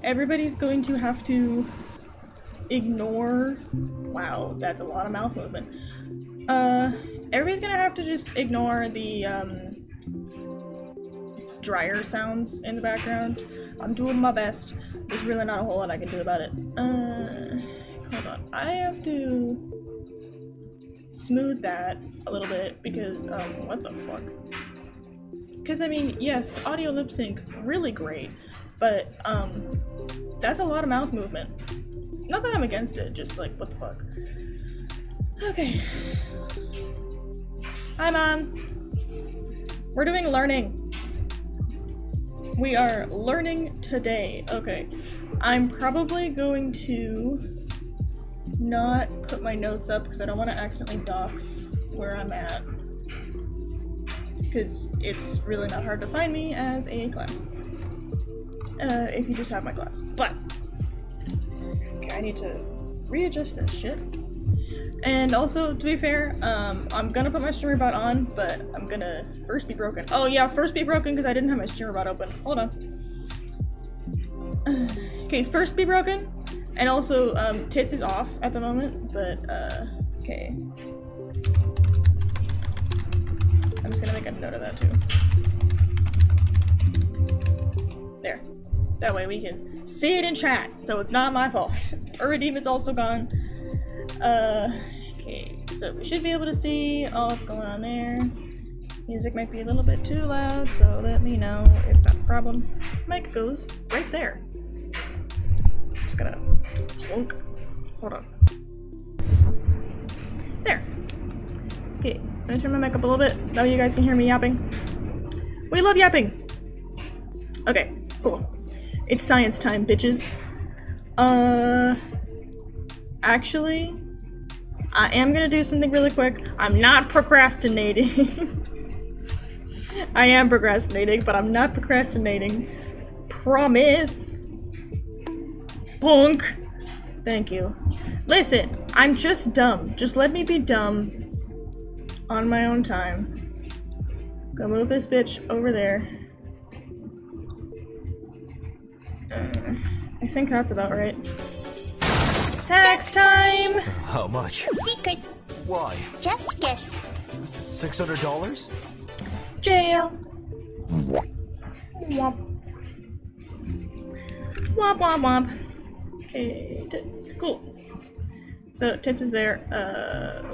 everybody's going to have to ignore. Wow, that's a lot of mouth movement. Everybody's gonna have to just ignore the dryer sounds in the background. I'm doing my best. There's really not a whole lot I can do about it. Hold on. I have to smooth that a little bit because, what the fuck? Because, I mean, yes, audio lip sync, really great, but, that's a lot of mouth movement. Not that I'm against it, just like, what the fuck? Okay. Hi, Mom. We're doing learning. We are learning today. Okay. I'm probably going to not put my notes up because I don't want to accidentally dox where I'm at. Because it's really not hard to find me as a class. If you just have my class. But, okay, I need to readjust this shit. And also, to be fair, I'm gonna put my streamer bot on, but I'm gonna first be broken. Oh yeah, first be broken because I didn't have my streamer bot open. Hold on. Okay, first be broken. And also, tits is off at the moment, but, okay. I'm just gonna make a note of that too. There. That way we can see it in chat, so it's not my fault. Uridim is also gone. Okay, so we should be able to see all that's going on there. Music might be a little bit too loud, so let me know if that's a problem. Mic goes right there. Just gonna plunk. Hold on. There. Okay, I'm gonna turn my mic up a little bit. Now you guys can hear me yapping. We love yapping! Okay, cool. It's science time, bitches. Actually, I am gonna do something really quick. I'm not procrastinating. I am procrastinating, but I'm not procrastinating. Promise. Bonk. Thank you. Listen, I'm just dumb. Just let me be dumb on my own time. Go move this bitch over there. I think that's about right. Tax time! How much? Secret. Why? Just guess. $600? Jail! Womp. Womp womp womp. Okay, tits. Cool. So, tits is there.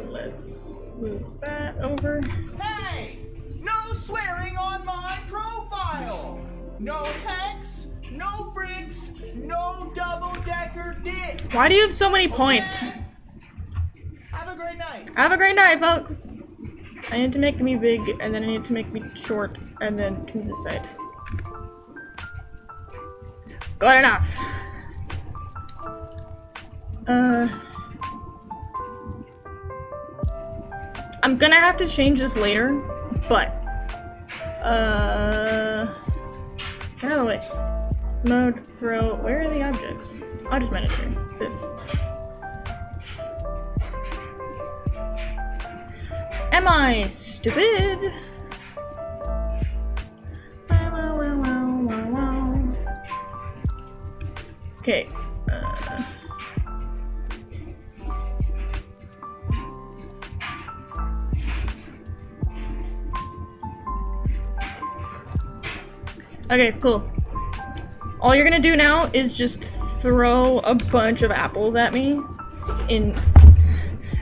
Let's move that over. Hey! No swearing on my profile! No text, no bricks, no double-decker dick! Why do you have so many points? Okay? Have a great night! Have a great night, folks! I need to make me big, and then I need to make me short, and then to the side. Good enough! I'm gonna have to change this later, but, get out of the way. Mode, throw, where are the objects? Object manager, this. Am I stupid? Okay, okay, cool. All you're gonna do now is just throw a bunch of apples at me in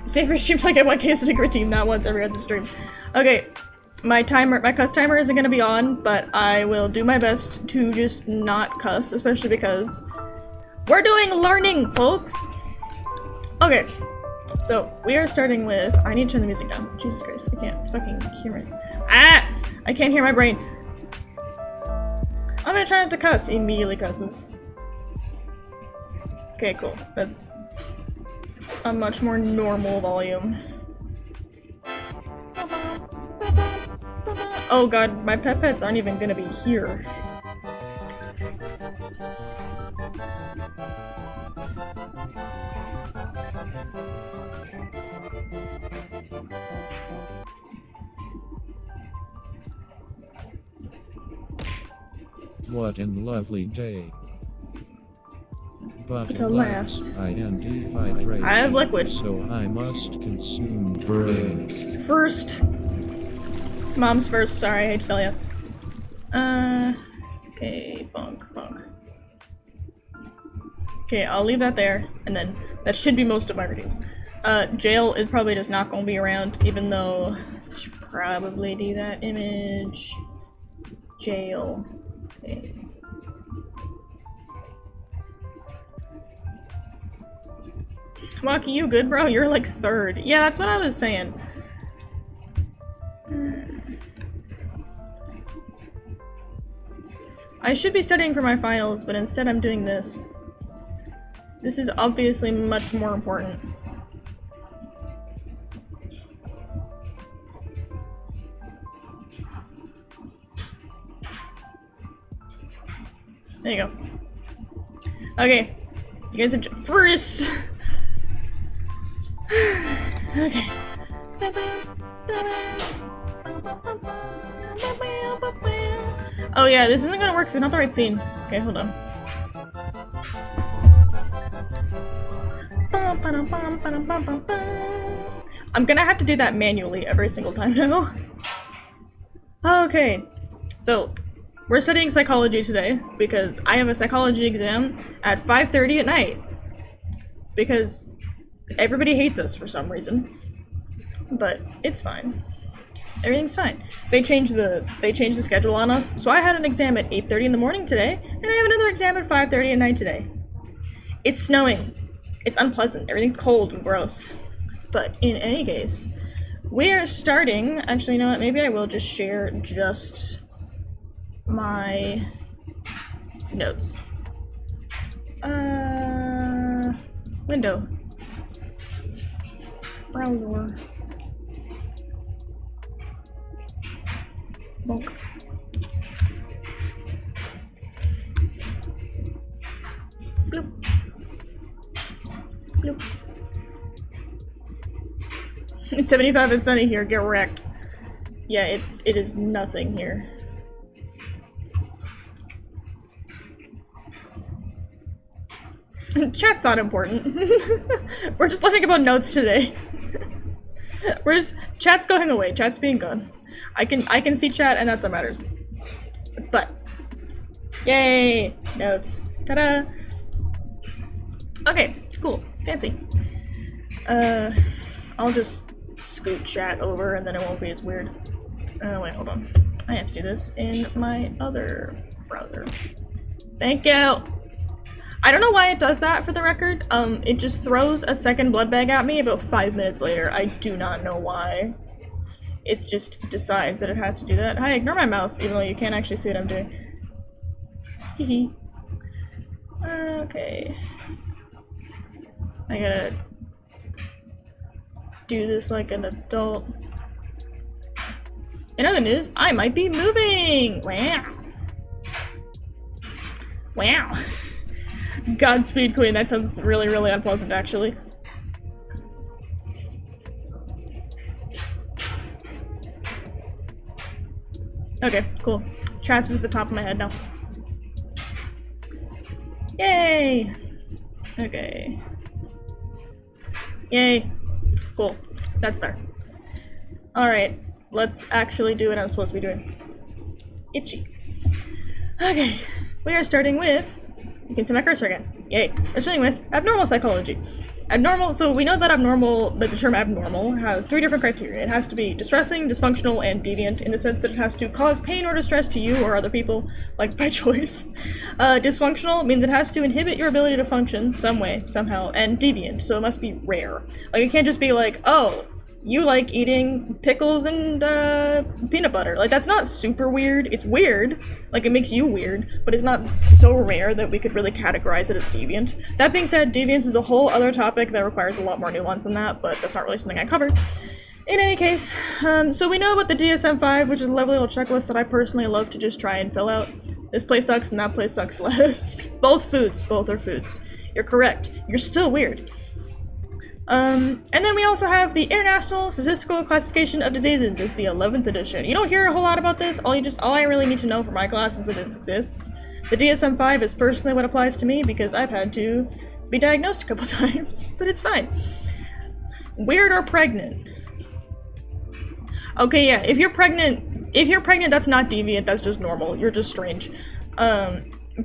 safer streams like I want case to team not once every other stream. Okay, my cuss timer isn't gonna be on, but I will do my best to just not cuss, especially because we're doing learning, folks! Okay, so we are starting with, I need to turn the music down. Jesus Christ, I can't fucking hear it. Ah! I can't hear my brain. I'm gonna try not to cuss. He immediately cusses. Okay, cool. That's a much more normal volume. Oh god, my pets aren't even gonna be here. What a lovely day. But alas, I am dehydrated. I have liquid. So I must consume drink. First. Mom's first, sorry, I hate to tell you. Okay, bonk. Okay, I'll leave that there, and then that should be most of my redeems. Jail is probably just not gonna be around, even though I should probably do that image. Jail. Okay. Maki, you good, bro? You're like third. Yeah, that's what I was saying. I should be studying for my finals, but instead I'm doing this. This is obviously much more important. There you go. Okay. You guys are first! Okay. Oh yeah, this isn't gonna work because it's not the right scene. Okay, hold on. I'm gonna have to do that manually every single time now. Okay, so we're studying psychology today because I have a psychology exam at 5:30 at night. Because everybody hates us for some reason. But it's fine. Everything's fine. They changed the schedule on us, so I had an exam at 8:30 in the morning today, and I have another exam at 5:30 at night today. It's snowing. It's unpleasant. Everything's cold and gross. But in any case, we are starting. Actually, you know what? Maybe I will just share just my notes. Window. Browser. Bonk. Bloop. Bloop. It's 75 and sunny here, get wrecked. Yeah, it is nothing here. Chat's not important. We're just learning about notes today. Chat's going away, chat's being gone. I can see chat and that's what matters. But yay! Notes. Ta-da! Okay, cool. Fancy. I'll just scoot chat over and then it won't be as weird. Wait, hold on. I have to do this in my other browser. Thank you! I don't know why it does that for the record. It just throws a second blood bag at me about 5 minutes later. I do not know why. It just decides that it has to do that. Hi, ignore my mouse, even though you can't actually see what I'm doing. Hehe. Okay. I gotta do this like an adult. In other news, I might be moving! Wow. Wow. Godspeed, Queen. That sounds really, really unpleasant, actually. Okay, cool. Chats is at the top of my head now. Yay! Okay. Yay. Cool. That's there. Alright, let's actually do what I'm supposed to be doing. Itchy. Okay, we are starting with... You can see my cursor again. Yay. We're starting with abnormal psychology. Abnormal, so we know that abnormal, that the term abnormal has 3 different criteria. It has to be distressing, dysfunctional, and deviant in the sense that it has to cause pain or distress to you or other people, like by choice. Dysfunctional means it has to inhibit your ability to function some way, somehow, and deviant, so it must be rare. Like, it can't just be like, oh, you like eating pickles and peanut butter. Like, that's not super weird. It's weird. Like, it makes you weird, but it's not so rare that we could really categorize it as deviant. That being said, deviance is a whole other topic that requires a lot more nuance than that, but that's not really something I cover. In any case, so we know about the DSM-5, which is a lovely little checklist that I personally love to just try and fill out. This place sucks and that place sucks less. Both foods. Both are foods. You're correct. You're still weird. And then we also have the International Statistical Classification of Diseases. It's the 11th edition. You don't hear a whole lot about this. All I really need to know for my class is that it exists. The DSM-5 is personally what applies to me because I've had to be diagnosed a couple times, but it's fine. Weird or pregnant? Okay, yeah, if you're pregnant, that's not deviant, that's just normal. You're just strange.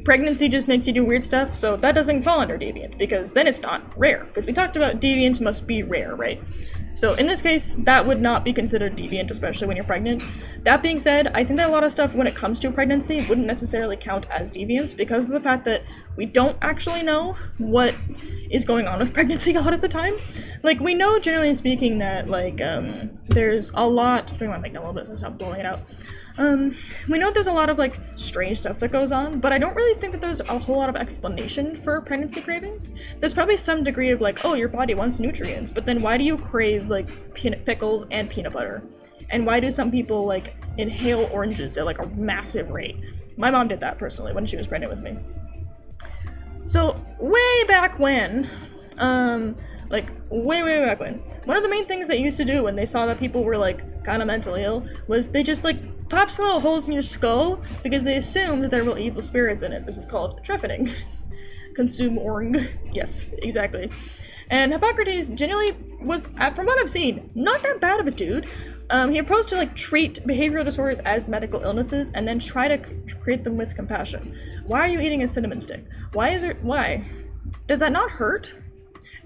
Pregnancy just makes you do weird stuff, so that doesn't fall under deviant, because then it's not rare. Because we talked about deviant must be rare, right? So in this case, that would not be considered deviant, especially when you're pregnant. That being said, I think that a lot of stuff when it comes to pregnancy wouldn't necessarily count as deviance because of the fact that we don't actually know what is going on with pregnancy a lot of the time. Like, we know, generally speaking, that, like, there's a lot... I want to make that a little bit so I stop blowing it out. We know there's a lot of, like, strange stuff that goes on, but I don't really think that there's a whole lot of explanation for pregnancy cravings. There's probably some degree of, like, oh, your body wants nutrients, but then why do you crave, like, pickles and peanut butter? And why do some people, like, inhale oranges at, like, a massive rate? My mom did that, personally, when she was pregnant with me. So, way back when, like, way back when, one of the main things they used to do when they saw that people were, like, kind of mentally ill was they just, like, pop some little holes in your skull because they assumed that there were evil spirits in it. This is called trephining. Consume orang. Yes, exactly. And Hippocrates generally was, from what I've seen, not that bad of a dude. He proposed to, like, treat behavioral disorders as medical illnesses and then try to treat them with compassion. Why are you eating a cinnamon stick? Why? Does that not hurt?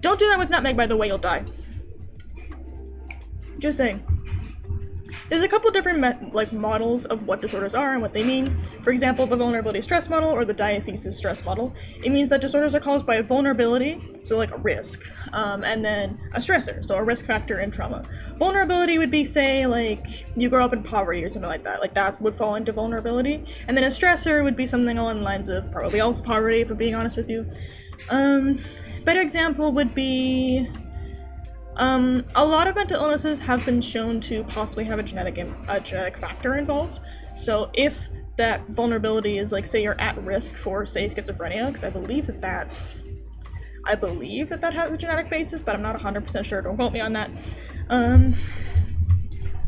Don't do that with nutmeg, by the way, you'll die. Just saying. There's a couple different models of what disorders are and what they mean. For example, the vulnerability stress model or the diathesis stress model. It means that disorders are caused by a vulnerability, so like a risk, and then a stressor, so a risk factor and trauma. Vulnerability would be, say, like you grow up in poverty or something like that. Like that would fall into vulnerability. And then a stressor would be something along the lines of probably also poverty, if I'm being honest with you. Better example would be... a lot of mental illnesses have been shown to possibly have a genetic factor involved. So if that vulnerability is, like, say you're at risk for, say, schizophrenia, because I believe that that has a genetic basis, but I'm not 100% sure, don't quote me on that.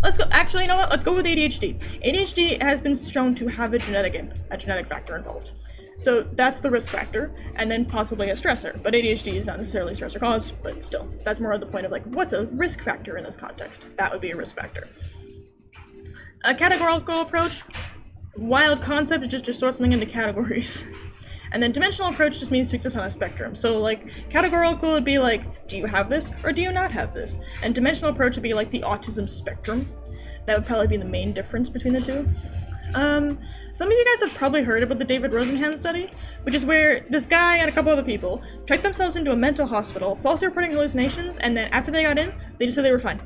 Let's go, actually, you know what, let's go with ADHD. ADHD has been shown to have a genetic factor involved. So that's the risk factor, and then possibly a stressor. But ADHD is not necessarily stressor caused, but still, that's more of the point of, like, what's a risk factor in this context? That would be a risk factor. A categorical approach, wild concept, it just sorts something into categories. And then dimensional approach just means to exist on a spectrum. So, like, categorical would be like, do you have this or do you not have this? And dimensional approach would be like the autism spectrum. That would probably be the main difference between the two. Some of you guys have probably heard about the David Rosenhan study, which is where this guy and a couple other people checked themselves into a mental hospital, falsely reporting hallucinations, and then after they got in, they just said they were fine.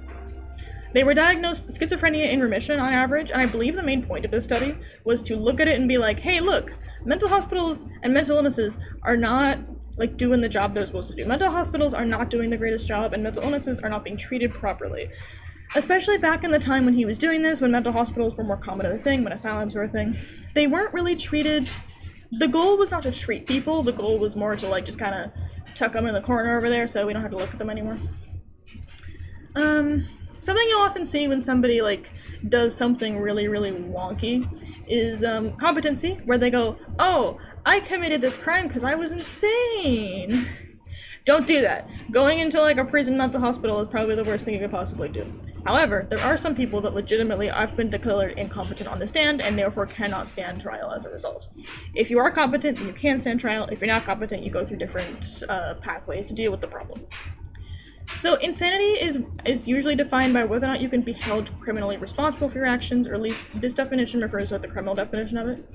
They were diagnosed schizophrenia in remission on average, and I believe the main point of this study was to look at it and be like, hey, look, mental hospitals and mental illnesses are not, like, doing the job they're supposed to do. Mental hospitals are not doing the greatest job, and mental illnesses are not being treated properly. Especially back in the time when he was doing this, when mental hospitals were more common of a thing, when asylums were a thing. They weren't really treated... The goal was not to treat people, the goal was more to, like, just kind of tuck them in the corner over there so we don't have to look at them anymore. Something you'll often see when somebody, like, does something really, really wonky is competency, where they go, oh, I committed this crime because I was insane. Don't do that. Going into, like, a prison mental hospital is probably the worst thing you could possibly do. However, there are some people that legitimately have been declared incompetent on the stand and therefore cannot stand trial as a result. If you are competent, then you can stand trial. If you're not competent, you go through different pathways to deal with the problem. So insanity is usually defined by whether or not you can be held criminally responsible for your actions, or at least this definition refers to the criminal definition of it,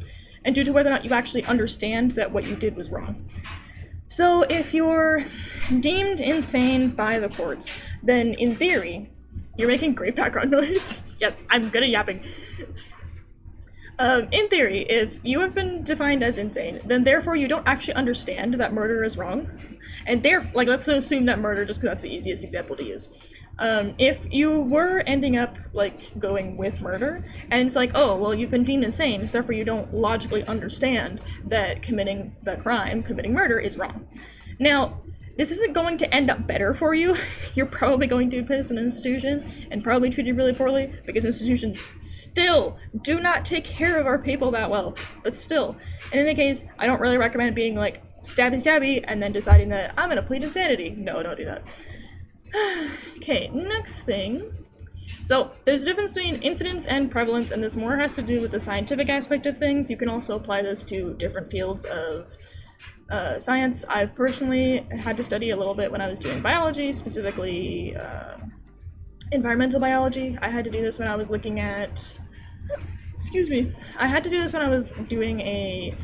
and due to whether or not you actually understand that what you did was wrong. So if you're deemed insane by the courts, then in theory, you're making great background noise. Yes, I'm good at yapping. In theory, if you have been defined as insane, then therefore you don't actually understand that murder is wrong. And like, let's assume that murder, just because that's the easiest example to use. If you were ending up, like, going with murder, and it's like, oh, well, you've been deemed insane, so therefore you don't logically understand that committing the crime, committing murder, is wrong. Now, this isn't going to end up better for you. You're probably going to be pissed in an institution and probably treated really poorly because institutions still do not take care of our people that well. But still, in any case, I don't really recommend being like stabby and then deciding that I'm gonna plead insanity. No, don't do that. Okay, next thing. So, there's a difference between incidence and prevalence, and this more has to do with the scientific aspect of things. You can also apply this to different fields of science. I've personally had to study a little bit when I was doing biology, specifically environmental biology. I had to do this when I was looking at... Excuse me. I had to do this when I was doing a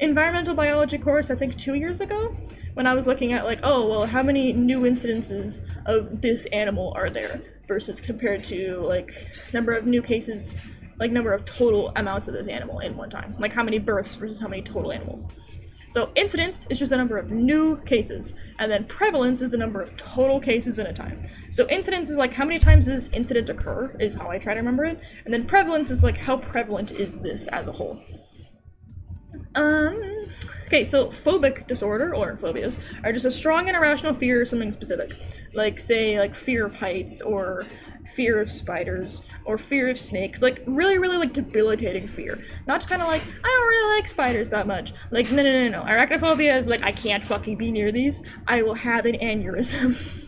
environmental biology course, I think 2 years ago, when I was looking at like, oh, well, how many new incidences of this animal are there versus compared to like number of new cases, like number of total amounts of this animal in one time. Like how many births versus how many total animals. So incidence is just the number of new cases, and then prevalence is the number of total cases in a time. So incidence is like how many times does this incident occur, is how I try to remember it, and then prevalence is like how prevalent is this as a whole. Okay, so phobic disorder, or phobias, are just a strong and irrational fear of something specific. Like, say, like fear of heights, or fear of spiders, or fear of snakes. Like, really, like, debilitating fear. Not just kind of like, I don't really like spiders that much. Like, no. Arachnophobia is like, I can't fucking be near these. I will have an aneurysm.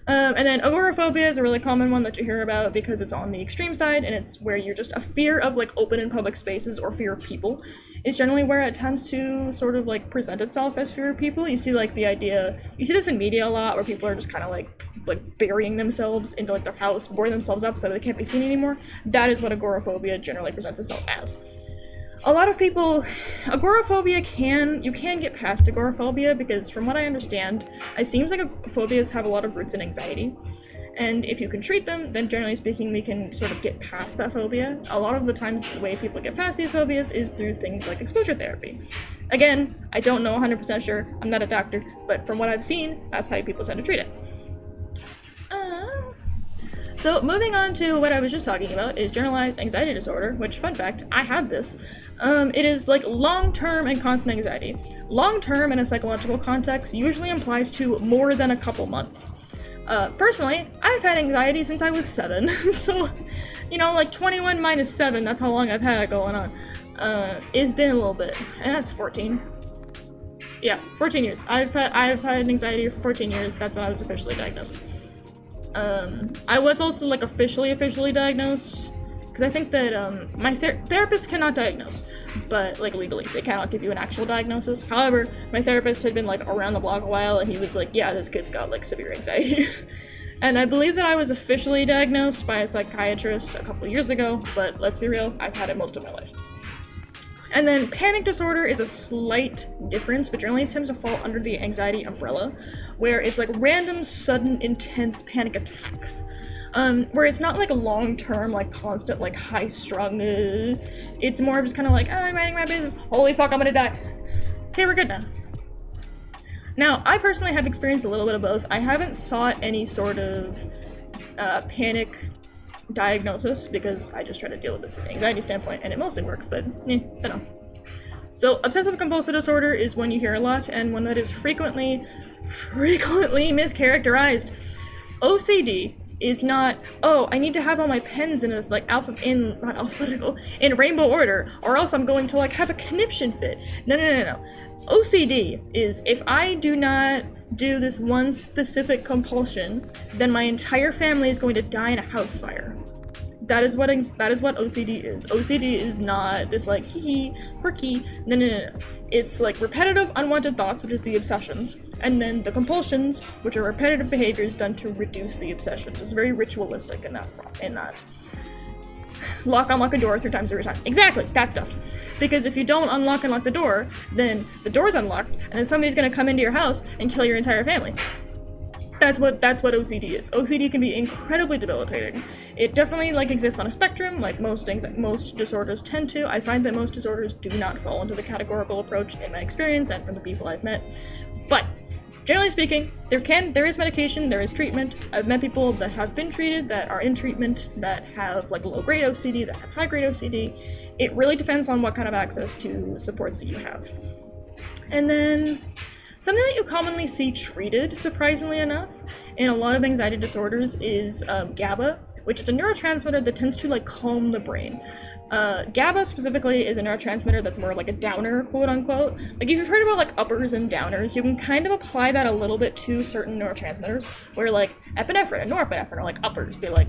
And then agoraphobia is a really common one that you hear about because it's on the extreme side, and it's where you're just a fear of like open and public spaces or fear of people. It's generally where it tends to sort of like present itself as fear of people. You see like the idea, you see this in media a lot where people are just kind of like burying themselves into like their house, boarding themselves up so that they can't be seen anymore. That is what agoraphobia generally presents itself as. A lot of people, agoraphobia you can get past agoraphobia because from what I understand, it seems like phobias have a lot of roots in anxiety. And if you can treat them, then generally speaking, we can sort of get past that phobia. A lot of the times, the way people get past these phobias is through things like exposure therapy. Again, I don't know 100% sure, I'm not a doctor, but from what I've seen, that's how people tend to treat it. So moving on to what I was just talking about is generalized anxiety disorder, which, fun fact, I have this. It is like long-term and constant anxiety. Long-term in a psychological context usually implies to more than a couple months. Personally, I've had anxiety since I was 7, so, you know, like 21 minus 7, that's how long I've had it going on. It's been a little bit, and that's 14. Yeah, 14 years. I've had anxiety for 14 years, that's when I was officially diagnosed. I was also like officially diagnosed, because I think that my therapist cannot diagnose, but like legally they cannot give you an actual diagnosis. However, my therapist had been like around the block a while, and he was like, yeah, this kid's got like severe anxiety. And I believe that I was officially diagnosed by a psychiatrist a couple years ago, but let's be real, I've had it most of my life. And then panic disorder is a slight difference, but generally tends to fall under the anxiety umbrella, where it's like random, sudden, intense panic attacks. Where it's not like a long-term, like constant, like high-strung, it's more just kind of like, oh, I'm minding my business, holy fuck, I'm gonna die. Okay, we're good now. Now, I personally have experienced a little bit of both. I haven't sought any sort of panic diagnosis because I just try to deal with it from an anxiety standpoint, and it mostly works, but don't know. So, obsessive compulsive disorder is one you hear a lot, and one that is frequently mischaracterized. OCD is not, oh, I need to have all my pens in a like not alphabetical, in rainbow order, or else I'm going to like have a conniption fit. No. OCD is if I do not do this one specific compulsion, then my entire family is going to die in a house fire. That is what OCD is. OCD is not this like quirky. No. It's like repetitive unwanted thoughts, which is the obsessions, and then the compulsions, which are repetitive behaviors done to reduce the obsessions. It's very ritualistic in that. Unlock a door 3 times every time. Exactly, that stuff. Because if you don't unlock the door, then the door's unlocked, and then somebody's gonna come into your house and kill your entire family. That's what OCD is. OCD can be incredibly debilitating. It definitely like exists on a spectrum, like most disorders tend to. I find that most disorders do not fall into the categorical approach in my experience and from the people I've met. But generally speaking, there is medication, there is treatment. I've met people that have been treated, that are in treatment, that have like low-grade OCD, that have high-grade OCD. It really depends on what kind of access to supports that you have. And then, something that you commonly see treated, surprisingly enough, in a lot of anxiety disorders is GABA, which is a neurotransmitter that tends to like calm the brain. GABA specifically is a neurotransmitter that's more like a downer, quote unquote. Like if you've heard about like uppers and downers, you can kind of apply that a little bit to certain neurotransmitters, where like epinephrine and norepinephrine are like uppers. They like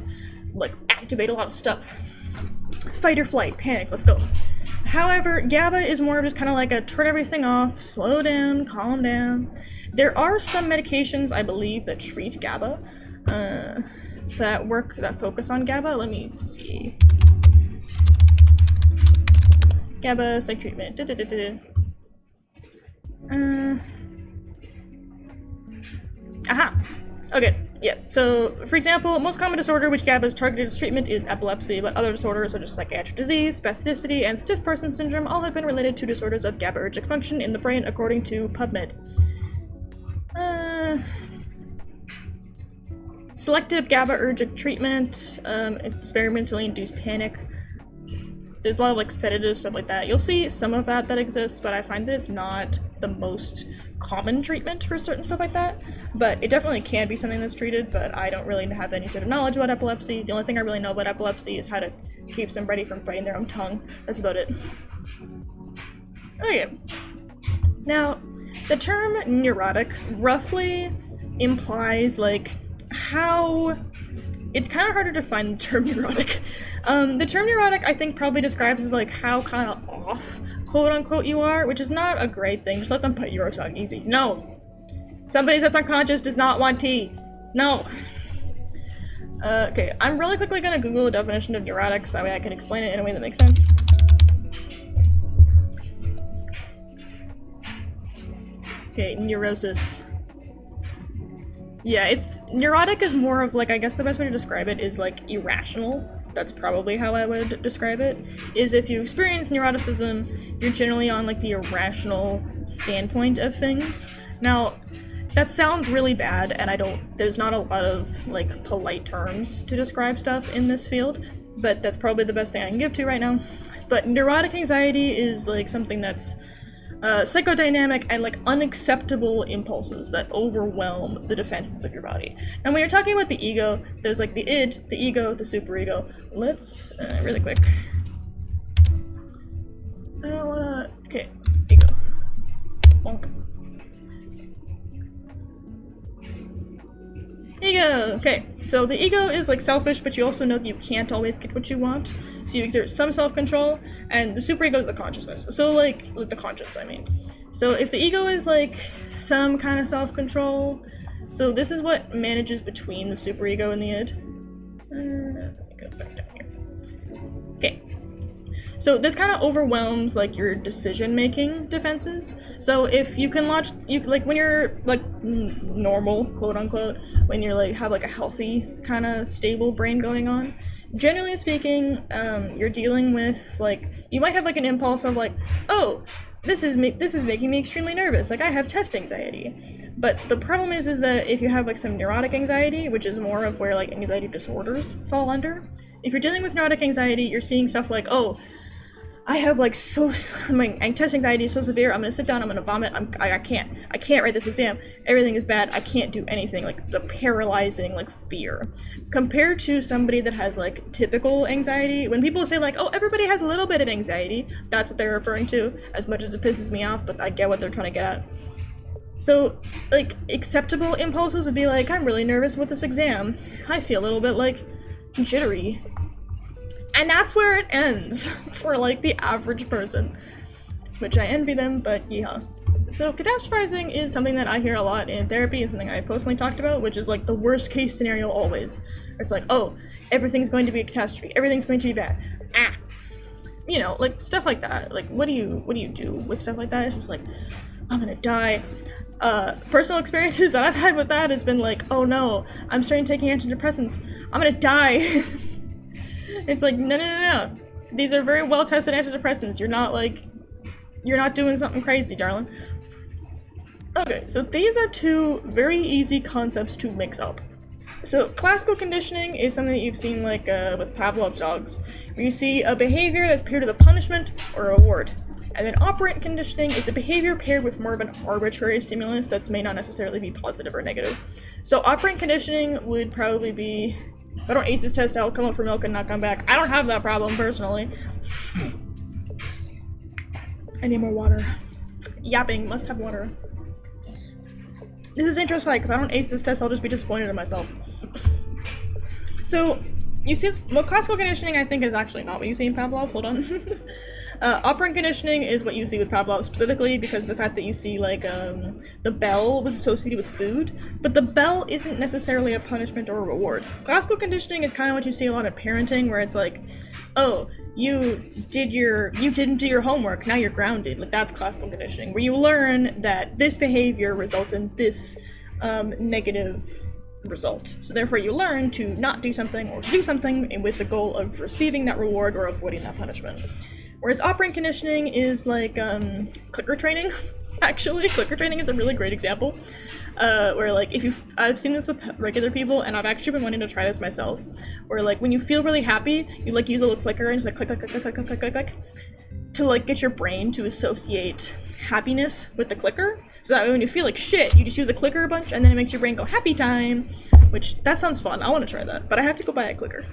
activate a lot of stuff. Fight or flight, panic, let's go. However, GABA is more of just kind of like a turn everything off, slow down, calm down. There are some medications, I believe, that treat GABA, that focus on GABA. Let me see. GABA, psych treatment. Aha! Okay, yeah. So, for example, most common disorder which GABA is targeted as treatment is epilepsy, but other disorders such as psychiatric disease, spasticity, and stiff person syndrome all have been related to disorders of GABAergic function in the brain, according to PubMed. Selective GABAergic treatment, experimentally induced panic. There's a lot of like sedative stuff like that. You'll see some of that exists, but I find that it's not the most common treatment for certain stuff like that. But it definitely can be something that's treated, but I don't really have any sort of knowledge about epilepsy. The only thing I really know about epilepsy is how to keep somebody from biting their own tongue. That's about it. Okay. Now, the term neurotic roughly implies like how... It's kind of harder to find the term neurotic. The term neurotic, I think, probably describes as like how kind of off, quote unquote, you are, which is not a great thing. Just let them put your tongue easy. No. Somebody that's unconscious does not want tea. No. Okay, I'm really quickly gonna Google the definition of neurotic so that way I can explain it in a way that makes sense. Okay, neurosis. Yeah, neurotic is more of like, I guess the best way to describe it is like irrational. That's probably how I would describe it. Is if you experience neuroticism, you're generally on like the irrational standpoint of things. Now, that sounds really bad, and there's not a lot of like polite terms to describe stuff in this field, but that's probably the best thing I can give to right now. But neurotic anxiety is like something that's psychodynamic and like unacceptable impulses that overwhelm the defenses of your body. And when you're talking about the ego, there's like the id, the ego, the superego. Let's really quick. I don't wanna. Okay, ego. Bonk. Ego! Okay, so the ego is like selfish, but you also know that you can't always get what you want, so you exert some self-control, and the superego is the consciousness. So like the conscience, I mean. So if the ego is like some kind of self-control, so this is what manages between the superego and the id. Let me go back down here. Okay. So this kind of overwhelms like your decision-making defenses. So if you can launch, when you're like normal, quote unquote, when you're like have like a healthy kind of stable brain going on, generally speaking, you're dealing with like, you might have like an impulse of like, oh, this is making me extremely nervous. Like I have test anxiety. But the problem is that if you have like some neurotic anxiety, which is more of where like anxiety disorders fall under, if you're dealing with neurotic anxiety, you're seeing stuff like, oh, I have like my test anxiety is so severe, I'm gonna sit down, I'm gonna vomit, I can't write this exam, everything is bad, I can't do anything, like the paralyzing like fear. Compared to somebody that has like typical anxiety, when people say like, oh, everybody has a little bit of anxiety, that's what they're referring to, as much as it pisses me off, but I get what they're trying to get at. So, like, acceptable impulses would be like, I'm really nervous about this exam, I feel a little bit like jittery. And that's where it ends for like the average person, which I envy them, but yeah. So catastrophizing is something that I hear a lot in therapy, and something I've personally talked about, which is like the worst case scenario always. It's like, oh, everything's going to be a catastrophe, everything's going to be bad. Ah, you know, like stuff like that. Like, what do you do with stuff like that? It's just like, I'm gonna die. Personal experiences that I've had with that has been like, oh no, I'm starting taking antidepressants, I'm gonna die. It's like, no. These are very well-tested antidepressants. You're not doing something crazy, darling. Okay, so these are two very easy concepts to mix up. So classical conditioning is something that you've seen like with Pavlov's dogs, where you see a behavior that's paired with a punishment or a reward. And then operant conditioning is a behavior paired with more of an arbitrary stimulus that may not necessarily be positive or negative. So operant conditioning would probably be, if I don't ace this test, I'll come up for milk and not come back. I don't have that problem, personally. I need more water. Yapping, must have water. This is intro psych. If I don't ace this test, I'll just be disappointed in myself. So, you see, well, classical conditioning I think is actually not what you see in Pavlov. Hold on. Operant conditioning is what you see with Pavlov specifically because the fact that you see, like, the bell was associated with food, but the bell isn't necessarily a punishment or a reward. Classical conditioning is kind of what you see a lot of parenting, where it's like, oh, you didn't do your homework, now you're grounded. Like, that's classical conditioning, where you learn that this behavior results in this negative result. So therefore you learn to not do something or to do something with the goal of receiving that reward or avoiding that punishment. Whereas operant conditioning is like clicker training. Actually, clicker training is a really great example. Where like I've seen this with regular people, and I've actually been wanting to try this myself. Where like when you feel really happy, you like use a little clicker and just like click click click click click click click click to like get your brain to associate happiness with the clicker. So that way when you feel like shit, you just use a clicker a bunch, and then it makes your brain go happy time. Which that sounds fun. I want to try that, but I have to go buy a clicker.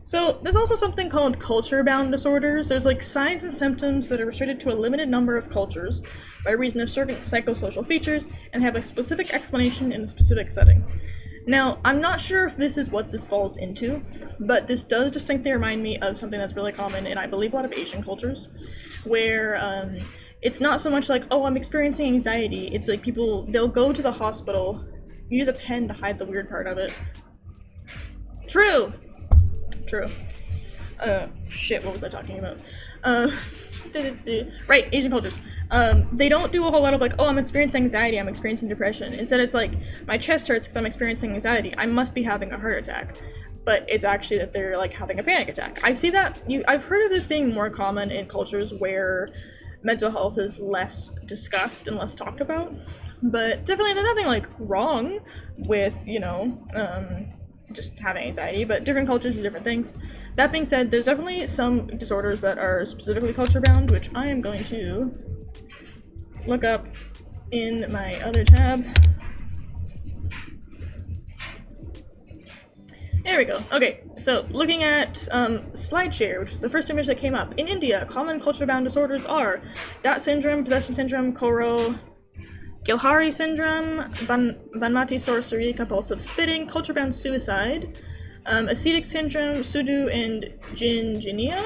So, there's also something called culture-bound disorders. There's like signs and symptoms that are restricted to a limited number of cultures by reason of certain psychosocial features and have a specific explanation in a specific setting. Now, I'm not sure if this is what this falls into, but this does distinctly remind me of something that's really common in, I believe, a lot of Asian cultures, where it's not so much like, oh, I'm experiencing anxiety. It's like they'll go to the hospital, use a pen to hide the weird part of it. True! Shit, what was I talking about? Right, Asian cultures. They don't do a whole lot of like, oh, I'm experiencing anxiety, I'm experiencing depression. Instead, it's like, my chest hurts because I'm experiencing anxiety. I must be having a heart attack. But it's actually that they're like having a panic attack. I see that, I've heard of this being more common in cultures where mental health is less discussed and less talked about. But definitely there's nothing like wrong with, just having anxiety, but different cultures do different things. That being said, there's definitely some disorders that are specifically culture-bound, which I am going to look up in my other tab. There we go. Okay, so looking at SlideShare, which was the first image that came up. In India, common culture-bound disorders are Dot syndrome, possession syndrome, Koro, Gilhari syndrome, Banmati sorcery, compulsive spitting, culture-bound suicide, ascetic syndrome, Sudu, and Ginginia.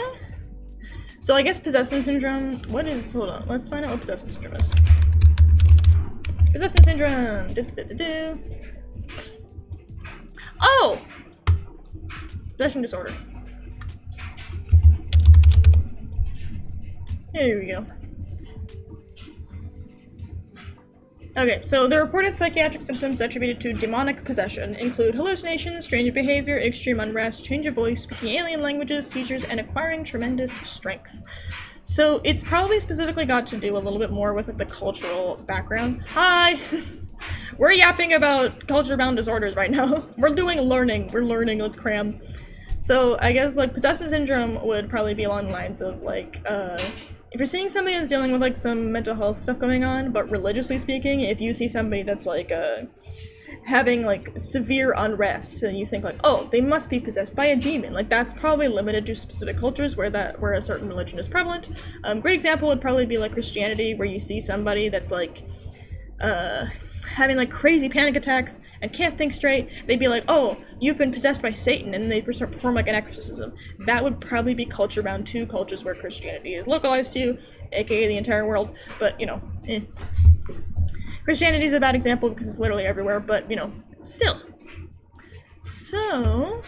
So I guess possession syndrome, hold on, let's find out what possession syndrome is. Possession syndrome, Oh! Possession disorder. Here we go. Okay, so the reported psychiatric symptoms attributed to demonic possession include hallucinations, strange behavior, extreme unrest, change of voice, speaking alien languages, seizures, and acquiring tremendous strength. So it's probably specifically got to do a little bit more with like, the cultural background. Hi! We're yapping about culture-bound disorders right now. We're doing learning. We're learning, let's cram. So I guess like possessive syndrome would probably be along the lines of like, if you're seeing somebody that's dealing with like some mental health stuff going on, but religiously speaking, if you see somebody that's like having like severe unrest, then you think like, oh, they must be possessed by a demon. Like that's probably limited to specific cultures where a certain religion is prevalent. Great example would probably be like Christianity, where you see somebody that's like having like crazy panic attacks and can't think straight. They'd be like, oh, you've been possessed by Satan, and they perform like an exorcism. That would probably be culture-bound to cultures where Christianity is localized to, aka the entire world, but Christianity is a bad example because it's literally everywhere, but still. So,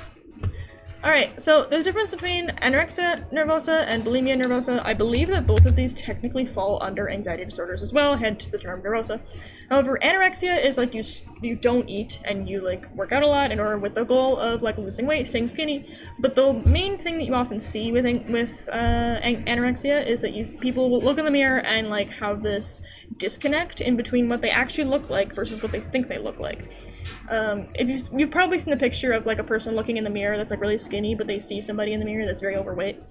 alright, so there's a difference between anorexia nervosa and bulimia nervosa. I believe that both of these technically fall under anxiety disorders as well, hence the term nervosa. However, anorexia is like you don't eat and you like work out a lot in order with the goal of like losing weight, staying skinny. But the main thing that you often see with anorexia is that people will look in the mirror and like have this disconnect in between what they actually look like versus what they think they look like. If you've probably seen a picture of like a person looking in the mirror that's like really skinny, but they see somebody in the mirror that's very overweight.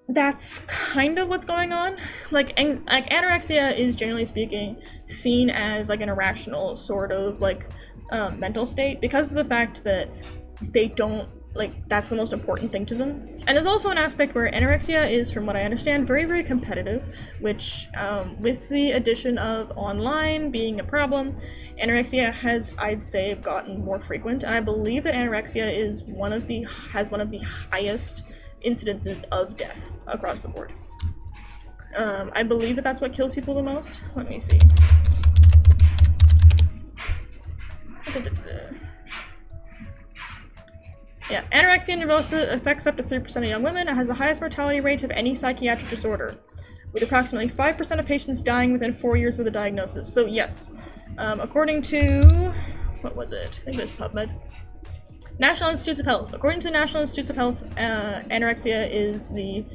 that's kind of what's going on. Like anorexia is generally speaking seen as like an irrational sort of like mental state because of the fact that they don't like that's the most important thing to them. And there's also an aspect where anorexia is, from what I understand, very, very competitive, which with the addition of online being a problem, anorexia has, I'd say, gotten more frequent. And I believe that anorexia is has one of the highest incidences of death across the board. I believe that that's what kills people the most. Let me see. Yeah, anorexia nervosa affects up to 3% of young women. It has the highest mortality rate of any psychiatric disorder, with approximately 5% of patients dying within 4 years of the diagnosis. So yes, according to, what was it? I think it was PubMed. National Institutes of Health. According to the National Institutes of Health, anorexia is the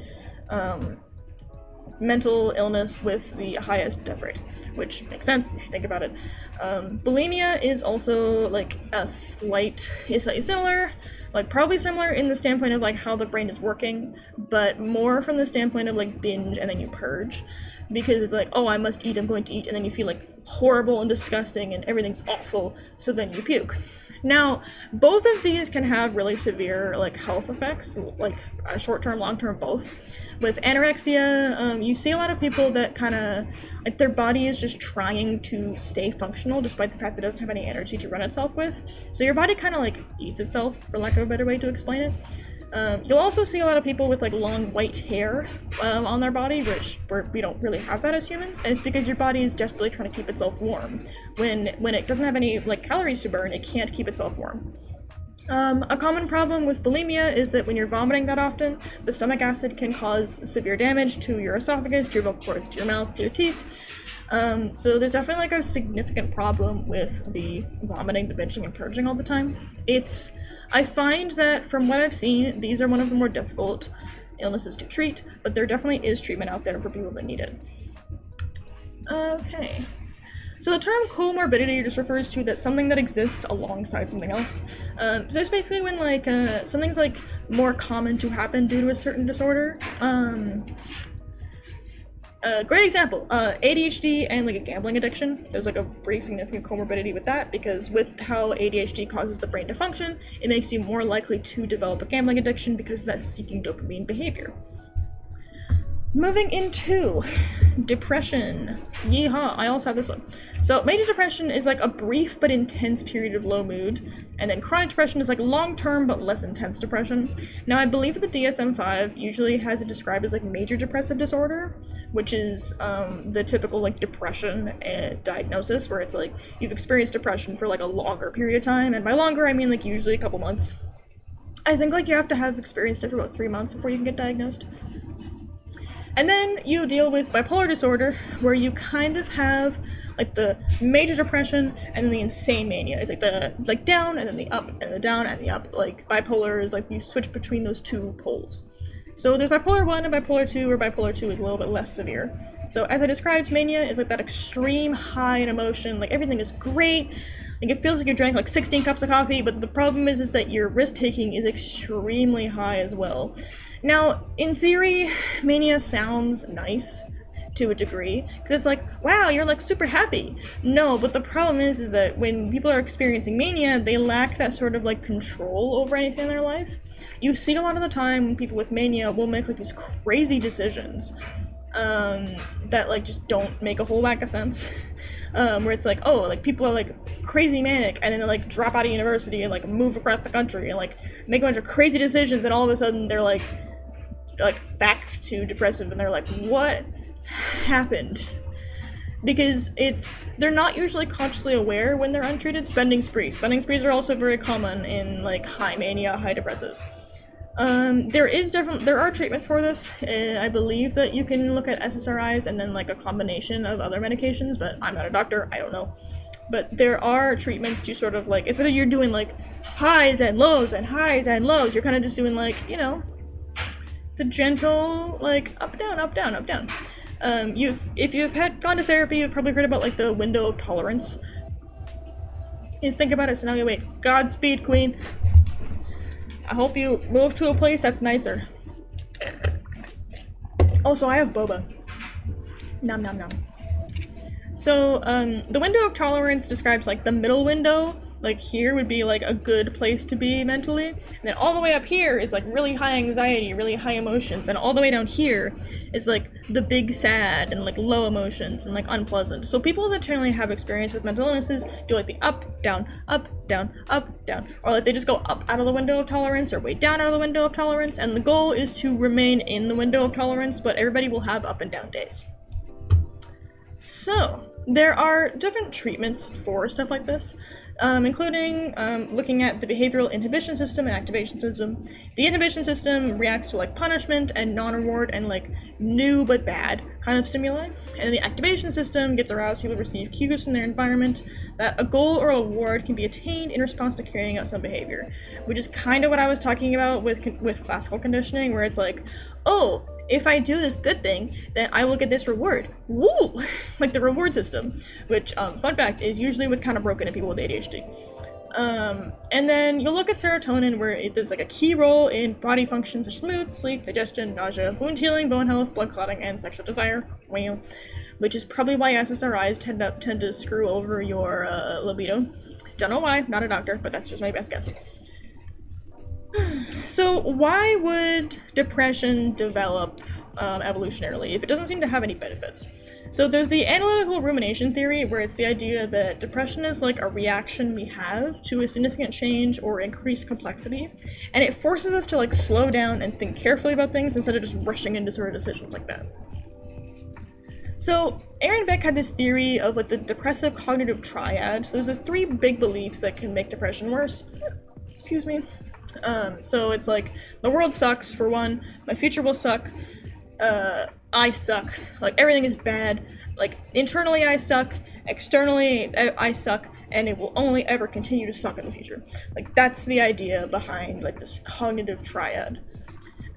mental illness with the highest death rate, which makes sense if you think about it. Bulimia is also like is slightly similar, like probably similar in the standpoint of like how the brain is working, but more from the standpoint of like binge and then you purge, because it's like, oh, I must eat, I'm going to eat, and then you feel like horrible and disgusting and everything's awful, so then you puke. Now, both of these can have really severe like health effects, like short-term, long-term, both. With anorexia, you see a lot of people that kind of, like their body is just trying to stay functional despite the fact that it doesn't have any energy to run itself with. So your body kind of like eats itself, for lack of a better way to explain it. You'll also see a lot of people with like long white hair on their body, which we don't really have that as humans, and it's because your body is desperately trying to keep itself warm. When it doesn't have any like calories to burn, it can't keep itself warm. A common problem with bulimia is that when you're vomiting that often, the stomach acid can cause severe damage to your esophagus, to your vocal cords, to your mouth, to your teeth. So there's definitely like a significant problem with the vomiting, the binging, and purging all the time. I find that from what I've seen, these are one of the more difficult illnesses to treat, but there definitely is treatment out there for people that need it. Okay. So the term comorbidity just refers to that something that exists alongside something else. So it's basically when like something's like more common to happen due to a certain disorder. Great example, ADHD and like a gambling addiction. There's like a pretty significant comorbidity with that, because with how ADHD causes the brain to function, it makes you more likely to develop a gambling addiction because of that seeking dopamine behavior. Moving into depression. Yeehaw, I also have this one. So major depression is like a brief but intense period of low mood, and then chronic depression is like long-term but less intense depression. Now I believe the DSM-5 usually has it described as like major depressive disorder, which is the typical like depression diagnosis, where it's like you've experienced depression for like a longer period of time, and by longer I mean like usually a couple months. I think like you have to have experienced it for about 3 months before you can get diagnosed. And then you deal with bipolar disorder, where you kind of have like the major depression and then the insane mania. It's like the like down and then the up and the down and the up. Like bipolar is like you switch between those two poles. So there's bipolar 1 and bipolar 2, where bipolar 2 is a little bit less severe. So as I described, mania is like that extreme high in emotion, like everything is great. Like it feels like you drank like 16 cups of coffee, but the problem is that your risk-taking is extremely high as well. Now, in theory, mania sounds nice to a degree, because it's like, wow, you're like super happy. No, but the problem is that when people are experiencing mania, they lack that sort of like control over anything in their life. You see a lot of the time when people with mania will make like these crazy decisions that like just don't make a whole whack of sense. Where it's like, oh, like people are like crazy manic, and then they like drop out of university and like move across the country and like make a bunch of crazy decisions, and all of a sudden they're like back to depressive, and they're like, what happened? Because they're not usually consciously aware when they're untreated. Spending sprees are also very common in like high mania, high depressives. There are treatments for this. I believe that you can look at SSRIs and then like a combination of other medications, but I'm not a doctor, I don't know. But there are treatments to sort of like, instead of you're doing like highs and lows and highs and lows, you're kind of just doing like, you know, the gentle like up down up down up down. If you've gone to therapy, you've probably heard about like the window of tolerance. Just think about it. So now you wait. Godspeed, Queen. I hope you move to a place that's nicer. Also, I have boba. Nom nom nom. So, the window of tolerance describes like the middle window. Like here would be like a good place to be mentally. And then all the way up here is like really high anxiety, really high emotions. And all the way down here is like the big sad and like low emotions and like unpleasant. So people that generally have experience with mental illnesses do like the up, down, up, down, up, down. Or like they just go up out of the window of tolerance or way down out of the window of tolerance. And the goal is to remain in the window of tolerance, but everybody will have up and down days. So, there are different treatments for stuff like this, including looking at the behavioral inhibition system and activation system. The inhibition system reacts to like punishment and non-reward and like new but bad kind of stimuli. And the activation system gets aroused people receive cues from their environment that a goal or a reward can be attained in response to carrying out some behavior, which is kind of what I was talking about with classical conditioning, where it's like, oh, if I do this good thing, then I will get this reward. Woo! Like the reward system, which, fun fact, is usually what's kind of broken in people with ADHD. And then you'll look at serotonin, where there's like a key role in body functions such as mood, sleep, digestion, nausea, wound healing, bone health, blood clotting, and sexual desire. Wow. Which is probably why SSRIs tend to screw over your libido. Don't know why, not a doctor, but that's just my best guess. So why would depression develop evolutionarily if it doesn't seem to have any benefits? So there's the analytical rumination theory, where it's the idea that depression is like a reaction we have to a significant change or increased complexity, and it forces us to like slow down and think carefully about things instead of just rushing into sort of decisions like that. So Aaron Beck had this theory of like the depressive cognitive triad. So there's these three big beliefs that can make depression worse. Excuse me. So it's like, the world sucks, for one, my future will suck, I suck, like, everything is bad, like, internally I suck, externally I suck, and it will only ever continue to suck in the future. Like, that's the idea behind, like, this cognitive triad.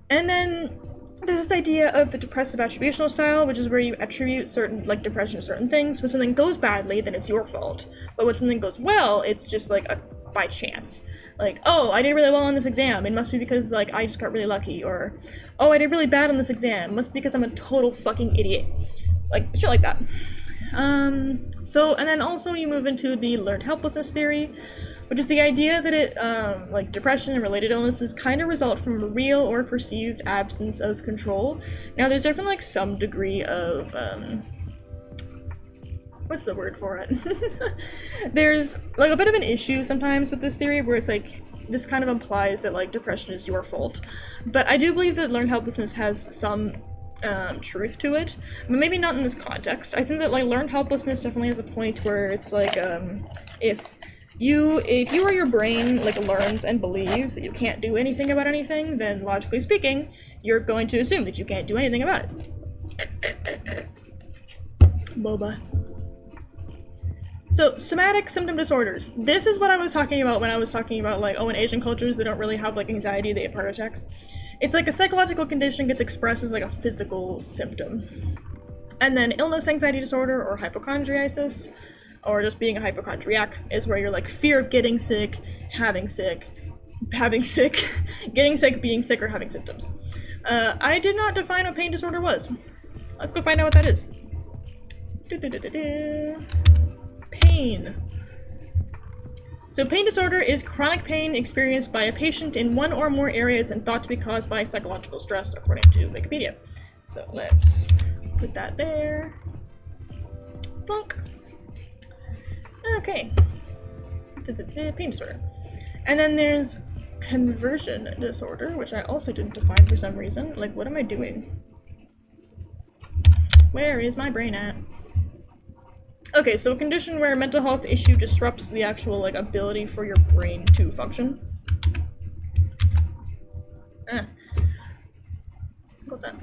And then there's this idea of the depressive attributional style, which is where you attribute certain, like, depression to certain things. When something goes badly, then it's your fault. But when something goes well, it's just, like, by chance. Like, oh, I did really well on this exam. It must be because, like, I just got really lucky. Or, oh, I did really bad on this exam. It must be because I'm a total fucking idiot. Like, shit like that. And then also you move into the learned helplessness theory, which is the idea that it, like, depression and related illnesses kind of result from a real or perceived absence of control. Now, there's definitely, like, some degree of, what's the word for it? There's, like, a bit of an issue sometimes with this theory, where it's, like, this kind of implies that, like, depression is your fault. But I do believe that learned helplessness has some truth to it, but maybe not in this context. I think that, like, learned helplessness definitely has a point where it's, like, if you or your brain, like, learns and believes that you can't do anything about anything, then logically speaking, you're going to assume that you can't do anything about it. Boba. So, somatic symptom disorders. This is what I was talking about when I was talking about, like, oh, in Asian cultures, they don't really have, like, anxiety, they have heart attacks. It's like a psychological condition gets expressed as, like, a physical symptom. And then illness anxiety disorder, or hypochondriasis, or just being a hypochondriac, is where you're, like, fear of getting sick, having sick, getting sick, being sick, or having symptoms. I did not define what pain disorder was. Let's go find out what that is. Pain. So pain disorder is chronic pain experienced by a patient in one or more areas and thought to be caused by psychological stress, according to Wikipedia. So let's put that there. Plunk. Okay. Pain disorder. And then there's conversion disorder, which I also didn't define for some reason. Like, what am I doing? Where is my brain at? Okay, so a condition where a mental health issue disrupts the actual, like, ability for your brain to function. What's that?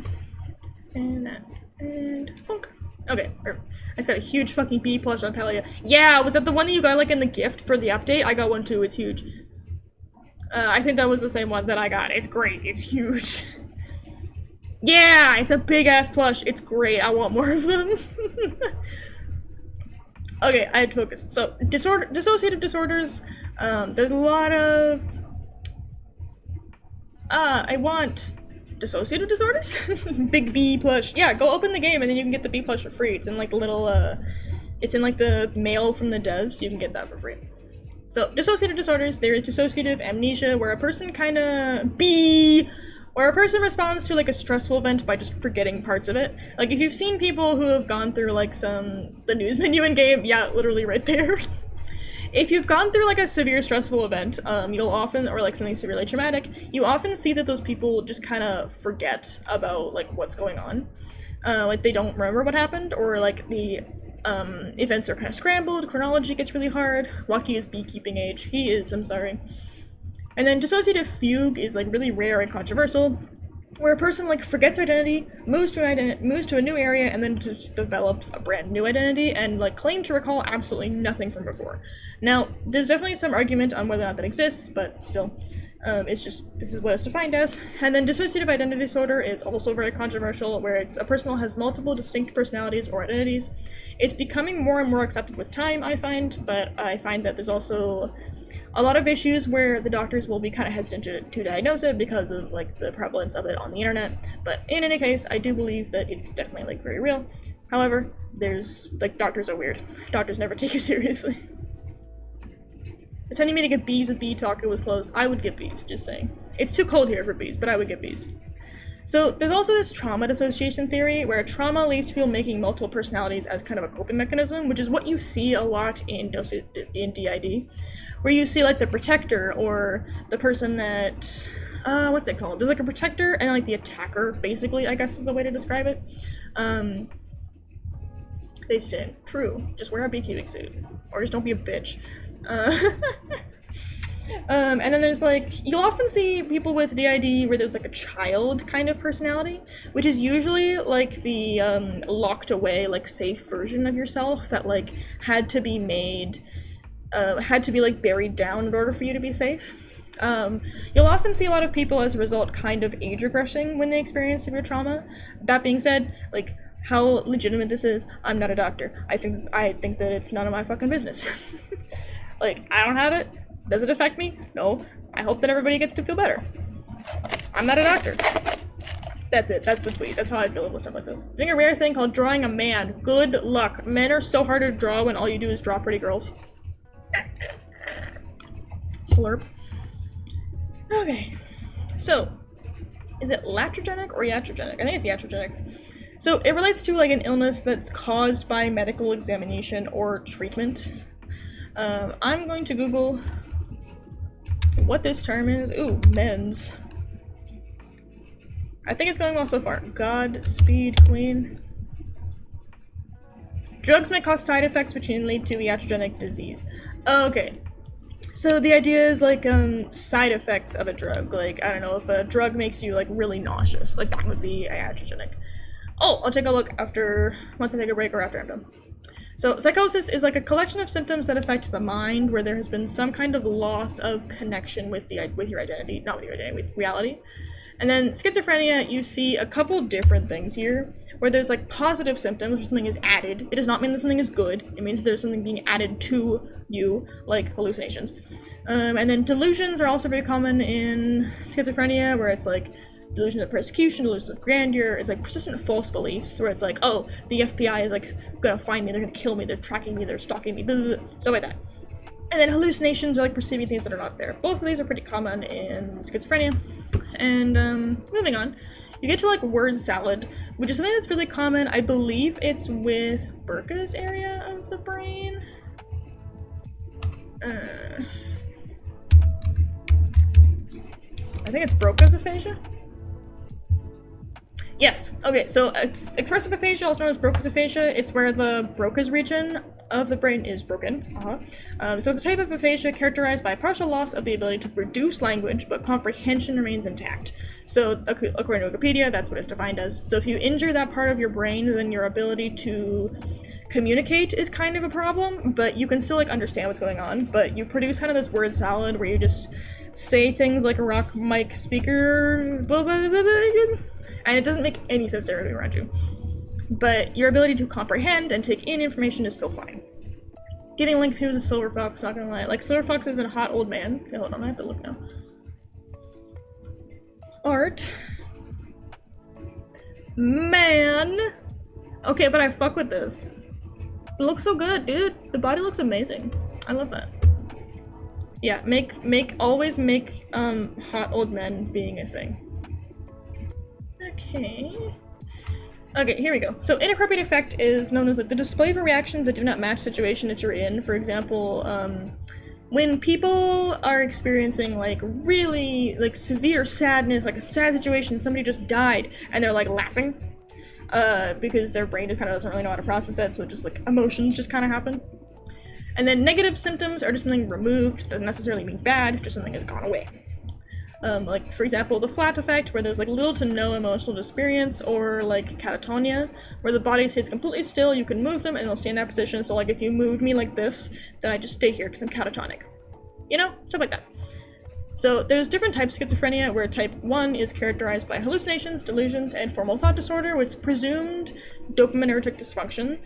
And that. And plunk. Okay, I just got a huge fucking bee plush on Pelia. Yeah, was that the one that you got, like, in the gift for the update? I got one too, it's huge. I think that was the same one that I got. It's great, it's huge. Yeah, it's a big-ass plush. It's great, I want more of them. Okay, I had to focus. So, dissociative disorders, there's a lot of... I want dissociative disorders? Big B plush. Yeah, go open the game and then you can get the B plush for free. It's in like the little, it's in like the mail from the devs, so you can get that for free. So, dissociative disorders, there is dissociative amnesia, where a person where a person responds to like a stressful event by just forgetting parts of it. Like if you've seen people who have gone through like the news menu in game, yeah, literally right there. If you've gone through like a severe stressful event, you'll often, or like something severely traumatic, you often see that those people just kind of forget about like what's going on. Like they don't remember what happened, or like the events are kind of scrambled, chronology gets really hard. Waki is beekeeping age. He is, I'm sorry. And then dissociative fugue is like really rare and controversial, where a person like forgets identity, moves to a new area, and then just develops a brand new identity and like claims to recall absolutely nothing from before. Now, there's definitely some argument on whether or not that exists, but still, it's just, this is what it's defined as. And then dissociative identity disorder is also very controversial, where it's a person who has multiple distinct personalities or identities. It's becoming more and more accepted with time, I find, but I find that there's also a lot of issues where the doctors will be kind of hesitant to diagnose it because of like the prevalence of it on the internet. But in any case, I do believe that it's definitely like very real. However, there's like, doctors are weird. Doctors never take you seriously. Pretending me to get bees with bee talk, it was close. I would get bees, just saying. It's too cold here for bees, but I would get bees. So there's also this trauma dissociation theory, where trauma leads to people making multiple personalities as kind of a coping mechanism, which is what you see a lot in DID, where you see like the protector, or the person that, what's it called? There's like a protector and like the attacker, basically, I guess is the way to describe it. They stand true. Just wear a beekeeping suit, or just don't be a bitch. And then there's like, you'll often see people with DID where there's like a child kind of personality, which is usually like the locked away, like safe version of yourself that like had to be made, had to be like buried down in order for you to be safe. You'll often see a lot of people as a result kind of age regressing when they experience severe trauma. That being said, like, how legitimate this is, I'm not a doctor. I think that it's none of my fucking business. Like, I don't have it. Does it affect me? No. I hope that everybody gets to feel better. I'm not a doctor. That's it. That's the tweet. That's how I feel about stuff like this. Doing a rare thing called drawing a man. Good luck. Men are so hard to draw when all you do is draw pretty girls. Slurp. Okay. So, is it latrogenic or iatrogenic? I think it's iatrogenic. So, it relates to like an illness that's caused by medical examination or treatment. I'm going to Google what this term is. Ooh, mens. I think it's going well so far. Godspeed, queen. Drugs may cause side effects which can lead to iatrogenic disease. Okay. So the idea is like side effects of a drug. Like, I don't know, if a drug makes you like really nauseous, like that would be iatrogenic. Oh, I'll take a look once I take a break or after I'm done. So, psychosis is like a collection of symptoms that affect the mind, where there has been some kind of loss of connection with your identity, not with your identity, with reality. And then schizophrenia, you see a couple different things here, where there's like positive symptoms, where something is added. It does not mean that something is good. It means there's something being added to you, like hallucinations. And then delusions are also very common in schizophrenia, where it's like delusions of persecution, delusions of grandeur. It's like persistent false beliefs, where it's like, oh, the FBI is like gonna find me, they're gonna kill me, they're tracking me, they're stalking me, blah, blah, blah, stuff like that. And then hallucinations are like perceiving things that are not there. Both of these are pretty common in schizophrenia. And moving on, you get to like word salad, which is something that's really common. I believe it's with Broca's area of the brain. I think it's Broca's aphasia. Yes. Okay, so expressive aphasia, also known as Broca's aphasia, it's where the Broca's region of the brain is broken. So it's a type of aphasia characterized by a partial loss of the ability to produce language, but comprehension remains intact. So according to Wikipedia, that's what it's defined as. So if you injure that part of your brain, then your ability to communicate is kind of a problem, but you can still like understand what's going on, but you produce kind of this word salad where you just say things like a rock mic speaker, blah, blah, blah, blah, and it doesn't make any sense to everybody around you. But your ability to comprehend and take in information is still fine. Getting linked to is a silver fox, not gonna lie. Like, silver fox isn't a hot old man. Okay, hold on, I have to look now. Art. Man! Okay, but I fuck with this. It looks so good, dude. The body looks amazing. I love that. Yeah, always make, hot old men being a thing. Okay. Okay, here we go. So inappropriate effect is known as like the display of reactions that do not match the situation that you're in. For example, when people are experiencing like really like severe sadness, like a sad situation, somebody just died, and they're like laughing, because their brain just kind of doesn't really know how to process it, so just like emotions just kind of happen. And then negative symptoms are just something removed, doesn't necessarily mean bad, just something has gone away. Like, for example, the flat effect, where there's like little to no emotional experience, or like catatonia, where the body stays completely still, you can move them and they'll stay in that position. So like if you moved me like this, then I just stay here because I'm catatonic. You know? Stuff like that. So there's different types of schizophrenia, where type 1 is characterized by hallucinations, delusions, and formal thought disorder, which is presumed dopaminergic dysfunction,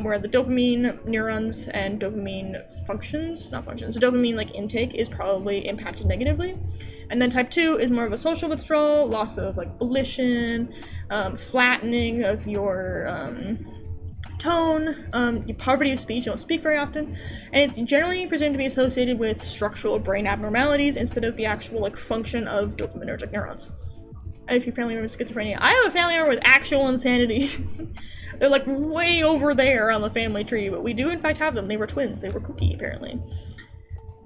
where the dopamine neurons and dopamine functions, not functions, so dopamine like intake is probably impacted negatively. And then type 2 is more of a social withdrawal, loss of like volition, flattening of your tone, your poverty of speech, you don't speak very often, and it's generally presumed to be associated with structural brain abnormalities instead of the actual like function of dopaminergic neurons. And if your family member has schizophrenia, I have a family member with actual insanity. They're like way over there on the family tree, but we do in fact have them. They were twins. They were kooky, apparently.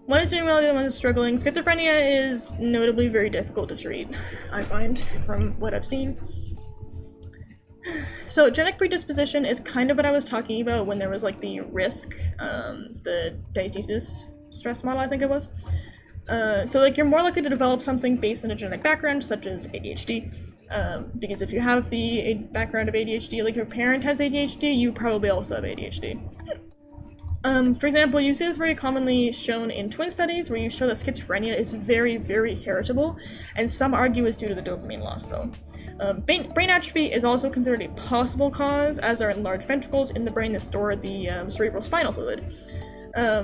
One is doing well, the other one is struggling. Schizophrenia is notably very difficult to treat, I find, from what I've seen. So genetic predisposition is kind of what I was talking about when there was like the risk, the diastasis stress model, I think it was. So like you're more likely to develop something based on a genetic background, such as ADHD, because if you have the background of ADHD, like your parent has ADHD, you probably also have ADHD. For example, you see this very commonly shown in twin studies, where you show that schizophrenia is very, very heritable, and some argue it's due to the dopamine loss, though. Brain atrophy is also considered a possible cause, as are enlarged ventricles in the brain that store the cerebrospinal fluid,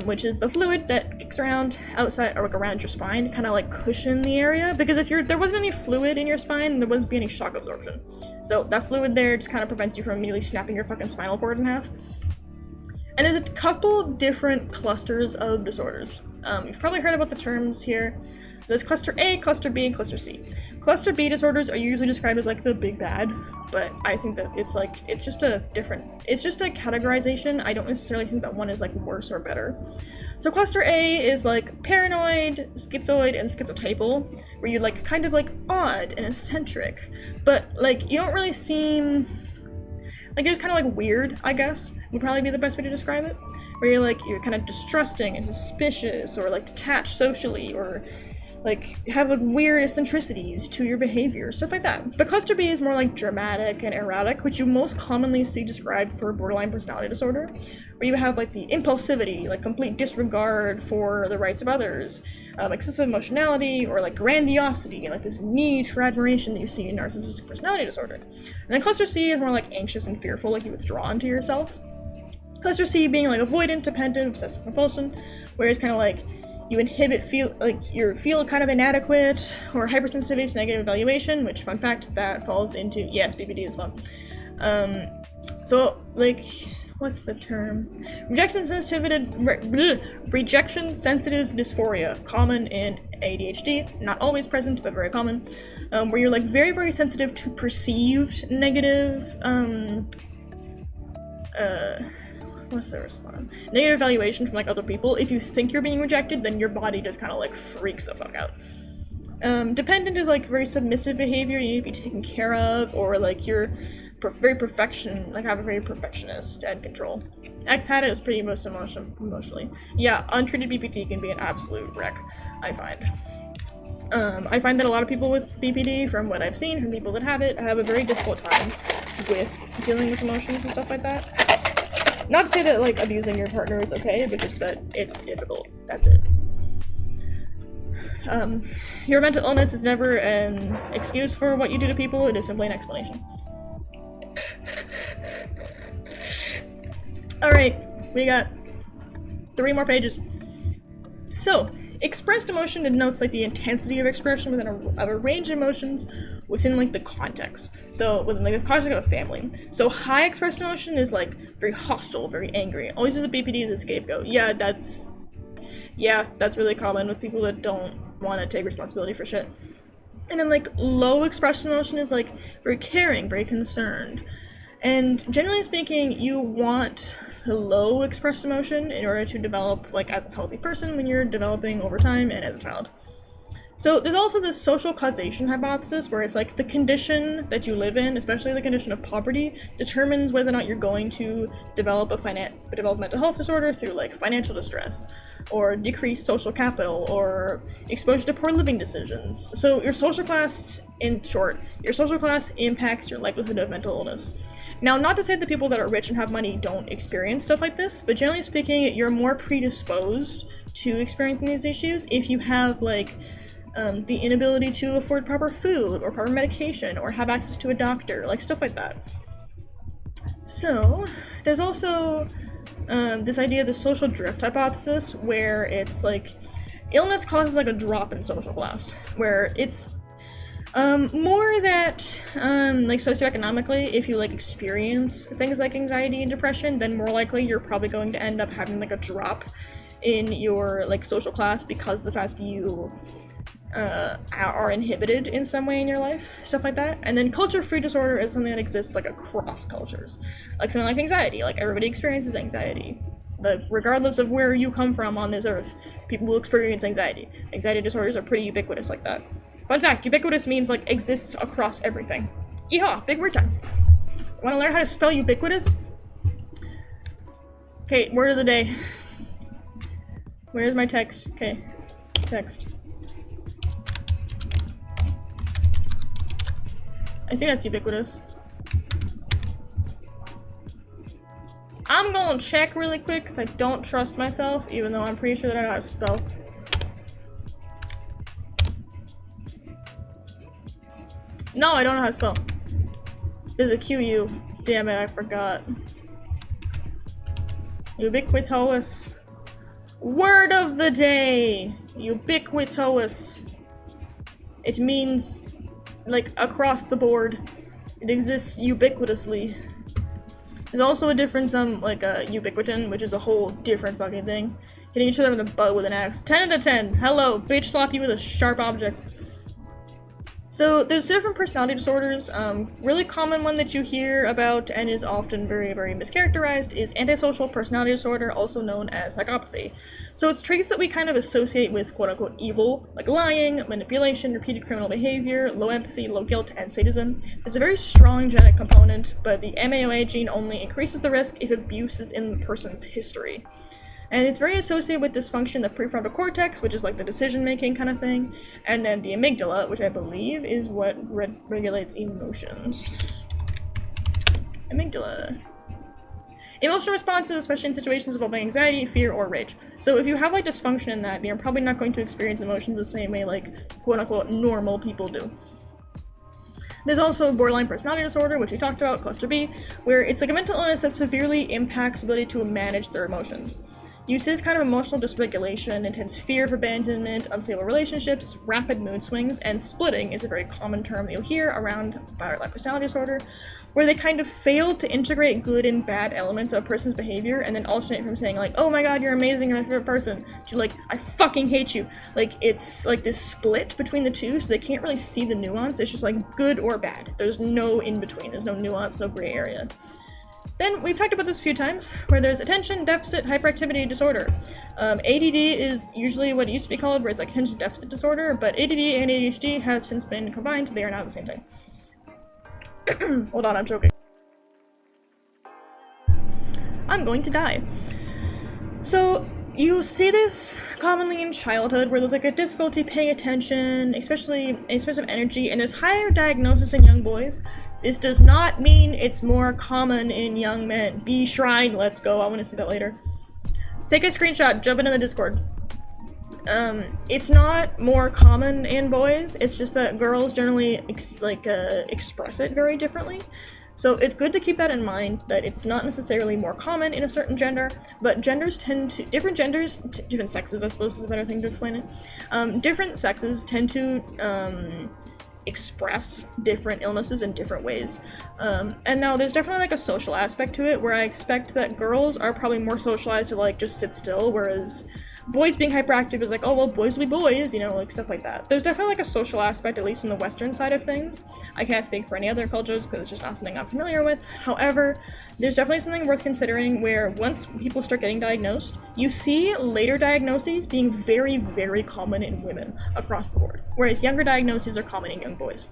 which is the fluid that kicks around outside or like around your spine to kind of like cushion the area, because if there wasn't any fluid in your spine, there wouldn't be any shock absorption. So that fluid there just kind of prevents you from immediately snapping your fucking spinal cord in half. And there's a couple different clusters of disorders. You've probably heard about the terms here. There's cluster A, cluster B, and cluster C. Cluster B disorders are usually described as like the big bad, but I think that it's just a categorization. I don't necessarily think that one is like worse or better. So cluster A is like paranoid, schizoid, and schizotypal, where you're like kind of like odd and eccentric, but like you don't really seem like it's kind of like weird, I guess, would probably be the best way to describe it. Where you're kind of distrusting and suspicious, or like detached socially, or like have like weird eccentricities to your behavior, stuff like that. But cluster B is more like dramatic and erratic, which you most commonly see described for borderline personality disorder, where you have like the impulsivity, like complete disregard for the rights of others, excessive emotionality, or like grandiosity, and like this need for admiration that you see in narcissistic personality disorder. And then cluster C is more like anxious and fearful, like you withdraw into yourself. Cluster C being like avoidant, dependent, obsessive compulsion, where it's kind of like you feel kind of inadequate, or hypersensitivity to negative evaluation, which, fun fact, that falls into, yes, BPD is fun. So, like, what's the term? Rejection-sensitive dysphoria, common in ADHD, not always present, but very common, where you're, like, very, very sensitive to perceived negative, what's the response? Negative evaluation from like other people. If you think you're being rejected, then your body just kind of like freaks the fuck out. Dependent is like very submissive behavior, you need to be taken care of, or like you're have a very perfectionist and control. X had it was pretty most emotionally. Yeah, untreated BPD can be an absolute wreck, I find. I find that a lot of people with BPD, from what I've seen from people that have it, have a very difficult time with dealing with emotions and stuff like that. Not to say that, like, abusing your partner is okay, but just that it's difficult. That's it. Your mental illness is never an excuse for what you do to people, it is simply an explanation. Alright, we got 3 more pages. So, expressed emotion denotes like the intensity of expression within a range of emotions within like the context. So within like the context of a family. So high expressed emotion is like very hostile, very angry. Always use a BPD as a scapegoat. Yeah, that's really common with people that don't want to take responsibility for shit. And then like low expressed emotion is like very caring, very concerned. And generally speaking, you want low expressed emotion in order to develop like as a healthy person when you're developing over time and as a child. So there's also this social causation hypothesis where it's like the condition that you live in, especially the condition of poverty, determines whether or not you're going to develop develop mental health disorder through like financial distress or decreased social capital or exposure to poor living decisions. So your social class, in short, your social class impacts your likelihood of mental illness. Now, not to say that people that are rich and have money don't experience stuff like this, but generally speaking, you're more predisposed to experiencing these issues if you have, like, the inability to afford proper food or proper medication or have access to a doctor, like stuff like that. So, there's also this idea of the social drift hypothesis, where it's like illness causes like a drop in social class, where it's more that, like, socioeconomically, if you, like, experience things like anxiety and depression, then more likely you're probably going to end up having, like, a drop in your, like, social class because of the fact that you, are inhibited in some way in your life, stuff like that. And then culture-free disorder is something that exists, like, across cultures. Like, something like anxiety. Like, everybody experiences anxiety. Like, regardless of where you come from on this earth, people will experience anxiety. Anxiety disorders are pretty ubiquitous like that. Fun fact, ubiquitous means, like, exists across everything. Yeehaw, big word time. Wanna learn how to spell ubiquitous? Okay, word of the day. Where's my text? Okay, text. I think that's ubiquitous. I'm gonna check really quick, because I don't trust myself, even though I'm pretty sure that I know how to spell. No, I don't know how to spell. There's a QU. Damn it, I forgot. Ubiquitous. Word of the day! Ubiquitous. It means, like, across the board. It exists ubiquitously. There's also a difference on, like, ubiquitin, which is a whole different fucking thing. Hitting each other in the butt with an axe. 10 out of 10. Hello, bitch slap you with a sharp object. So there's different personality disorders. Really common one that you hear about and is often very, very mischaracterized is antisocial personality disorder, also known as psychopathy. So it's traits that we kind of associate with quote-unquote evil, like lying, manipulation, repeated criminal behavior, low empathy, low guilt, and sadism. There's a very strong genetic component, but the MAOA gene only increases the risk if abuse is in the person's history. And it's very associated with dysfunction in the prefrontal cortex, which is like the decision-making kind of thing, and then the amygdala, which I believe is what regulates emotions. Amygdala. Emotional responses, especially in situations involving anxiety, fear, or rage. So if you have like dysfunction in that, you're probably not going to experience emotions the same way like quote-unquote normal people do. There's also borderline personality disorder, which we talked about, cluster B, where it's like a mental illness that severely impacts ability to manage their emotions. Uses kind of emotional dysregulation, intense fear of abandonment, unstable relationships, rapid mood swings, and splitting is a very common term that you'll hear around borderline personality disorder, where they kind of fail to integrate good and bad elements of a person's behavior and then alternate from saying like, oh my god, you're amazing, you're my favorite person, to like, I fucking hate you. Like, it's like this split between the two, so they can't really see the nuance. It's just like good or bad. There's no in between. There's no nuance, no gray area. Then, we've talked about this a few times, where there's attention deficit hyperactivity disorder. ADD is usually what it used to be called, where it's like attention deficit disorder, but ADD and ADHD have since been combined, they are now the same thing. Hold on, I'm choking. I'm going to die. So, you see this commonly in childhood, where there's like a difficulty paying attention, especially expensive energy, and there's higher diagnosis in young boys. This does not mean it's more common in young men. Be shrine, let's go. I want to see that later. Let's take a screenshot, jump into the Discord. It's not more common in boys, it's just that girls generally express it very differently. So it's good to keep that in mind, that it's not necessarily more common in a certain gender, but genders tend to, different sexes I suppose is a better thing to explain it, different sexes tend to express different illnesses in different ways. And now there's definitely like a social aspect to it, where I expect that girls are probably more socialized to like just sit still, whereas boys being hyperactive is like, oh well, boys will be boys, you know, like stuff like that. There's definitely like a social aspect, at least in the Western side of things. I can't speak for any other cultures because it's just not something I'm familiar with. However, there's definitely something worth considering where once people start getting diagnosed, you see later diagnoses being very, very common in women across the board, whereas younger diagnoses are common in young boys.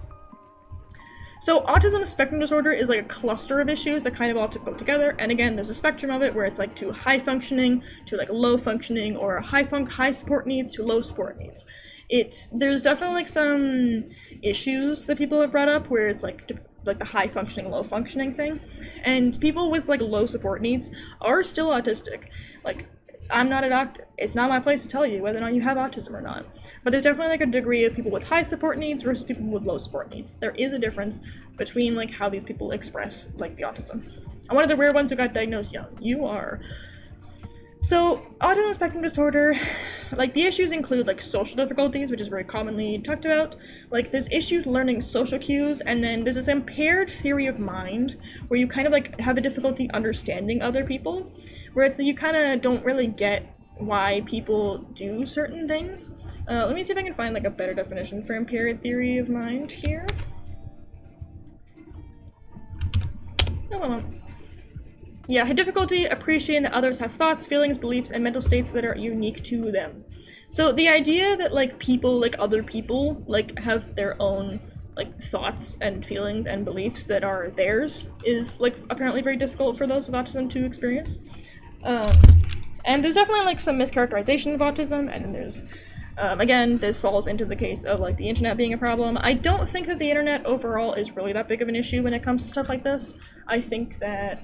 So autism spectrum disorder is like a cluster of issues that kind of all go together, and again, there's a spectrum of it where it's like to high functioning, to like low functioning, or high support needs to low support needs. There's definitely like some issues that people have brought up where it's like the high functioning, low functioning thing, and people with like low support needs are still autistic. Like, I'm not a doctor. It's not my place to tell you whether or not you have autism or not. But there's definitely like a degree of people with high support needs versus people with low support needs. There is a difference between like how these people express like the autism. I'm one of the rare ones who got diagnosed young. You are. So autism spectrum disorder, like the issues include like social difficulties, which is very commonly talked about. Like there's issues learning social cues, and then there's this impaired theory of mind where you kind of like have a difficulty understanding other people, where it's like you kind of don't really get why people do certain things. Let me see if I can find like a better definition for impaired theory of mind here. No, I won't. Yeah, had difficulty appreciating that others have thoughts, feelings, beliefs, and mental states that are unique to them. So the idea that like people, like other people, like have their own like thoughts and feelings and beliefs that are theirs is like apparently very difficult for those with autism to experience. And there's definitely like some mischaracterization of autism, and there's again, this falls into the case of like the internet being a problem. I don't think that the internet overall is really that big of an issue when it comes to stuff like this. I think that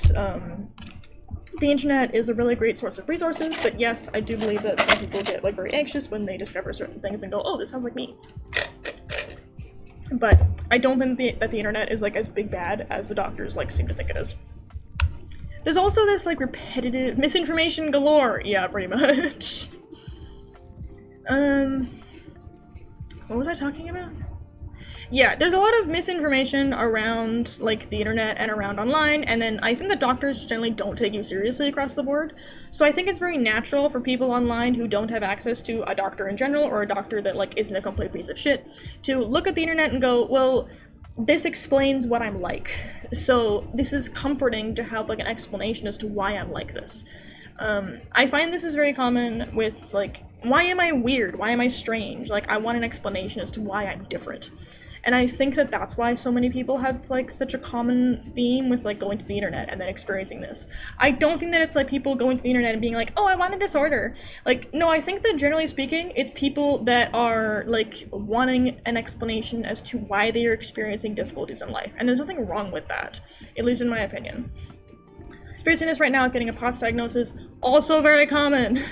the internet is a really great source of resources, but yes, I do believe that some people get like very anxious when they discover certain things and go, oh, this sounds like me. But I don't think that the internet is like as big bad as the doctors like seem to think it is. There's also this like repetitive misinformation galore. Yeah, pretty much. What was I talking about? Yeah, there's a lot of misinformation around, like, the internet and around online, and then I think that doctors generally don't take you seriously across the board. So I think it's very natural for people online who don't have access to a doctor in general, or a doctor that, like, isn't a complete piece of shit, to look at the internet and go, well, this explains what I'm like. So this is comforting to have, like, an explanation as to why I'm like this. I find this is very common with, like, why am I weird? Why am I strange? Like, I want an explanation as to why I'm different. And I think that that's why so many people have, like, such a common theme with, like, going to the internet and then experiencing this. I don't think that it's, like, people going to the internet and being like, oh, I want a disorder. Like, no, I think that generally speaking, it's people that are, like, wanting an explanation as to why they are experiencing difficulties in life. And there's nothing wrong with that, at least in my opinion. Experiencing this right now, getting a POTS diagnosis, also very common.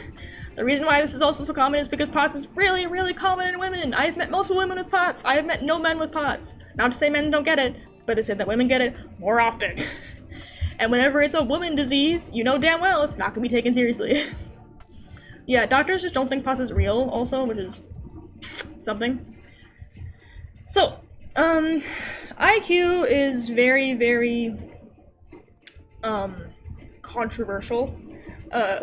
The reason why this is also so common is because POTS is really, really common in women. I've met multiple women with POTS. I have met no men with POTS. Not to say men don't get it, but to say that women get it more often. And whenever it's a woman disease, you know damn well it's not gonna be taken seriously. Yeah, doctors just don't think POTS is real also, which is something. So, IQ is very, very, controversial.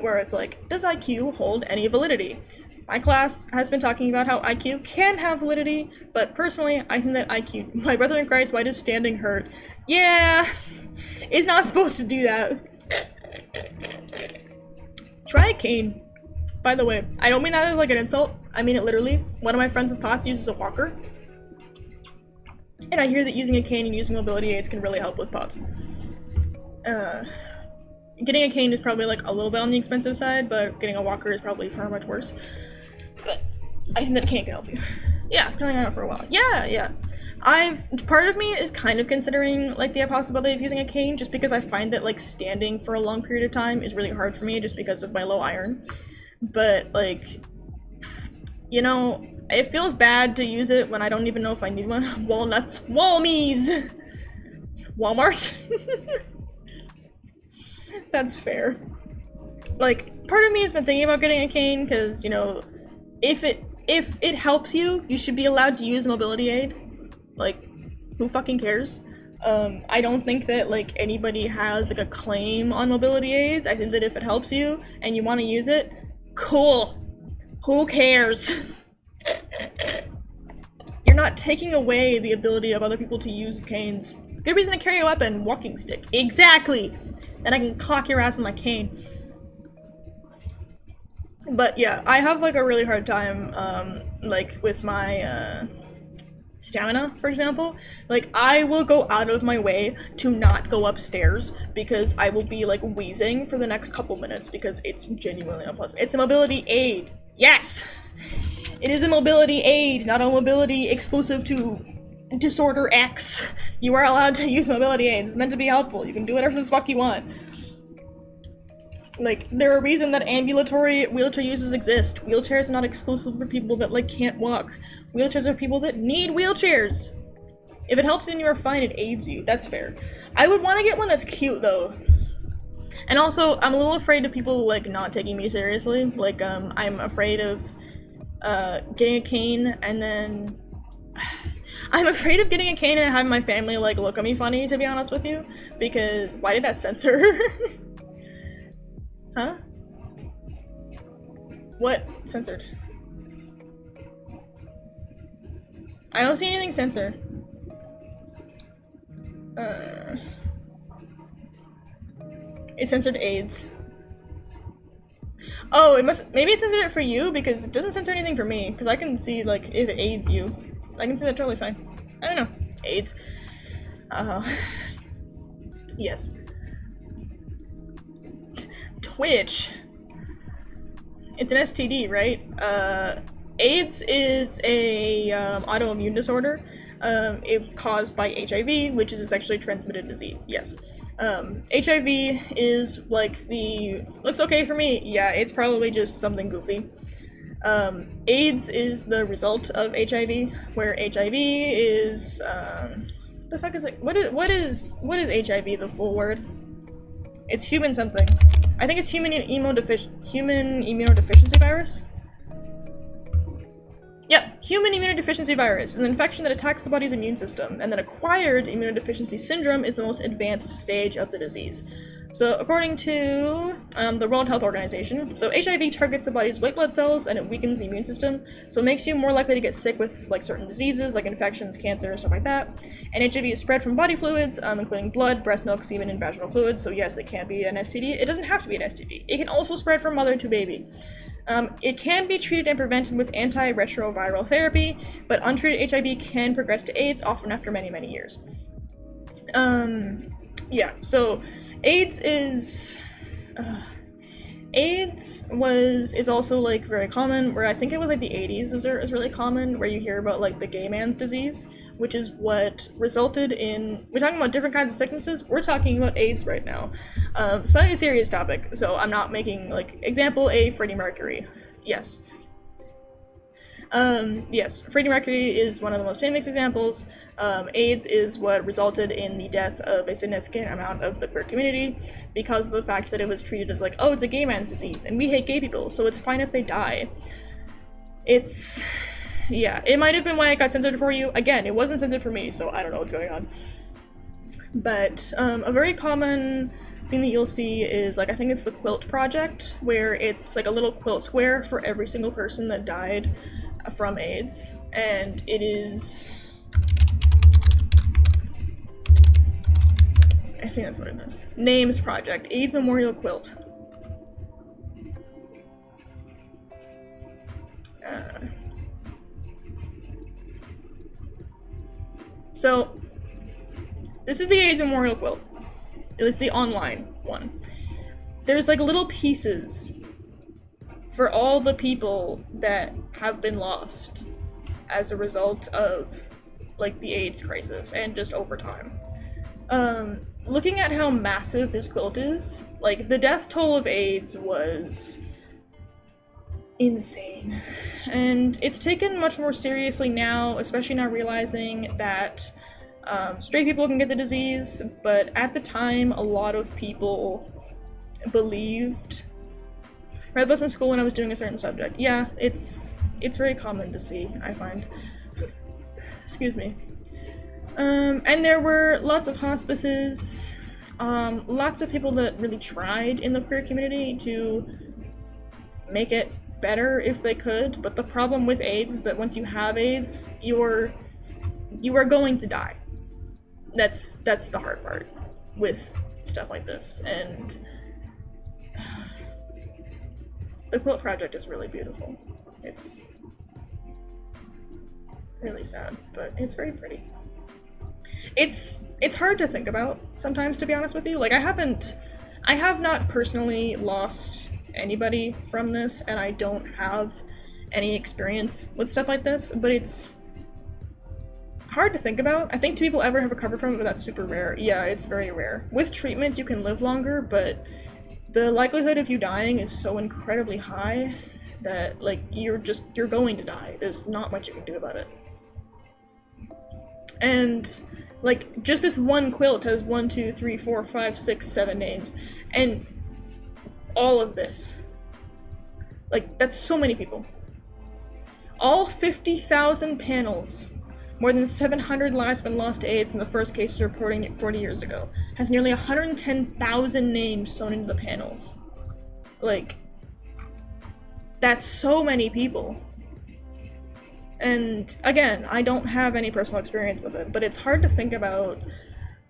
Where it's like, does IQ hold any validity? My class has been talking about how IQ can have validity, but personally, I think that IQ, my brother in Christ, why does standing hurt? Yeah, it's not supposed to do that. Try a cane. By the way, I don't mean that as like an insult, I mean it literally. One of my friends with POTS uses a walker, and I hear that using a cane and using mobility aids can really help with POTS. Getting a cane is probably like a little bit on the expensive side, but getting a walker is probably far much worse. But I think that a cane can help you. Yeah, depending on it for a while. Yeah. Part of me is kind of considering like the possibility of using a cane, just because I find that like standing for a long period of time is really hard for me just because of my low iron. But like, you know, it feels bad to use it when I don't even know if I need one. Walnuts. Walmies! Walmart. That's fair. Like, part of me has been thinking about getting a cane because, you know, if it helps you, you should be allowed to use mobility aid. Like, who fucking cares? I don't think that, like, anybody has, like, a claim on mobility aids. I think that if it helps you and you want to use it, cool. Who cares? You're not taking away the ability of other people to use canes. Good reason to carry a weapon. Walking stick. Exactly! Then I can clock your ass with my cane. But yeah, I have, like, a really hard time, like, with my, stamina, for example. Like, I will go out of my way to not go upstairs because I will be, like, wheezing for the next couple minutes because it's genuinely unpleasant. It's a mobility aid. Yes! It is a mobility aid, not a mobility exclusive to Disorder X. You are allowed to use mobility aids. It's meant to be helpful. You can do whatever the fuck you want. Like, there are reasons that ambulatory wheelchair users exist. Wheelchairs are not exclusive for people that, like, can't walk. Wheelchairs are people that need wheelchairs. If it helps you and you are fine, it aids you. That's fair. I would want to get one that's cute, though. And also, I'm a little afraid of people, like, not taking me seriously. Like, I'm afraid of, getting a cane and then... I'm afraid of getting a cane and having my family, like, look at me funny, to be honest with you. Because, why did that censor? Huh? What? Censored? I don't see anything censored. It censored AIDS. Oh, it must- maybe it censored it for you because it doesn't censor anything for me. Because I can see, like, if it aids you. I can see that totally fine. I don't know. AIDS. Yes. Twitch. It's an STD, right? AIDS is a autoimmune disorder caused by HIV, which is a sexually transmitted disease. Yes. HIV is like the... Looks okay for me. Yeah, it's probably just something goofy. AIDS is the result of HIV, where HIV is... the fuck is it? What is HIV, the full word? It's human something. I think it's human immunodeficiency virus? Yep, human immunodeficiency virus is an infection that attacks the body's immune system, and then acquired immunodeficiency syndrome is the most advanced stage of the disease. So, according to the World Health Organization, so HIV targets the body's white blood cells and it weakens the immune system, so it makes you more likely to get sick with like certain diseases like infections, cancer, stuff like that. And HIV is spread from body fluids, including blood, breast milk, semen, and vaginal fluids. So yes, it can be an STD. It doesn't have to be an STD. It can also spread from mother to baby. It can be treated and prevented with antiretroviral therapy, but untreated HIV can progress to AIDS, often after many, many years. Yeah, so AIDS is also like very common, where I think it was like the 80s was really common, where you hear about like the gay man's disease, which is what resulted in, we're talking about different kinds of sicknesses, we're talking about AIDS right now. Slightly serious topic, so I'm not making like, example A, Freddie Mercury. Yes. Yes, Freddie Mercury is one of the most famous examples. AIDS is what resulted in the death of a significant amount of the queer community because of the fact that it was treated as like, oh, it's a gay man's disease, and we hate gay people, so it's fine if they die. It's... yeah, it might have been why it got censored for you. Again, it wasn't censored for me, so I don't know what's going on. But, a very common thing that you'll see is, like, I think it's the Quilt Project, where it's like a little quilt square for every single person that died from AIDS, and it is... I think that's what it is. Names Project, AIDS Memorial Quilt. So, this is the AIDS Memorial Quilt. At least the online one. There's like little pieces for all the people that have been lost as a result of like the AIDS crisis and just over time. Looking at how massive this quilt is, like the death toll of AIDS was insane. And it's taken much more seriously now, especially now realizing that Straight people can get the disease, but at the time, a lot of people believed. I was in school when I was doing a certain subject. Yeah, it's very common to see, I find. Excuse me. And there were lots of hospices, lots of people that really tried in the queer community to make it better if they could, but the problem with AIDS is that once you have AIDS, you are going to die. That's the hard part with stuff like this, and the Quilt Project is really beautiful. It's really sad, but it's very pretty. It's hard to think about sometimes, to be honest with you. Like, I have not personally lost anybody from this, and I don't have any experience with stuff like this, but it's hard to think about. I think two people ever have recovered from it, but that's super rare. Yeah, it's very rare. With treatment, you can live longer, but the likelihood of you dying is so incredibly high that, like, you're going to die. There's not much you can do about it. And, like, just this one quilt has 1, 2, 3, 4, 5, 6, 7 names. And all of this. Like, that's so many people. All 50,000 panels. More than 700 lives have been lost to AIDS in the first cases reporting 40 years ago. Has nearly 110,000 names sewn into the panels. Like, that's so many people. And again, I don't have any personal experience with it, but it's hard to think about,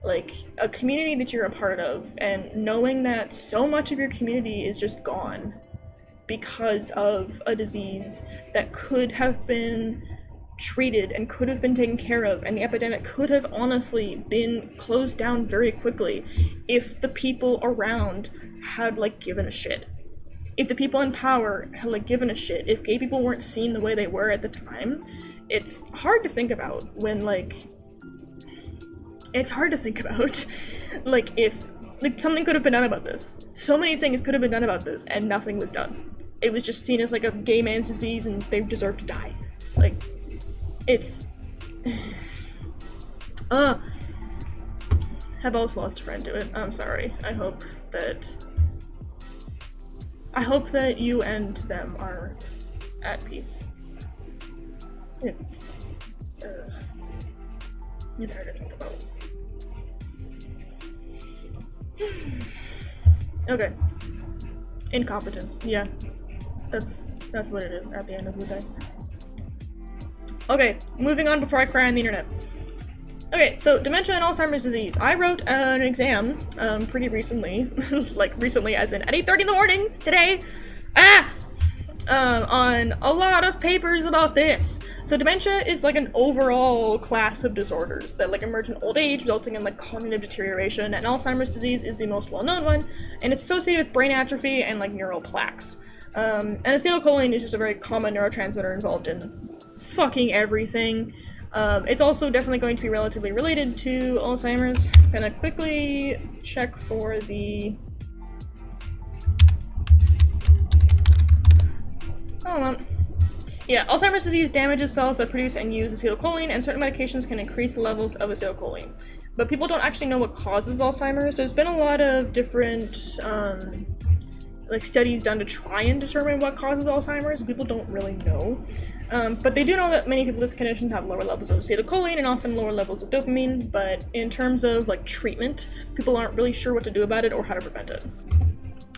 like, a community that you're a part of and knowing that so much of your community is just gone because of a disease that could have been treated and could have been taken care of, and the epidemic could have honestly been closed down very quickly if the people around had, like, given a shit. If the people in power had, like, given a shit, if gay people weren't seen the way they were at the time. It's hard to think about when, like, it's hard to think about, like, if, like, something could have been done about this. So many things could have been done about this, and nothing was done. It was just seen as, like, a gay man's disease, and they deserve to die. Like, it's... I've also lost a friend to it. I'm sorry. I hope that you and them are at peace. It's hard to think about. Okay. Incompetence. Yeah. That's what it is at the end of the day. Okay, moving on before I cry on the internet. Okay, so dementia and Alzheimer's disease. I wrote an exam pretty recently, like recently as in at 8:30 in the morning today, on a lot of papers about this. So dementia is like an overall class of disorders that like emerge in old age, resulting in like cognitive deterioration, and Alzheimer's disease is the most well-known one, and it's associated with brain atrophy and like neural plaques. And acetylcholine is just a very common neurotransmitter involved in fucking everything. It's also definitely going to be relatively related to Alzheimer's. I'm gonna quickly check for the... Hold on. Yeah, Alzheimer's disease damages cells that produce and use acetylcholine, and certain medications can increase levels of acetylcholine. But people don't actually know what causes Alzheimer's. There's been a lot of different like studies done to try and determine what causes Alzheimer's. People don't really know. But they do know that many people with this condition have lower levels of acetylcholine and often lower levels of dopamine, but in terms of like treatment, people aren't really sure what to do about it or how to prevent it.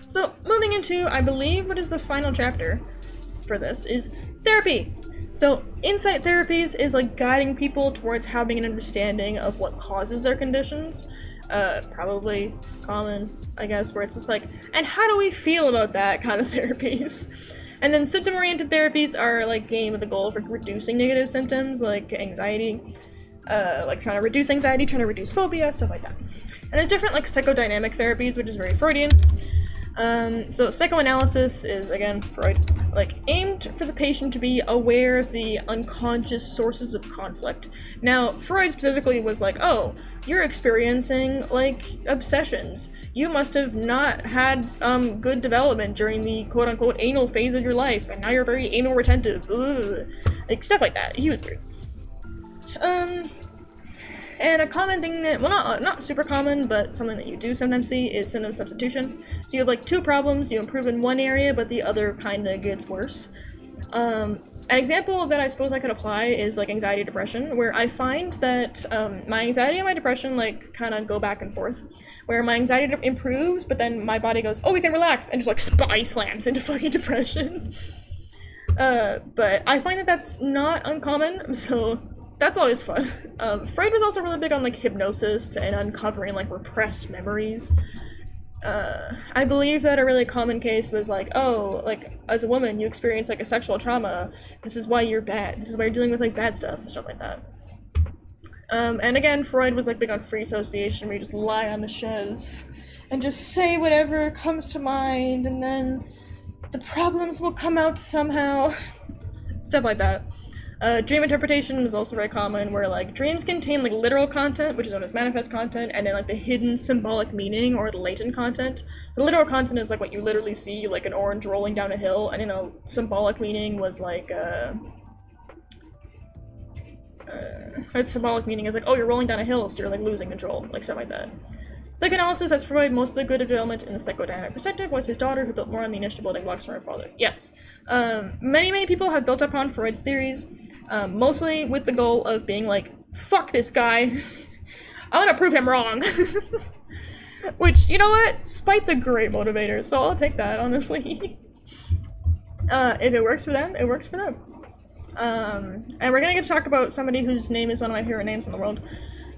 So moving into, I believe, what is the final chapter for this is therapy. So insight therapies is like guiding people towards having an understanding of what causes their conditions. Probably common, I guess, where it's just like, and how do we feel about that kind of therapies? And then symptom-oriented therapies are like game with the goal for reducing negative symptoms like anxiety, like trying to reduce anxiety, trying to reduce phobia, stuff like that. And there's different like psychodynamic therapies, which is very Freudian. So psychoanalysis is, again, Freud, like aimed for the patient to be aware of the unconscious sources of conflict. Now, Freud specifically was like, oh, you're experiencing like obsessions. You must have not had good development during the quote-unquote anal phase of your life, and now you're very anal retentive. Ugh. Like stuff like that. He was weird. And a common thing that, well, not super common, but something that you do sometimes see is symptom substitution. So you have like two problems, you improve in one area, but the other kind of gets worse. An example that I suppose I could apply is like anxiety, depression, where I find that my anxiety and my depression like kind of go back and forth, where my anxiety improves, but then my body goes, oh, we can relax, and just like spy slams into fucking depression. But I find that that's not uncommon, so that's always fun. Freud was also really big on like hypnosis and uncovering like repressed memories. I believe that a really common case was like, oh, like, as a woman, you experience, like, a sexual trauma, this is why you're bad, this is why you're dealing with, like, bad stuff, and stuff like that. And again, Freud was, like, big on free association, where you just lie on the chaise, and just say whatever comes to mind, and then the problems will come out somehow. Stuff like that. Dream interpretation was also very common, where like dreams contain like literal content, which is known as manifest content, and then like the hidden symbolic meaning or the latent content. The literal content is like what you literally see, like an orange rolling down a hill, and you know, symbolic meaning was like symbolic meaning is like, oh, you're rolling down a hill, so you're like losing control, like stuff like that. Psychoanalysis has Freud most of the good development in the psychodynamic perspective was his daughter, who built more on the initial building blocks from her father. Yes. Many people have built upon Freud's theories, mostly with the goal of being like, fuck this guy, I want to prove him wrong. Which, you know what? Spite's a great motivator, so I'll take that, honestly. If it works for them, it works for them. And we're gonna get to talk about somebody whose name is one of my favorite names in the world.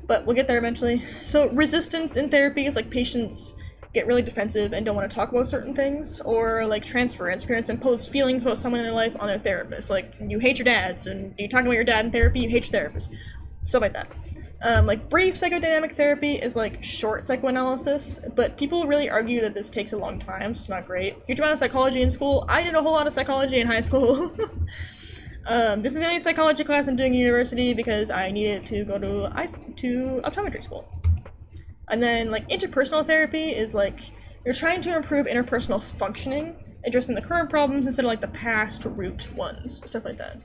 But we'll get there eventually. So resistance in therapy is like patients get really defensive and don't want to talk about certain things, or like transference. Parents impose feelings about someone in their life on their therapist. Like, you hate your dad, so you're talking about your dad in therapy, you hate your therapist. Stuff like that. Like brief psychodynamic therapy is like short psychoanalysis, but people really argue that this takes a long time, so it's not great. Huge amount of psychology in school. I did a whole lot of psychology in high school. This is the only psychology class I'm doing in university because I needed to go to optometry school. And then, like, interpersonal therapy is, like, you're trying to improve interpersonal functioning, addressing the current problems instead of, like, the past root ones, stuff like that.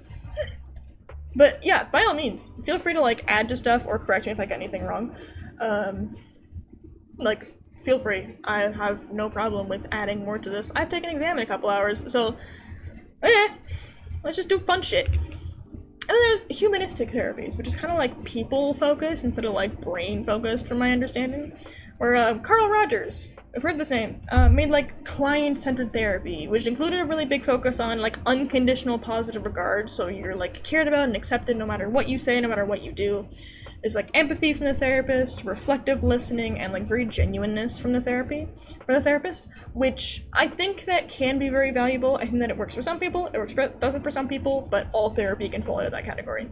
But, yeah, by all means, feel free to, like, add to stuff or correct me if I get anything wrong. Like, feel free. I have no problem with adding more to this. I've taken an exam in a couple hours, so, let's just do fun shit. And then there's humanistic therapies, which is kind of like people-focused instead of like brain-focused, from my understanding. Where Carl Rogers, I've heard this name, made like client-centered therapy, which included a really big focus on like unconditional positive regard, so you're like cared about and accepted no matter what you say, no matter what you do. There's like empathy from the therapist, reflective listening, and like very genuineness from the therapist, which I think that can be very valuable. I think that it works for some people, doesn't for some people, but all therapy can fall into that category.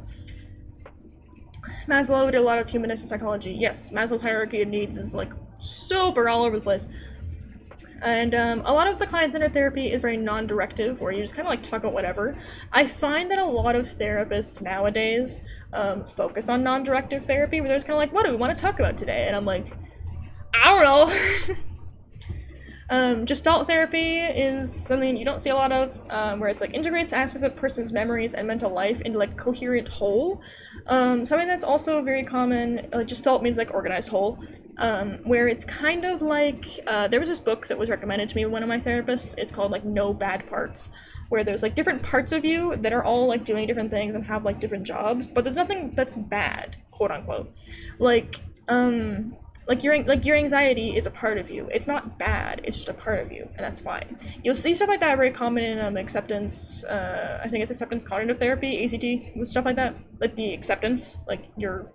Maslow did a lot of humanistic psychology. Yes, Maslow's hierarchy of needs is like super all over the place. And a lot of the client-centered therapy is very non-directive, where you just kind of like talk about whatever. I find that a lot of therapists nowadays focus on non-directive therapy, where they're just kind of like, what do we want to talk about today? And I'm like, I don't know. Gestalt therapy is something you don't see a lot of, where it's like integrates aspects of a person's memories and mental life into like a coherent whole. Something that's also very common, Gestalt means like organized whole. Where it's kind of like, there was this book that was recommended to me by one of my therapists. It's called like No Bad Parts, where there's like different parts of you that are all like doing different things and have like different jobs, but there's nothing that's bad, quote unquote. Like your anxiety is a part of you. It's not bad, it's just a part of you, and that's fine. You'll see stuff like that very common in acceptance, I think it's acceptance cognitive therapy, ACT, stuff like that. Like the acceptance, like you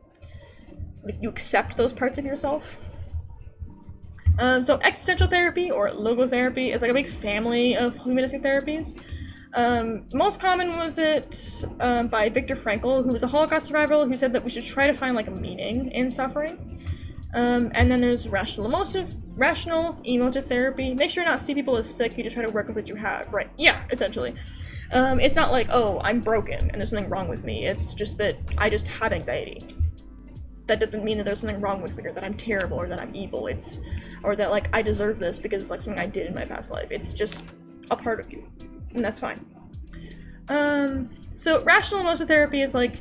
accept those parts of yourself. So existential therapy or logotherapy is like a big family of humanistic therapies. Most common was it by Viktor Frankl, who was a Holocaust survivor, who said that we should try to find like a meaning in suffering. And then there's rational emotive therapy. Make sure not to see people as sick, you just try to work with what you have, right? Yeah, essentially. It's not like, oh, I'm broken and there's something wrong with me. It's just that I just have anxiety. That doesn't mean that there's something wrong with me, or that I'm terrible, or that I'm evil. Or that, like, I deserve this because it's, like, something I did in my past life. It's just a part of you, and that's fine. So rational emotive therapy is, like,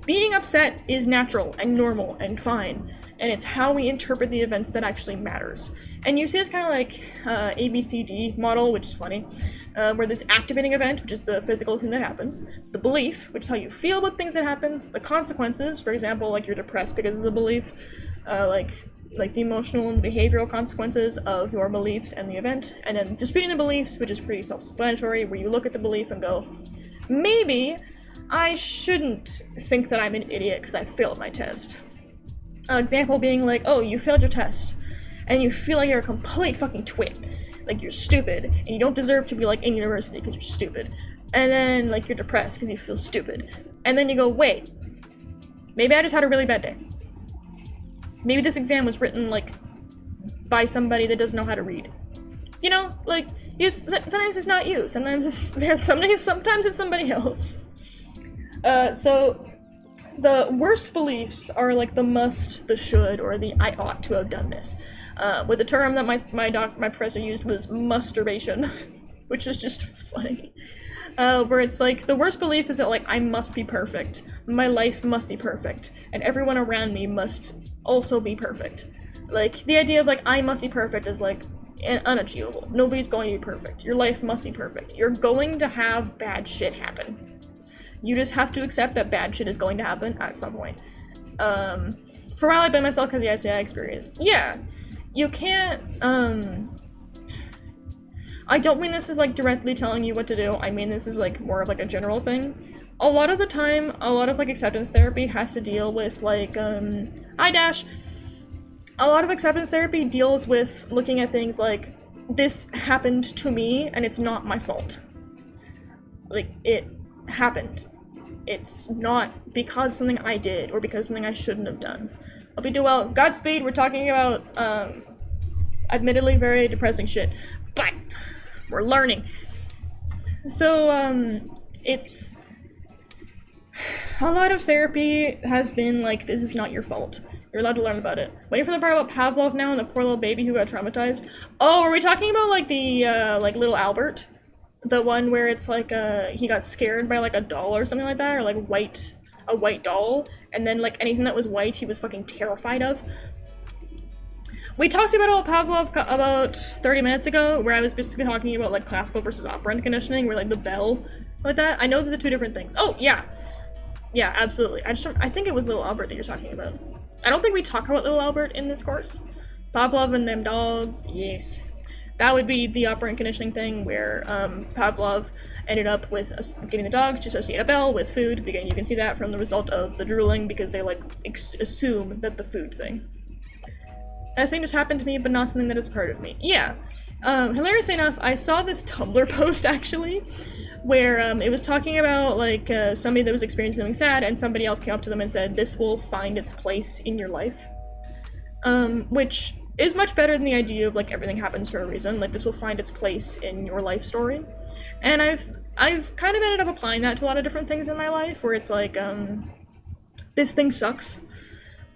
being upset is natural and normal and fine, and it's how we interpret the events that actually matters. And you see this kind of like ABCD model, which is funny, where this activating event, which is the physical thing that happens, the belief, which is how you feel about things that happens, the consequences, for example, like you're depressed because of the belief, like the emotional and behavioral consequences of your beliefs and the event, and then disputing the beliefs, which is pretty self-explanatory, where you look at the belief and go, maybe I shouldn't think that I'm an idiot because I failed my test. Example being like, oh, you failed your test, and you feel like you're a complete fucking twit, like you're stupid, and you don't deserve to be like in university because you're stupid, and then like you're depressed because you feel stupid, and then you go, wait, maybe I just had a really bad day. Maybe this exam was written like by somebody that doesn't know how to read. You know, like sometimes it's not you, sometimes it's somebody else. So the worst beliefs are like the must, the should, or the I ought to have done this. With the term that my professor used was masturbation, which was just funny. Where it's like, the worst belief is that like, I must be perfect, my life must be perfect, and everyone around me must also be perfect. Like, the idea of like, I must be perfect is like, unachievable. Nobody's going to be perfect. Your life must be perfect. You're going to have bad shit happen. You just have to accept that bad shit is going to happen at some point. For a while I blame myself because the I experienced. Yeah, you can't, I don't mean this is like directly telling you what to do, I mean this is like more of like a general thing. A lot of the time, a lot of like acceptance therapy has to deal with like, a lot of acceptance therapy deals with looking at things like, this happened to me and it's not my fault. Like, it happened. It's not because something I did or because something I shouldn't have done. Hope you do well. Godspeed, we're talking about, admittedly very depressing shit, but we're learning. So, it's... a lot of therapy has been like, this is not your fault. You're allowed to learn about it. Waiting for the part about Pavlov now and the poor little baby who got traumatized. Oh, are we talking about like the, like little Albert? The one where it's like, he got scared by like a doll or something like that, or like a white doll, and then like anything that was white he was fucking terrified of. We talked about Pavlov about 30 minutes ago, where I was basically talking about like classical versus operant conditioning, where like the bell, like that. I know those are two different things. Oh, yeah. Yeah, absolutely. I think it was Little Albert that you're talking about. I don't think we talk about Little Albert in this course. Pavlov and them dogs, yes. That would be the operant conditioning thing, where Pavlov ended up with getting the dogs to associate a bell with food. Again, you can see that from the result of the drooling, because they like assume that the food thing. That thing just happened to me, but not something that is part of me. Yeah. Hilariously enough, I saw this Tumblr post actually, where it was talking about like somebody that was experiencing something sad, and somebody else came up to them and said, this will find its place in your life. Which is much better than the idea of like everything happens for a reason. Like, this will find its place in your life story. And I've kind of ended up applying that to a lot of different things in my life, where it's like, this thing sucks,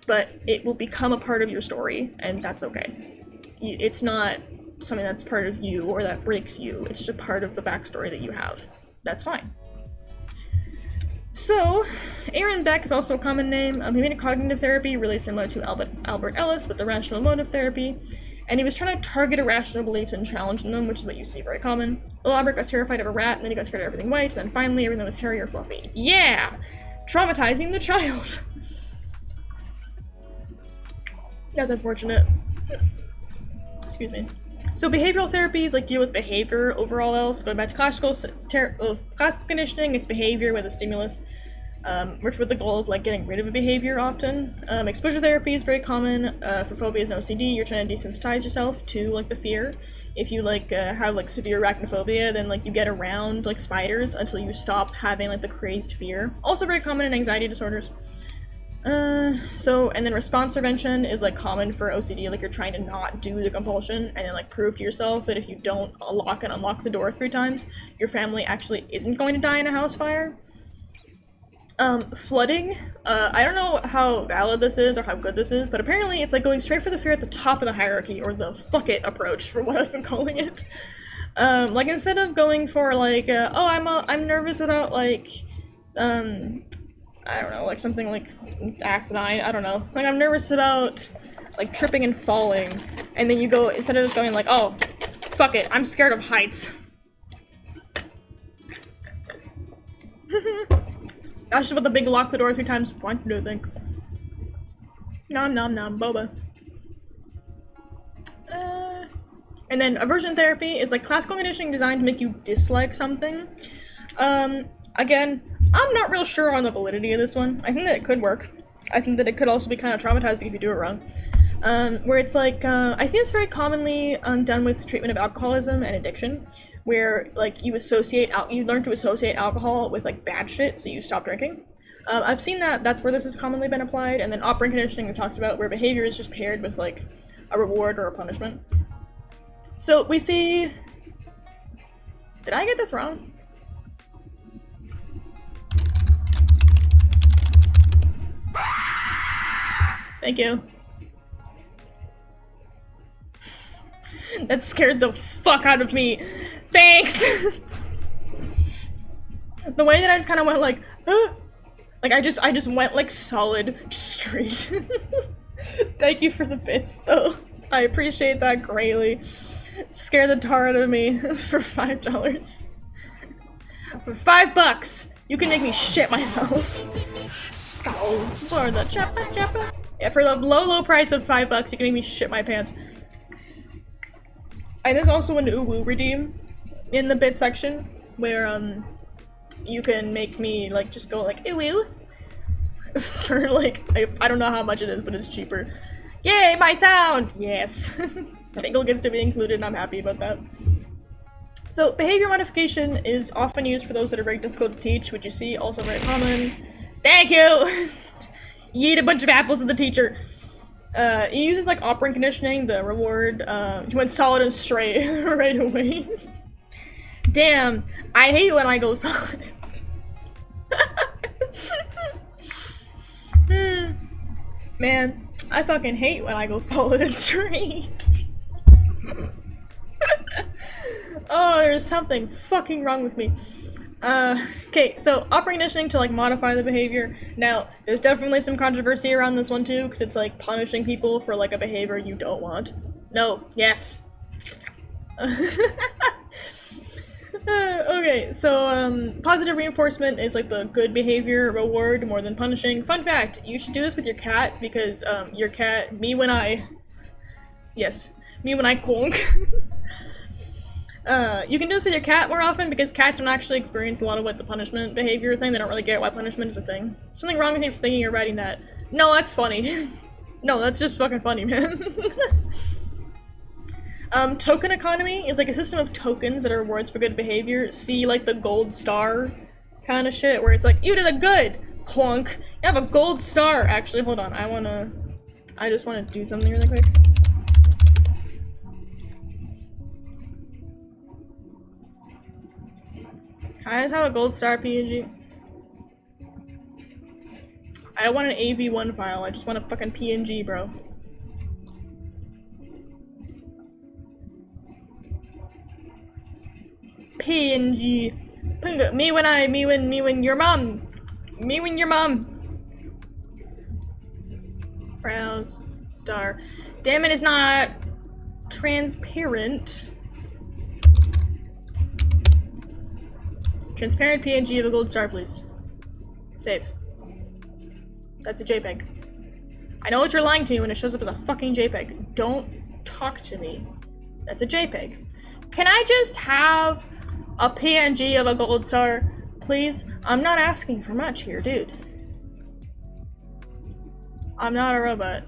but it will become a part of your story, and that's okay. It's not something that's part of you or that breaks you, it's just a part of the backstory that you have. That's fine. So, Aaron Beck is also a common name. He made a cognitive therapy really similar to Albert Ellis with the rational emotive therapy, and he was trying to target irrational beliefs and challenging them, which is what you see very common. Little Albert got terrified of a rat, and then he got scared of everything white, and then finally everything was hairy or fluffy. Yeah! Traumatizing the child! That's unfortunate. Excuse me. So behavioral therapies like deal with behavior overall else. Going back to classical conditioning, it's behavior with a stimulus, which with the goal of like getting rid of a behavior often. Exposure therapy is very common for phobias and OCD. You're trying to desensitize yourself to like the fear. If you like have like severe arachnophobia, then like you get around like spiders until you stop having like the crazed fear. Also very common in anxiety disorders. And then response prevention is like common for OCD, like you're trying to not do the compulsion and then like prove to yourself that if you don't lock and unlock the door 3 times, your family actually isn't going to die in a house fire. Flooding, I don't know how valid this is or how good this is, but apparently it's like going straight for the fear at the top of the hierarchy, or the fuck it approach for what I've been calling it. Like instead of going for like, oh, I'm nervous about like, I don't know, like something like asinine, I don't know. Like I'm nervous about like tripping and falling, and then you go, instead of just going like, oh, fuck it, I'm scared of heights. That's just about the big lock the door 3 times. Want to think. Nom nom nom, boba. And then aversion therapy is like classical conditioning designed to make you dislike something. Again, I'm not real sure on the validity of this one. I think that it could work. I think that it could also be kind of traumatizing if you do it wrong. Where it's like, I think it's very commonly done with treatment of alcoholism and addiction, where like you learn to associate alcohol with like bad shit, so you stop drinking. I've seen that's where this has commonly been applied, and then operant conditioning we talked about, where behavior is just paired with like a reward or a punishment. So we see, did I get this wrong? Thank you. That scared the fuck out of me. Thanks! The way that I just kind of went like, like I just went like solid, just straight. Thank you for the bits though. I appreciate that greatly. Scare the tar out of me for $5. For $5, you can make me shit myself. Skulls for the choppa choppa. Yeah, for the low price of $5, you can make me shit my pants. And there's also an uwu redeem in the bit section where you can make me like just go like uwu for like I don't know how much it is, but it's cheaper. Yay, my sound! Yes. Fingal gets to be included and I'm happy about that. So behavior modification is often used for those that are very difficult to teach, which you see also very common. Thank you! You eat a bunch of apples at the teacher. He uses like operant conditioning, the reward. He went solid and straight right away. Damn, I hate when I go solid. Man, I fucking hate when I go solid and straight. Oh, there's something fucking wrong with me. Okay, so operant conditioning to like modify the behavior. Now, there's definitely some controversy around this one too, because it's like punishing people for like a behavior you don't want. No, yes. Okay, so positive reinforcement is like the good behavior reward more than punishing. Fun fact, you should do this with your cat because your cat, me when I conk. You can do this with your cat more often because cats don't actually experience a lot of what the punishment behavior thing. They don't really get why punishment is a thing. Something wrong with you for thinking you're writing that. No, that's funny. No, that's just fucking funny, man. Token economy is like a system of tokens that are rewards for good behavior. See like the gold star kind of shit where it's like, you did a good clunk. You have a gold star. Actually, hold on. I just wanna do something really quick. I just have a gold star PNG. I don't want an AV1 file, I just want a fucking PNG, bro. PNG. Me when your mom. Me when your mom. Browse. Star. Damn it, it's not transparent. Transparent PNG of a gold star, please. Save. That's a JPEG. I know what you're lying to me when it shows up as a fucking JPEG. Don't talk to me. That's a JPEG. Can I just have a PNG of a gold star, please? I'm not asking for much here, dude. I'm not a robot.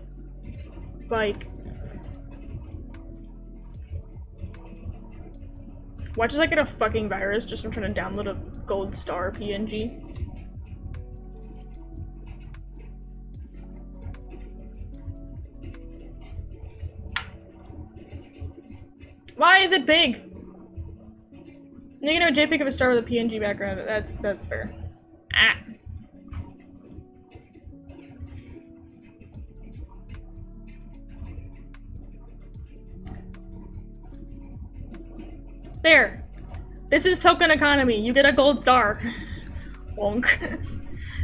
Like... Watch as I get a fucking virus just from trying to download a gold star PNG. Why is it big? You can have a JPEG of a star with a PNG background. That's fair. Ah. There. This is token economy. You get a gold star. Wonk.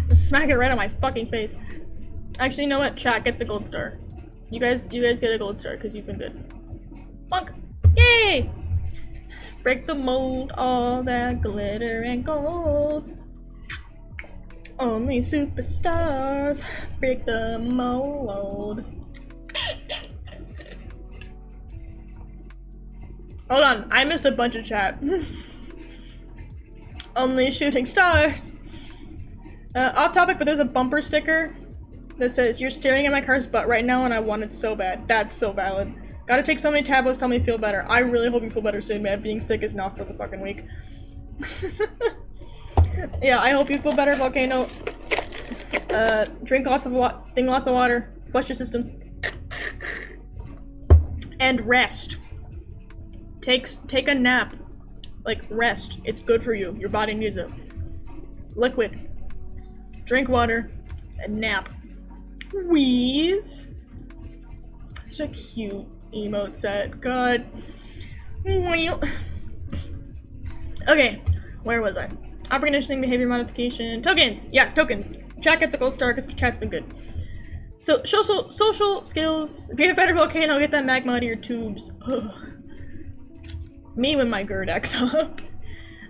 Just smack it right on my fucking face. Actually, you know what? Chat gets a gold star. You guys get a gold star because you've been good. Bonk! Yay! Break the mold, all that glitter and gold. Only superstars break the mold. Hold on, I missed a bunch of chat. Only shooting stars. Off topic, but there's a bumper sticker that says, "You're staring at my car's butt right now and I want it so bad." That's so valid. Gotta take so many tablets, tell me feel better. I really hope you feel better soon, man. Being sick is not for the fucking week. Yeah, I hope you feel better, Volcano. Drink lots of water. Flush your system. And rest. Take a nap. Like, rest. It's good for you. Your body needs it. Liquid. Drink water. And nap. Wheeze. Such a cute emote set. God. Okay. Where was I? Upper conditioning, behavior modification. Tokens! Yeah, tokens. Chat gets a gold star because chat's been good. So, social skills. Be a better volcano, get that magma out of your tubes. Ugh. Me with my Gerdex up.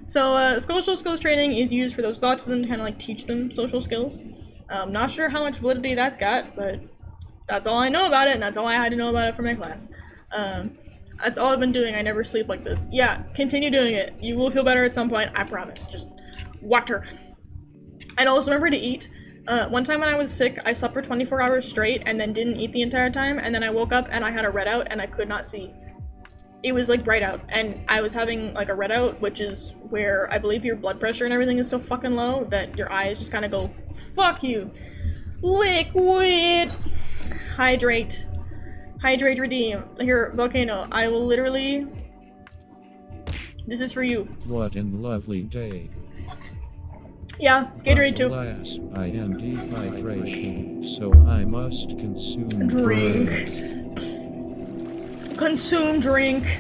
So, social skills training is used for those autism to kind of like teach them social skills. Not sure how much validity that's got, but that's all I know about it, and that's all I had to know about it for my class. That's all I've been doing. I never sleep like this. Yeah, continue doing it. You will feel better at some point, I promise. Just water. And also remember to eat. One time when I was sick, I slept for 24 hours straight and then didn't eat the entire time, and then I woke up and I had a red out and I could not see. It was like bright out, and I was having like a red out, which is where I believe your blood pressure and everything is so fucking low that your eyes just kind of go, fuck you. Liquid. Hydrate. Hydrate, redeem. Here, Volcano, I will literally... This is for you. What an lovely day. Yeah, Gatorade too. Alas, I am dehydration, so I must consume Drink. Consume drink.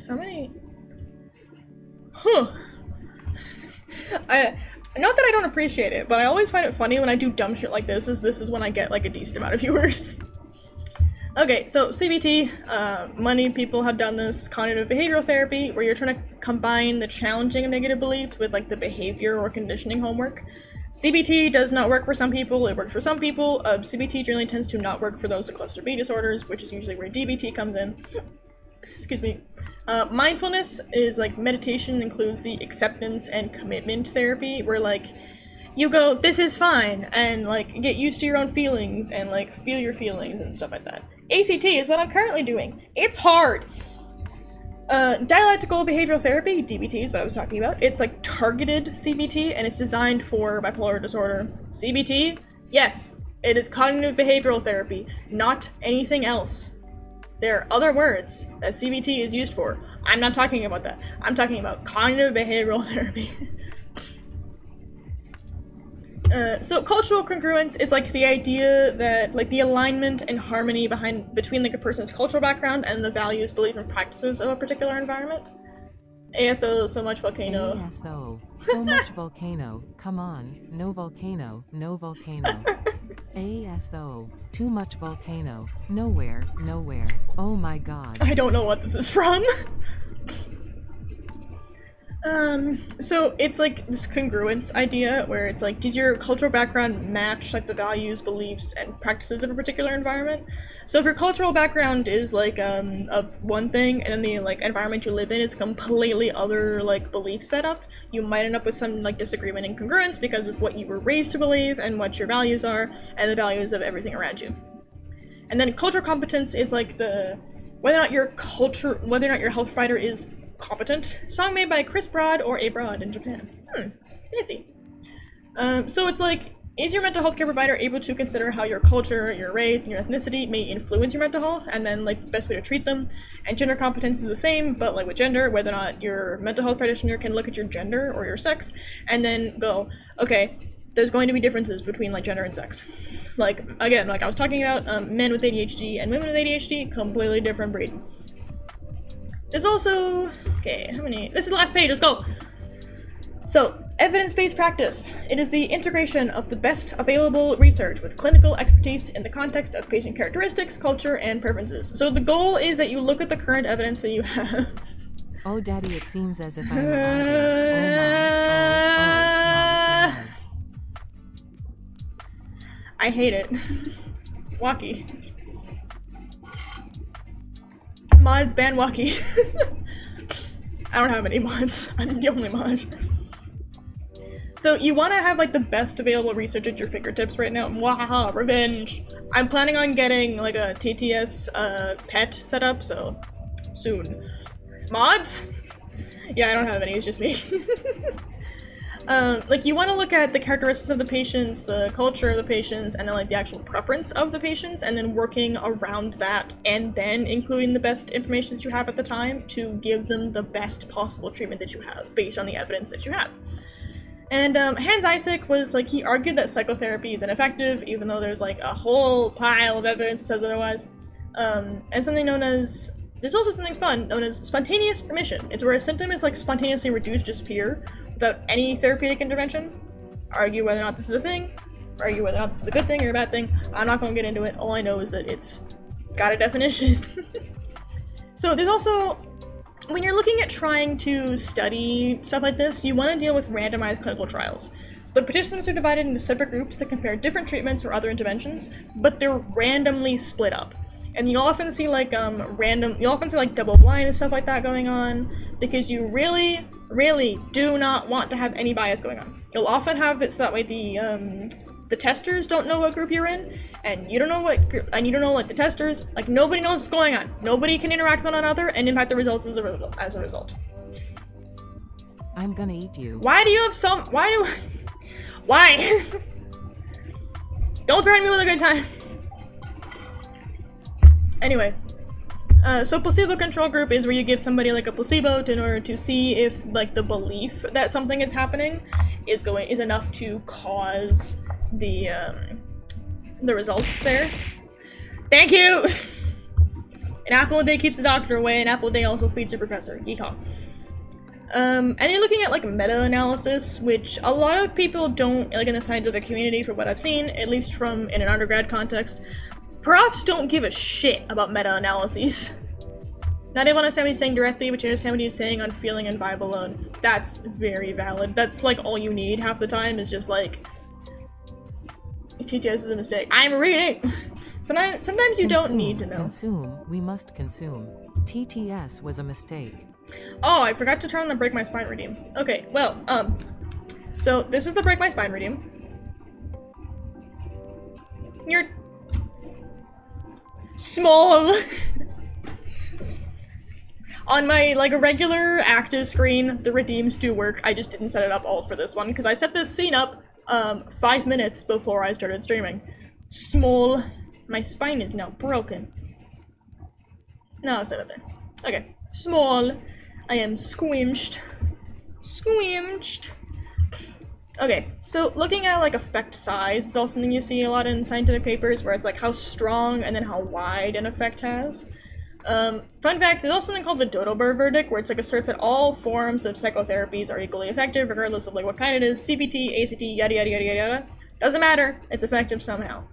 How many? Huh. Not that I don't appreciate it, but I always find it funny when I do dumb shit like this is when I get like a decent amount of viewers. Okay, so CBT, many people have done this cognitive behavioral therapy where you're trying to combine the challenging and negative beliefs with like the behavior or conditioning homework. CBT does not work for some people, it works for some people. CBT generally tends to not work for those with cluster B disorders, which is usually where DBT comes in. Excuse me. Mindfulness is like meditation, includes the acceptance and commitment therapy where like you go, this is fine, and like get used to your own feelings and like feel your feelings and stuff like that. ACT is what I'm currently doing. It's hard. Dialectical behavioral therapy, DBT is what I was talking about. It's like targeted CBT and it's designed for bipolar disorder. CBT, yes, it is cognitive behavioral therapy, not anything else. There are other words that CBT is used for. I'm not talking about that. I'm talking about cognitive behavioral therapy. So cultural congruence is like the idea that like the alignment and harmony between like a person's cultural background and the values, beliefs, and practices of a particular environment. ASO, so much volcano. ASO, so much volcano. Come on, no volcano, no volcano. ASO, too much volcano. Nowhere, nowhere. Oh my god. I don't know what this is from. So it's like this congruence idea where it's like, does your cultural background match like the values, beliefs, and practices of a particular environment? So if your cultural background is like of one thing and then the like environment you live in is completely other like belief setup, you might end up with some like disagreement and congruence because of what you were raised to believe and what your values are and the values of everything around you. And then cultural competence is like whether or not your health provider is competent. Song made by Chris Broad or A Broad in Japan. Fancy. So it's like, is your mental health care provider able to consider how your culture, your race, and your ethnicity may influence your mental health, and then like the best way to treat them? And gender competence is the same, but like with gender, whether or not your mental health practitioner can look at your gender or your sex, and then go, okay, there's going to be differences between like gender and sex. Like, again, like I was talking about, men with ADHD and women with ADHD, completely different breed. There's also, okay, how many? This is the last page, let's go. So, evidence-based practice. It is the integration of the best available research with clinical expertise in the context of patient characteristics, culture, and preferences. So the goal is that you look at the current evidence that you have. Oh, Daddy, it seems as if I'm an auditor. Oh, my. I hate it. Walkie. Mods ban Walkie. I don't have any mods. I'm the only mod. So you want to have like the best available research at your fingertips right now. Wahaha, revenge. I'm planning on getting like a TTS pet set up, so soon. Mods? Yeah, I don't have any, it's just me. Like you want to look at the characteristics of the patients, the culture of the patients, and then like the actual preference of the patients, and then working around that, and then including the best information that you have at the time to give them the best possible treatment that you have based on the evidence that you have. And Hans Isaac was like, he argued that psychotherapy is ineffective, even though there's like a whole pile of evidence that says otherwise. And something known as, there's also something fun known as spontaneous remission. It's where a symptom is like spontaneously reduced, disappear, without any therapeutic intervention. Argue whether or not this is a thing, argue whether or not this is a good thing or a bad thing. I'm not gonna get into it. All I know is that it's got a definition. So there's also, when you're looking at trying to study stuff like this, you want to deal with randomized clinical trials. So the participants are divided into separate groups that compare different treatments or other interventions, but they're randomly split up. And you'll often see like double blind and stuff like that going on, because you really, really do not want to have any bias going on. You'll often have it so that way the testers don't know what group you're in, and you don't know what group, and you don't know like the testers, like nobody knows what's going on. Nobody can interact with one another and impact the results as a result. I'm gonna eat you. Why? Don't threaten me with a good time. Anyway, so placebo control group is where you give somebody like a placebo in order to see if like the belief that something is happening is enough to cause the results there. Thank you! An apple a day keeps the doctor away, an apple a day also feeds the professor. Yeehaw. And you're looking at like meta-analysis, which a lot of people don't, like in the scientific community from what I've seen, at least from in an undergrad context, profs don't give a shit about meta-analyses. Not able to understand what he's saying directly, but you understand what he's saying on feeling and vibe alone. That's very valid. That's like all you need half the time is just like, TTS is a mistake. I'm reading! Sometimes you don't need to know. Consume. We must consume. TTS was a mistake. Oh, I forgot to turn on the Break My Spine redeem. Okay, well, so this is the Break My Spine redeem. You're small. On my, like, regular active screen, the redeems do work. I just didn't set it up all for this one, because I set this scene up, 5 minutes before I started streaming. Small. My spine is now broken. No, I'll set it there. Okay. Small. I am squished. Squished. Okay, so looking at like effect size is also something you see a lot in scientific papers, where it's like how strong and then how wide an effect has. Fun fact, there's also something called the Dodo-Bird verdict, where it's like asserts that all forms of psychotherapies are equally effective, regardless of like what kind it is. CBT, ACT, yada yada yada yada yada. Doesn't matter, it's effective somehow.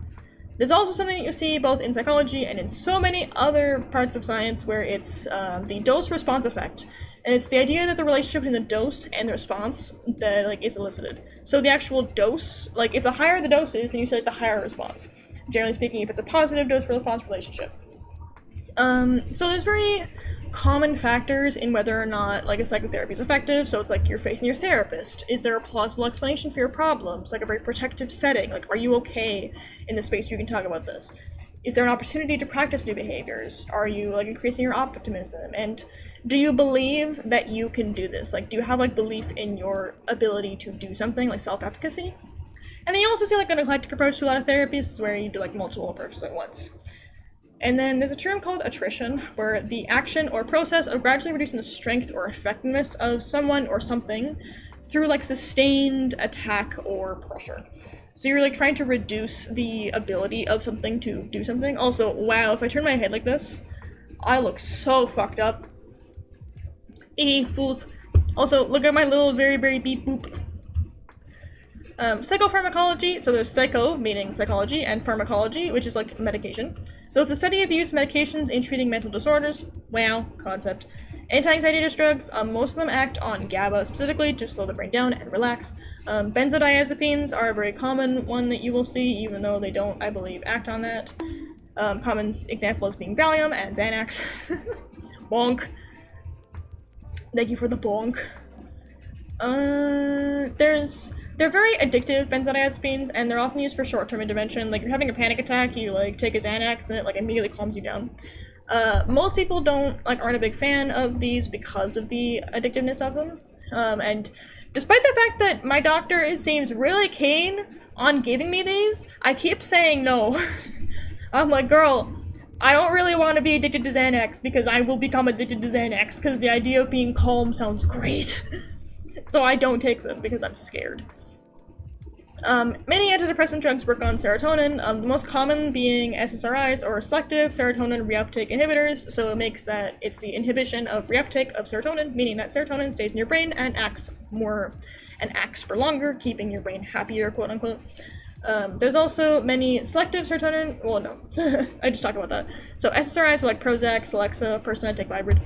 There's also something that you see both in psychology and in so many other parts of science, where it's the dose-response effect. And it's the idea that the relationship between the dose and the response that like is elicited. So the actual dose, like if the higher the dose is, then you say the higher response. Generally speaking, if it's a positive dose-response relationship. So there's very common factors in whether or not like a psychotherapy is effective. So it's like you're facing your therapist. Is there a plausible explanation for your problems? Like a very protective setting. Like, are you okay in the space where you can talk about this? Is there an opportunity to practice new behaviors? Are you like increasing your optimism? And do you believe that you can do this? Like, do you have like belief in your ability to do something, like self-efficacy? And then you also see like an eclectic approach to a lot of therapies where you do like multiple approaches at once. And then there's a term called attrition, where the action or process of gradually reducing the strength or effectiveness of someone or something through like sustained attack or pressure. So you're like trying to reduce the ability of something to do something. Also, wow, if I turn my head like this, I look so fucked up. Fools. Also, look at my little very, very beep boop. Psychopharmacology, so there's psycho, meaning psychology, and pharmacology, which is like medication. So it's a study of the use of medications in treating mental disorders. Wow, concept. Anti-anxiety drugs, most of them act on GABA specifically to slow the brain down and relax. Benzodiazepines are a very common one that you will see, even though they don't, I believe, act on that. Common examples being Valium and Xanax. Bonk. Thank you for the bonk. They're very addictive, benzodiazepines, and they're often used for short-term intervention. Like, you're having a panic attack, you, like, take a Xanax, and it, like, immediately calms you down. Most people aren't a big fan of these because of the addictiveness of them. And despite the fact that my doctor seems really keen on giving me these, I keep saying no. I'm like, girl, I don't really want to be addicted to Xanax because I will become addicted to Xanax because the idea of being calm sounds great. So I don't take them because I'm scared. Many antidepressant drugs work on serotonin, the most common being SSRIs or selective serotonin reuptake inhibitors, so it makes that it's the inhibition of reuptake of serotonin, meaning that serotonin stays in your brain and acts for longer, keeping your brain happier, quote unquote. There's also many selective serotonin, well no, I just talked about that. So SSRIs are like Prozac, Celexa, Persona, take Vibrid.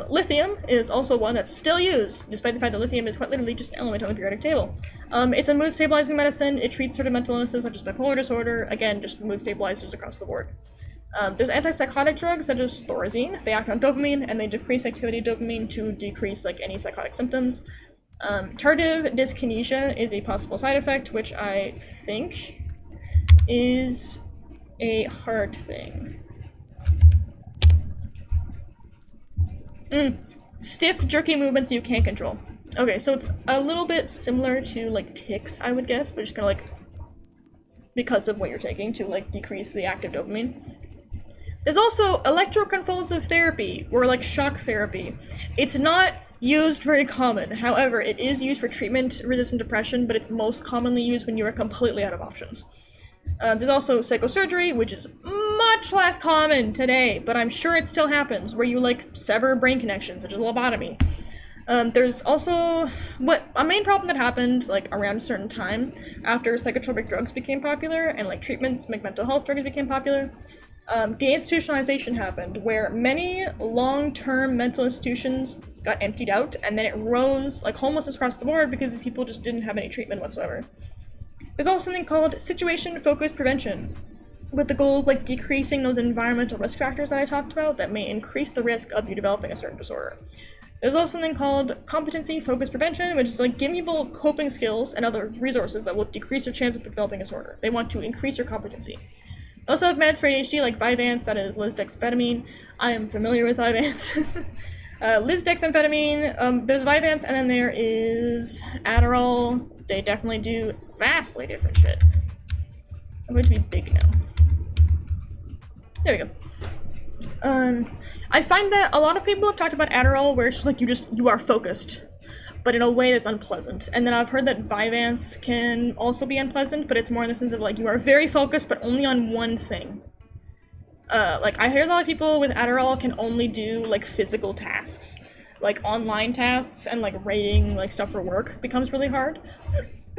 Lithium is also one that's still used, despite the fact that lithium is quite literally just an element on the periodic table. It's a mood-stabilizing medicine. It treats certain mental illnesses such as bipolar disorder. Again, just mood stabilizers across the board. There's antipsychotic drugs such as Thorazine. They act on dopamine, and they decrease activity of dopamine to decrease any psychotic symptoms. Tardive dyskinesia is a possible side effect, which I think is a heart thing. Stiff, jerky movements you can't control. Okay, so it's a little bit similar to, tics, I would guess, but just kind of, because of what you're taking to, decrease the active dopamine. There's also electroconvulsive therapy, or, shock therapy. It's not used very common. However, it is used for treatment-resistant depression, but it's most commonly used when you are completely out of options. There's also psychosurgery, which is much less common today, but I'm sure it still happens, where you, sever brain connections, such as lobotomy. There's also a main problem that happened, around a certain time, after psychotropic drugs became popular, and, treatments, mental health drugs became popular. Deinstitutionalization happened, where many long-term mental institutions got emptied out, and then it rose, homelessness across the board, because these people just didn't have any treatment whatsoever. There's also something called situation-focused prevention, with the goal of decreasing those environmental risk factors that I talked about that may increase the risk of you developing a certain disorder. There's also something called competency-focused prevention, which is giving people coping skills and other resources that will decrease your chance of developing a disorder. They want to increase your competency. They also have meds for ADHD like Vyvanse, that is lisdexamfetamine. I am familiar with Vyvanse. Lisdexamfetamine, there's Vyvanse, and then there is Adderall. They definitely do vastly different shit. I'm going to be big now. There we go. I find that a lot of people have talked about Adderall where it's just you are focused, but in a way that's unpleasant. And then I've heard that Vyvanse can also be unpleasant, but it's more in the sense of you are very focused, but only on one thing. I hear a lot of people with Adderall can only do physical tasks. Online tasks and rating stuff for work becomes really hard.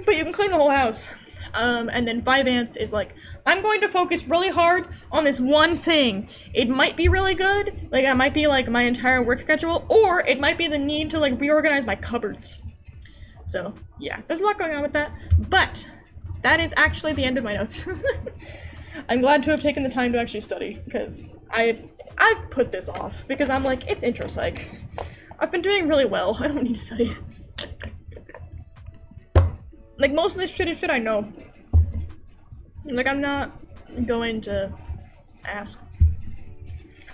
But you can clean the whole house. And then Vyvanse is I'm going to focus really hard on this one thing. It might be really good, it might be my entire work schedule, or it might be the need to reorganize my cupboards. So yeah, there's a lot going on with that, but that is actually the end of my notes. I'm glad to have taken the time to actually study, because I've put this off, because I'm it's intro psych. I've been doing really well, I don't need to study. Most of this shit is shit I know. I'm not going to ask.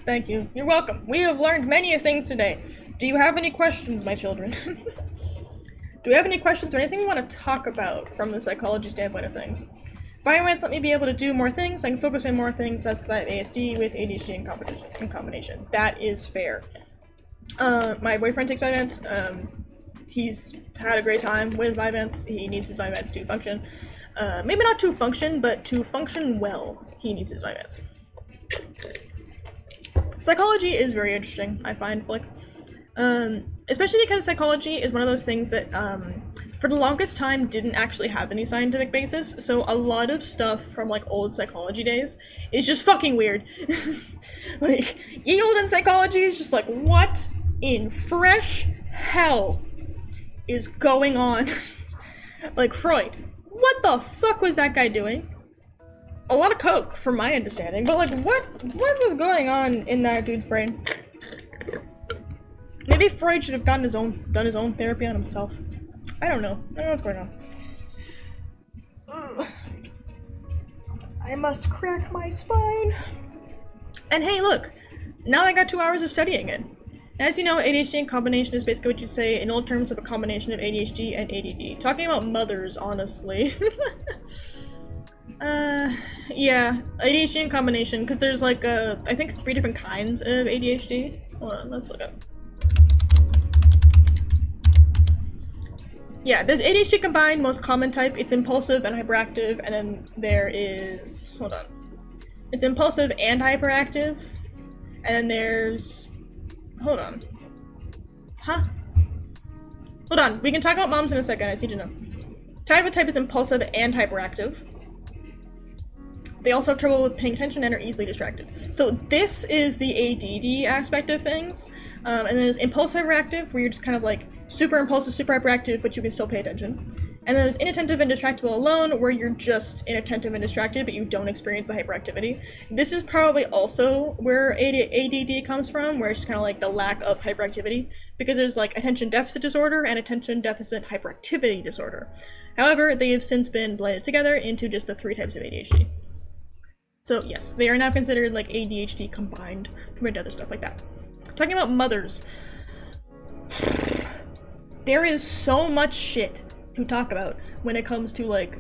Thank you. You're welcome. We have learned many things today. Do you have any questions, my children? Do you have any questions or anything you want to talk about from the psychology standpoint of things? Vyvanse let me be able to do more things. I can focus on more things. That's because I have ASD with ADHD in combination. That is fair. My boyfriend takes Vyvanse. He's had a great time with Vyvanse. He needs his Vyvanse to function. Maybe not to function, but to function well, he needs his Vyvanse. Psychology is very interesting, I find, especially because psychology is one of those things that, for the longest time didn't actually have any scientific basis, so a lot of stuff from, like, old psychology days is just fucking weird. Like, ye olden psychology is just like, what in fresh hell is going on? Like, Freud, what the fuck was that guy doing? A lot of coke, from my understanding, but, like, what was going on in that dude's brain? Maybe Freud should have done his own therapy on himself. I don't know. I don't know what's going on. Ugh. I must crack my spine. And hey, look! Now I got 2 hours of studying it. As you know, ADHD in combination is basically what you say in old terms of a combination of ADHD and ADD. Talking about mothers, honestly. Yeah, ADHD in combination, because there's like, I think 3 different kinds of ADHD. Hold on, let's look up. Yeah, there's ADHD combined, most common type. It's impulsive and hyperactive, and then there is... hold on. It's impulsive and hyperactive, and then there's... hold on. Huh? Hold on, we can talk about moms in a second, I just need to know. Type is impulsive and hyperactive. They also have trouble with paying attention and are easily distracted. So this is the ADD aspect of things. And then there's impulsive hyperactive, where you're just kind of like super impulsive, super hyperactive, but you can still pay attention. And then there's inattentive and distractible alone, where you're just inattentive and distracted, but you don't experience the hyperactivity. This is probably also where ADD comes from, where it's just kind of like the lack of hyperactivity, because there's like attention deficit disorder and attention deficit hyperactivity disorder. However, they have since been blended together into just the 3 types of ADHD. So yes, they are now considered like ADHD combined compared to other stuff like that. Talking about mothers. There is so much shit to talk about when it comes to like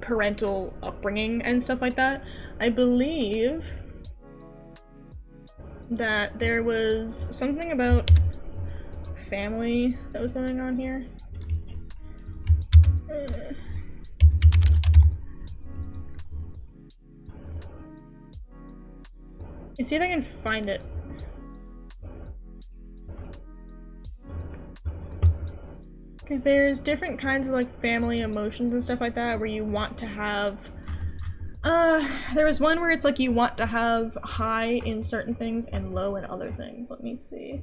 parental upbringing and stuff like that. I believe that there was something about family that was going on here. Let's see if I can find it. Because there's different kinds of like family emotions and stuff like that where you want to have there was one where it's like you want to have high in certain things and low in other things. Let me see.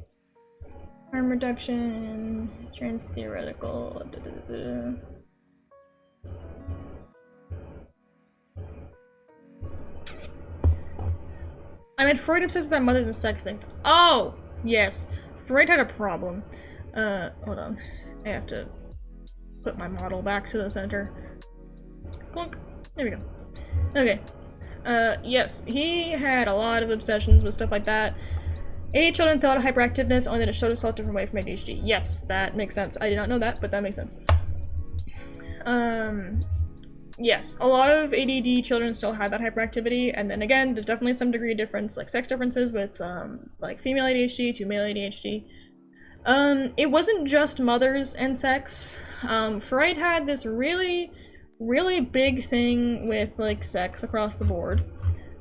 Harm reduction, trans theoretical. I mean, Freud obsessed with that mothers and sex things. Oh! Yes. Freud had a problem. Hold on. I have to put my model back to the center. Clunk. There we go. Okay. Yes. He had a lot of obsessions with stuff like that. ADHD children thought of hyperactiveness only that it showed itself a different way from ADHD. Yes, that makes sense. I did not know that, but that makes sense. Yes, a lot of ADD children still have that hyperactivity, and then again, there's definitely some degree of difference, like sex differences with, like female ADHD to male ADHD. It wasn't just mothers and sex. Freud had this really big thing with, like, sex across the board.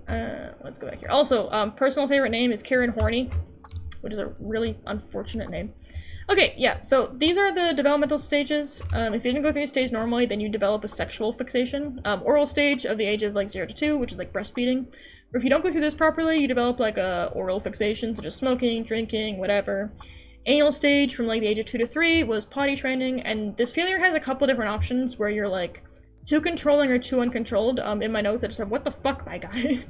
Let's go back here. Also, personal favorite name is Karen Horney, which is a really unfortunate name. Okay, yeah, so these are the developmental stages. If you didn't go through a stage normally, then you develop a sexual fixation. Oral stage of the age of like 0 to 2, which is like breastfeeding. Or if you don't go through this properly, you develop like a oral fixation, such as smoking, drinking, whatever. Anal stage from like the age of 2 to 3 was potty training, and this failure has a couple different options where you're like too controlling or too uncontrolled. In my notes I just have, what the fuck, my guy?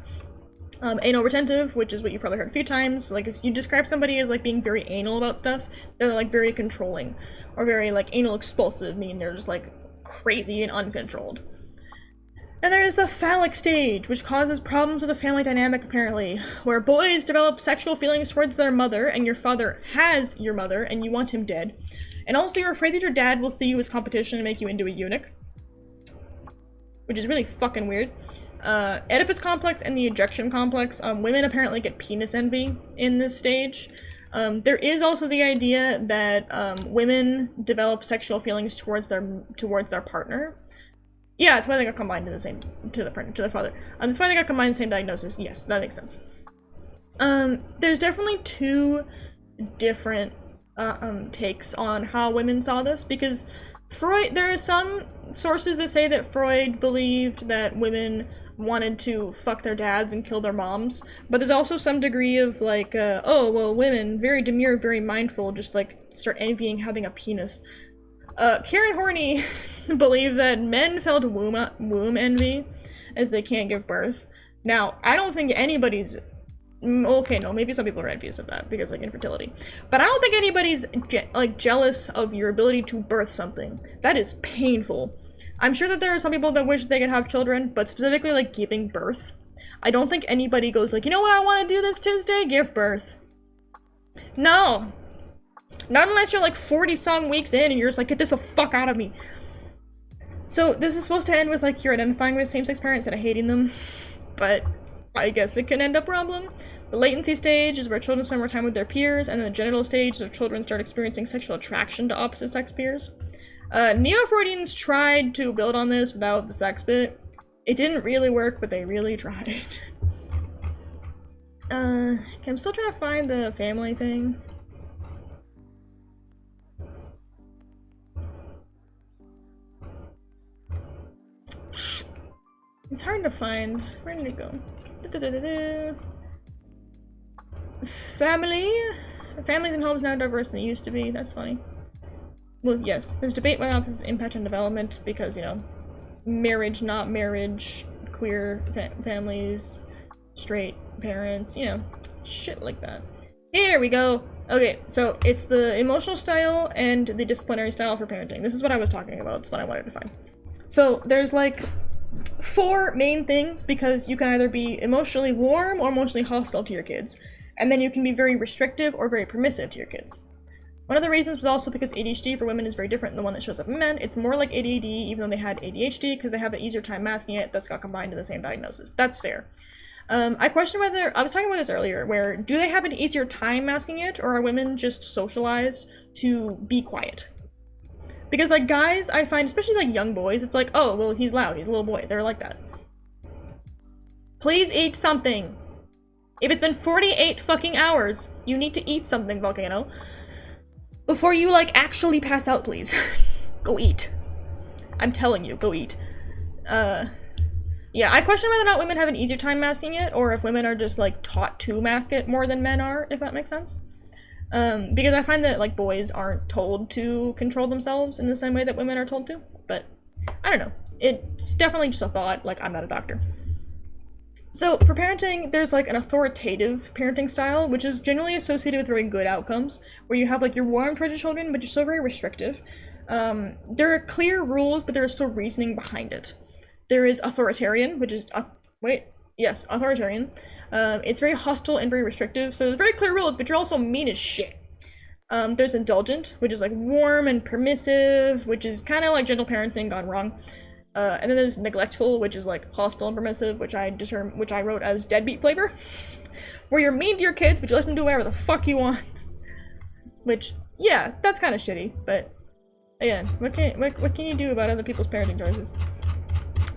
Anal retentive, which is what you've probably heard a few times. Like, if you describe somebody as, like, being very anal about stuff, they're, like, very controlling. Or very, like, anal expulsive, meaning they're just, like, crazy and uncontrolled. And there is the phallic stage, which causes problems with the family dynamic, apparently, where boys develop sexual feelings towards their mother, and your father has your mother, and you want him dead. And also, you're afraid that your dad will see you as competition and make you into a eunuch. Which is really fucking weird. Oedipus complex and the ejection complex. Women apparently get penis envy in this stage. There is also the idea that women develop sexual feelings towards their partner. Yeah, that's why they got combined to the same to their father. That's why they got combined in the same diagnosis. Yes, that makes sense. There's definitely two different takes on how women saw this, because there are some sources that say that Freud believed that women wanted to fuck their dads and kill their moms, but there's also some degree of like, oh, well, women, very demure, very mindful, just like start envying having a penis. Karen Horney believed that men felt womb envy as they can't give birth. Now, I don't think anybody's okay, no, maybe some people are envious of that because like infertility, but I don't think anybody's like jealous of your ability to birth something. That is painful. I'm sure that there are some people that wish they could have children, but specifically like giving birth, I don't think anybody goes like, you know what I want to do this Tuesday? Give birth. No. Not unless you're like 40-some weeks in and you're just like, get this the fuck out of me. So this is supposed to end with like you're identifying with same-sex parents and hating them, but I guess it can end a problem. The latency stage is where children spend more time with their peers, and then the genital stage is where children start experiencing sexual attraction to opposite-sex peers. Neo-Freudians tried to build on this without the sex bit. It didn't really work, but they really tried. Okay, I'm still trying to find the family thing. It's hard to find. Where did it go? Families and homes now diverse than they used to be. That's funny. Well, yes. There's debate whether or not this is impact on development because, you know, marriage, not marriage, queer families, straight parents, you know, shit like that. Here we go. Okay, so it's the emotional style and the disciplinary style for parenting. This is what I was talking about. It's what I wanted to find. So there's like 4 main things, because you can either be emotionally warm or emotionally hostile to your kids, and then you can be very restrictive or very permissive to your kids. One of the reasons was also because ADHD for women is very different than the one that shows up in men. It's more like ADD, even though they had ADHD, because they have an easier time masking it, thus got combined in the same diagnosis. That's fair. I question whether, I was talking about this earlier, where do they have an easier time masking it, or are women just socialized to be quiet? Because, like, guys, I find, especially, like, young boys, it's like, oh, well, he's loud, he's a little boy. They're like that. Please eat something. If it's been 48 fucking hours, you need to eat something, Volcano. Before you, like, actually pass out, please. Go eat. I'm telling you, go eat. Yeah, I question whether or not women have an easier time masking it, or if women are just, like, taught to mask it more than men are, if that makes sense. Because I find that, like, boys aren't told to control themselves in the same way that women are told to, but I don't know. It's definitely just a thought, like, I'm not a doctor. So, for parenting, there's, like, an authoritative parenting style, which is generally associated with very good outcomes, where you have, like, you're warm towards your children, but you're still very restrictive. There are clear rules, but there is still reasoning behind it. There is authoritarian, which is, authoritarian. It's very hostile and very restrictive, so there's very clear rules, but you're also mean as shit. There's indulgent, which is like warm and permissive, which is kind of like gentle parenting gone wrong. And then there's neglectful, which is like hostile and permissive, which I wrote as deadbeat flavor, where you're mean to your kids, but you let them do whatever the fuck you want. Which, yeah, that's kind of shitty, but again, what can you do about other people's parenting choices?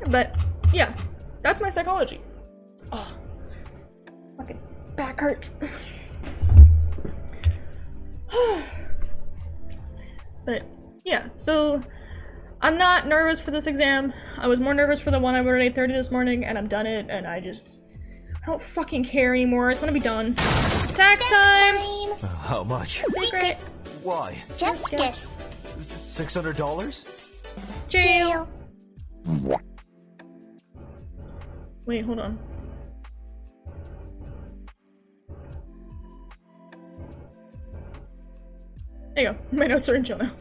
But yeah, that's my psychology. Oh, fucking back hurts. But yeah, so I'm not nervous for this exam. I was more nervous for the one I wrote at 8:30 this morning, and I've done it, and I don't fucking care anymore. I just want to be done. Tax time! How much? Secret. Why? Just guess. $600? Jail. Wait, hold on. There you go. My notes are in jail now.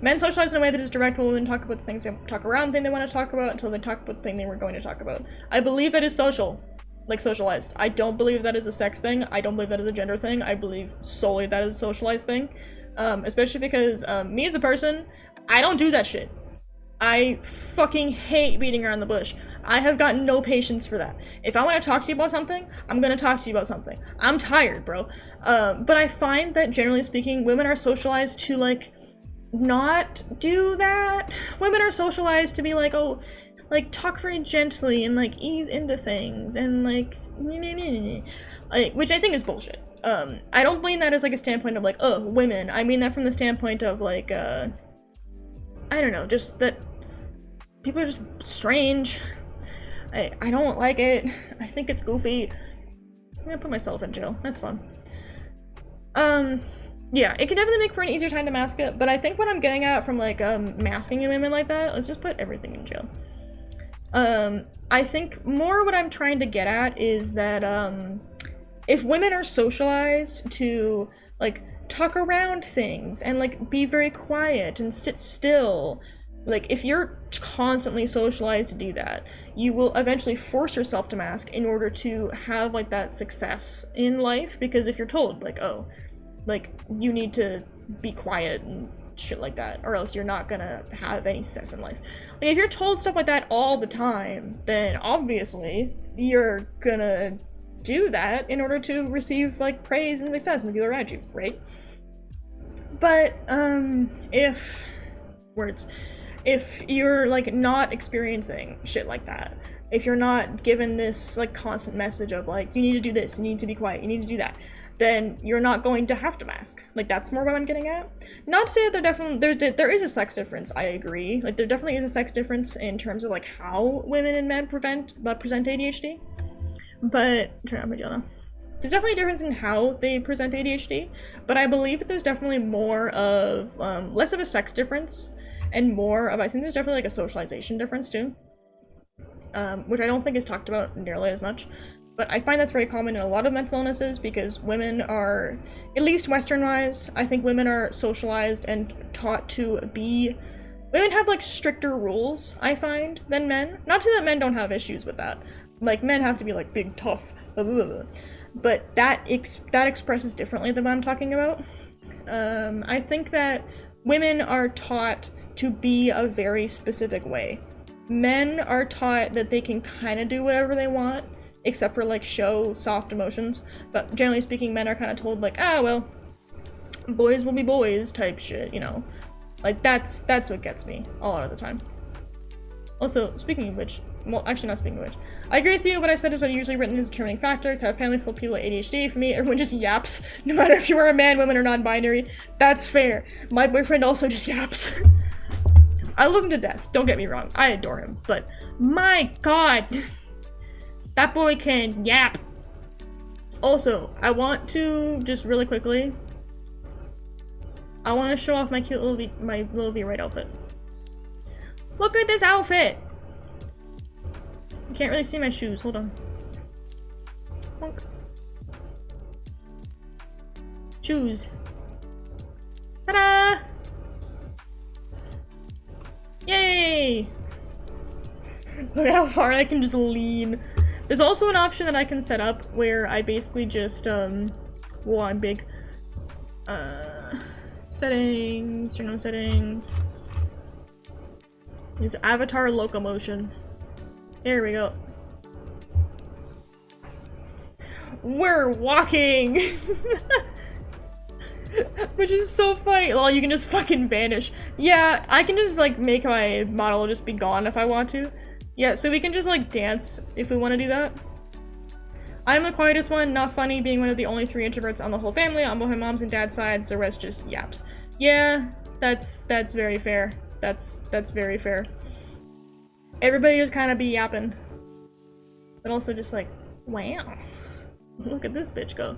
Men socialize in a way that is direct, while women talk about the things they talk around the thing they want to talk about until they talk about the thing they were going to talk about. I believe that is social. Like, socialized. I don't believe that is a sex thing. I don't believe that is a gender thing. I believe solely that is a socialized thing. Especially because, me as a person, I don't do that shit. I fucking hate beating around the bush. I have got no patience for that. If I want to talk to you about something, I'm gonna talk to you about something. I'm tired, bro. But I find that, generally speaking, women are socialized to, like, not do that. Women are socialized to be like, oh, like talk very gently and like ease into things and like which I think is bullshit. I don't mean that as like a standpoint of like, oh, women. I mean that from the standpoint of like I don't know, just that people are just strange. I don't like it. I think it's goofy. I'm gonna put myself in jail. That's fun. Yeah, it can definitely make for an easier time to mask it, but I think what I'm getting at from like masking women like that, let's just put everything in jail. I think more what I'm trying to get at is that if women are socialized to like talk around things and like be very quiet and sit still, like if you're constantly socialized to do that, you will eventually force yourself to mask in order to have like that success in life, because if you're told like, oh, like you need to be quiet and shit like that or else you're not gonna have any success in life. Like if you're told stuff like that all the time, then obviously you're gonna do that in order to receive like praise and success from the people around you, right? But if you're like not experiencing shit like that, if you're not given this like constant message of like you need to do this, you need to be quiet, you need to do that, then you're not going to have to mask. Like that's more what I'm getting at. Not to say that there is a sex difference. I agree. Like there definitely is a sex difference in terms of like how women and men present ADHD. But turn on my jail now. There's definitely a difference in how they present ADHD, but I believe that there's definitely more of less of a sex difference and more of, I think there's definitely like a socialization difference too, which I don't think is talked about nearly as much. But I find that's very common in a lot of mental illnesses because women are, at least Western-wise, I think women are socialized and taught to be, women have like stricter rules, I find, than men. Not to say that men don't have issues with that. Like men have to be like big, tough, blah, blah, blah. But that expresses differently than what I'm talking about. I think that women are taught to be a very specific way. Men are taught that they can kind of do whatever they want, except for like show soft emotions, but generally speaking men are kind of told like, ah, well, boys will be boys type shit, you know. Like that's what gets me a lot of the time. Also, speaking of which, well, actually not speaking of which, I agree with you. What I said is what usually written as determining factors. Have a family full of people with ADHD. For me, everyone just yaps, no matter if you are a man, woman, or non-binary. That's fair. My boyfriend also just yaps. I love him to death, don't get me wrong. I adore him, but my god, that boy can yap. Also, I want to just really quickly, I want to show off my cute little my little V-Right outfit. Look at this outfit! You can't really see my shoes, hold on. Honk. Shoes. Ta-da! Yay! Look at how far I can just lean. There's also an option that I can set up where I basically just, well, I'm big. Settings, turn on settings. Use avatar locomotion. There we go. We're walking! Which is so funny. Well, you can just fucking vanish. Yeah, I can just like make my model just be gone if I want to. Yeah, so we can just like dance if we want to do that. I'm the quietest one, not funny, being one of the only 3 introverts on the whole family on both my mom's and dad's sides. The rest just yaps. Yeah, that's very fair. That's very fair. Everybody just kind of be yapping, but also just like, wow, look at this bitch go.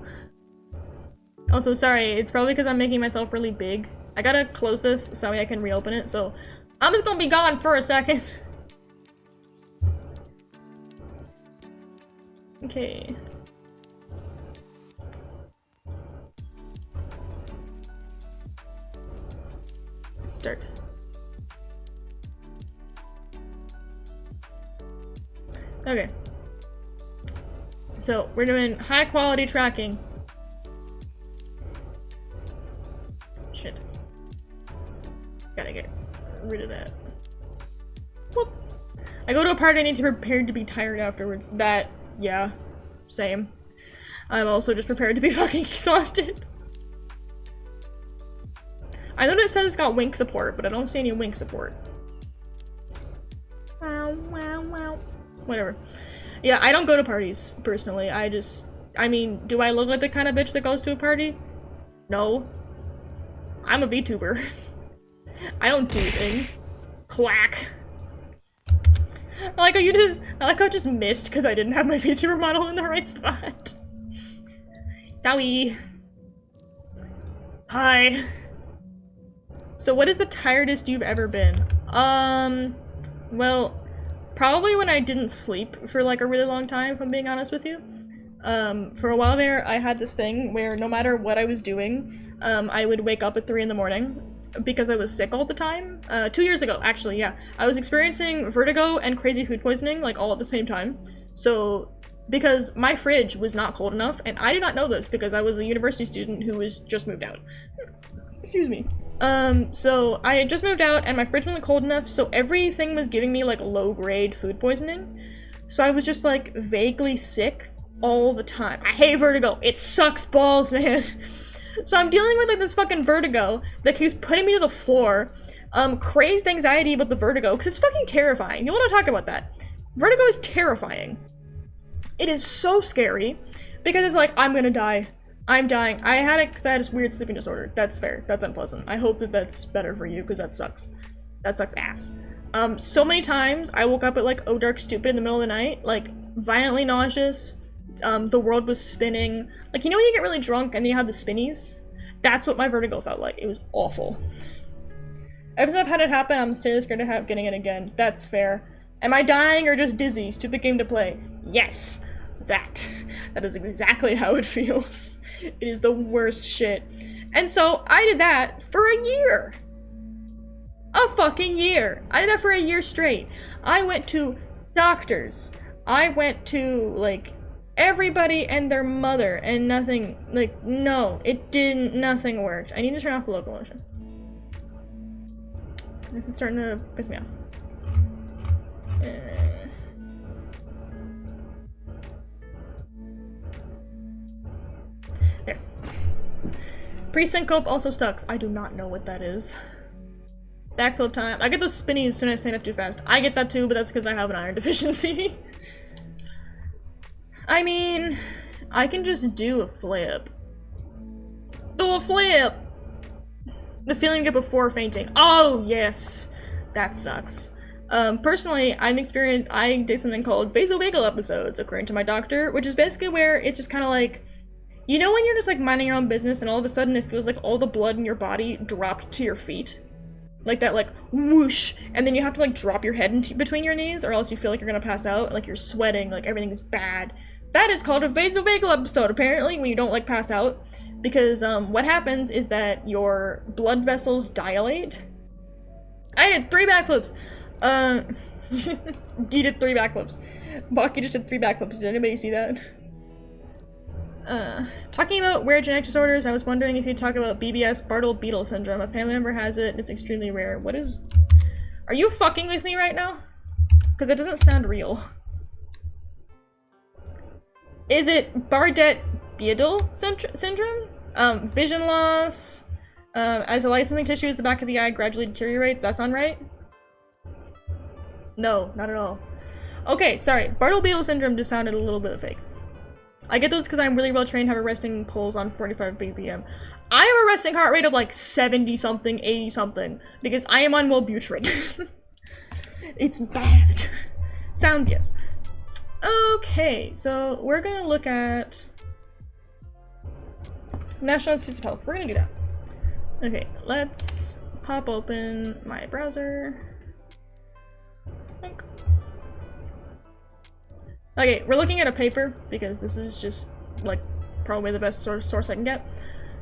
Also, sorry, it's probably because I'm making myself really big. I gotta close this so that way I can reopen it, so I'm just gonna be gone for a second. Okay. Start. Okay. So, we're doing high quality tracking. Shit. Gotta get rid of that. Whoop. I go to a party, I need to be prepared to be tired afterwards. That, yeah, same. I'm also just prepared to be fucking exhausted. I know it says it's got wink support, but I don't see any wink support. Whatever. Yeah, I don't go to parties, personally. I mean, do I look like the kind of bitch that goes to a party? No. I'm a VTuber. I don't do things. Quack. I like how I just missed because I didn't have my VTuber model in the right spot. Sorry. Hi. So what is the tiredest you've ever been? Well, probably when I didn't sleep for like a really long time, if I'm being honest with you. For a while there, I had this thing where no matter what I was doing, I would wake up at 3 in the morning because I was sick all the time. 2 years ago, actually, yeah. I was experiencing vertigo and crazy food poisoning, like, all at the same time. So, because my fridge was not cold enough, and I did not know this because I was a university student who was just moved out. Excuse me. So I had just moved out and my fridge wasn't cold enough, so everything was giving me, like, low-grade food poisoning. So I was just, like, vaguely sick all the time. I hate vertigo. It sucks balls, man. So I'm dealing with, like, this fucking vertigo that keeps putting me to the floor. Crazed anxiety about the vertigo, because it's fucking terrifying. You want to talk about that? Vertigo is terrifying. It is so scary, because it's like, I'm gonna die. I'm dying. I had it because I had this weird sleeping disorder. That's fair. That's unpleasant. I hope that that's better for you, because that sucks. That sucks ass. So many times, I woke up at, like, oh dark stupid in the middle of the night, like, violently nauseous. The world was spinning. Like, you know when you get really drunk and then you have the spinnies? That's what my vertigo felt like. It was awful. Ever since I've had it happen, I'm seriously scared of getting it again. That's fair. Am I dying or just dizzy? Stupid game to play. Yes! That. That is exactly how it feels. It is the worst shit. And so, I did that for a year! A fucking year! I did that for a year straight. I went to doctors. I went to, like, everybody and their mother, and nothing, like, no, it didn't, nothing worked. I need to turn off the locomotion. This is starting to piss me off. There. Pre-syncope also sucks. I do not know what that is. Backflip time. I get those spinnies as soon as I stand up too fast. I get that too, but that's because I have an iron deficiency. I mean, I can just do a flip. Do a flip! The feeling you get before fainting. Oh, yes! That sucks. Personally, I did something called vasovagal episodes, according to my doctor, which is basically where it's just kind of like, you know when you're just, like, minding your own business and all of a sudden it feels like all the blood in your body dropped to your feet? Like that, like, whoosh, and then you have to, like, drop your head between your knees, or else you feel like you're gonna pass out, like you're sweating, like everything's bad. That is called a vasovagal episode, apparently, when you don't, like, pass out. Because, what happens is that your blood vessels dilate. I did 3 backflips! Dee did 3 backflips. Baki just did 3 backflips. Did anybody see that? Talking about rare genetic disorders, I was wondering if you'd talk about BBS Bartle-Beetle syndrome. A family member has it, and it's extremely rare. What is... Are you fucking with me right now? Because it doesn't sound real. Is it Bardet-Biedl syndrome? Vision loss. As the light-sensing tissue is the back of the eye gradually deteriorates. Does that sound right? No, not at all. Okay, sorry. Bartle-Biedl syndrome just sounded a little bit fake. I get those because I'm really well trained, have a resting pulse on 45 BPM. I have a resting heart rate of like 70-something, 80-something, because I am on Wellbutrin. It's bad. Sounds yes. Okay, so we're gonna look at National Institutes of Health. We're gonna do that. Okay, let's pop open my browser. Okay, we're looking at a paper because this is just like probably the best source I can get.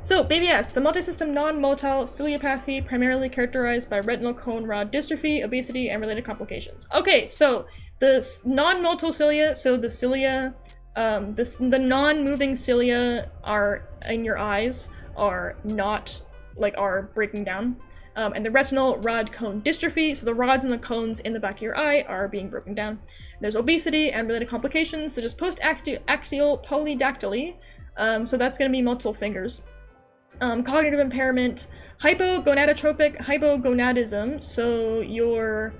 So, BBS, a multisystem non-motile ciliopathy primarily characterized by retinal cone rod dystrophy, obesity, and related complications. Okay, so the non-motile cilia, so the cilia, the non-moving cilia are in your eyes are not, like, are breaking down. And the retinal rod cone dystrophy, so the rods and the cones in the back of your eye are being broken down. There's obesity and related complications, such as post-axial polydactyly, so that's going to be multiple fingers. Cognitive impairment, hypogonadotropic hypogonadism, so your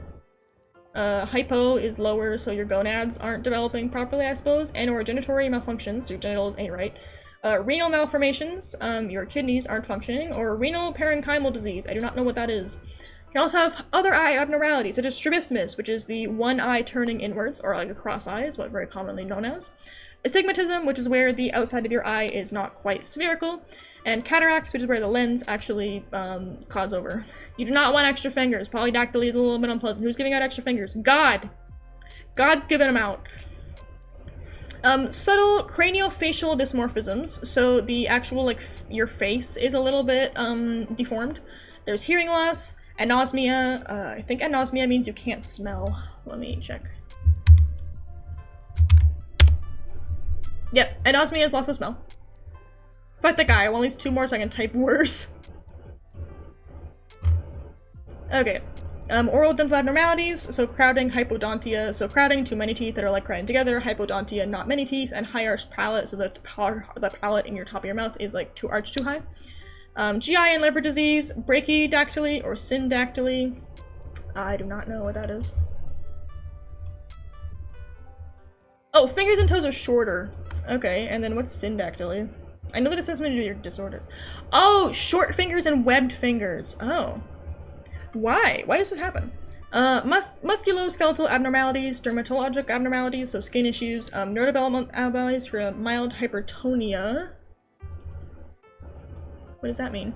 Hypo is lower, so your gonads aren't developing properly, I suppose, and or genitory malfunctions, your genitals ain't right. Renal malformations, your kidneys aren't functioning, or renal parenchymal disease, I do not know what that is. You can also have other eye abnormalities, such as strabismus, which is the one eye turning inwards, or like a cross eye is what very commonly known as. Astigmatism, which is where the outside of your eye is not quite spherical. And cataracts, which is where the lens actually clouds over. You do not want extra fingers. Polydactyly is a little bit unpleasant. Who's giving out extra fingers? God! God's giving them out. Subtle craniofacial dysmorphisms, so the actual, like, your face is a little bit deformed. There's hearing loss, anosmia. I think anosmia means you can't smell. Let me check. Yep, anosmia is loss of smell. Fuck the guy, I want at least 2 more so I can type worse. Okay. Oral dental abnormalities, so crowding, hypodontia, so crowding, too many teeth that are like crowding together, hypodontia, not many teeth, and high arched palate, so the palate in your top of your mouth is like too arched too high. GI and liver disease, brachydactyly or syndactyly. I do not know what that is. Oh, fingers and toes are shorter. Okay, and then what's syndactyly? I know that it says something to do with your disorders. Oh, short fingers and webbed fingers. Oh. Why? Why does this happen? Musculoskeletal abnormalities, dermatologic abnormalities, so skin issues, neurodevelopmental abnormalities for mild hypertonia. What does that mean?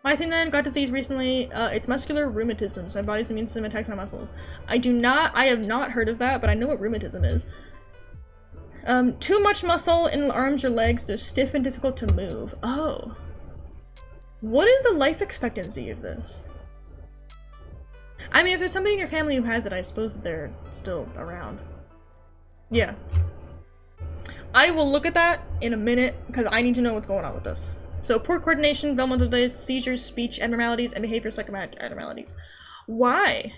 My thing then, got disease recently, it's muscular rheumatism, so my body's immune system attacks my muscles. I have not heard of that, but I know what rheumatism is. Too much muscle in the arms or legs, they're stiff and difficult to move. Oh. What is the life expectancy of this? I mean, if there's somebody in your family who has it, I suppose that they're still around. Yeah. I will look at that in a minute, because I need to know what's going on with this. So, poor coordination, developmental delays, seizures, speech abnormalities, and behavior psychometric abnormalities. Why?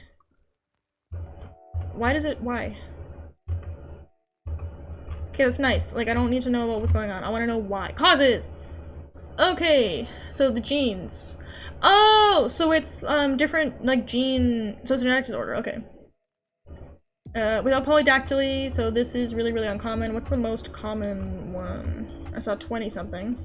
Why? Okay, that's nice. Like, I don't need to know about what's going on. I want to know why. Causes! Okay, so the genes. Oh, so it's different, like, gene, so it's a genetic disorder, okay. Without polydactyly, so this is really, really uncommon. What's the most common one? I saw 20 something.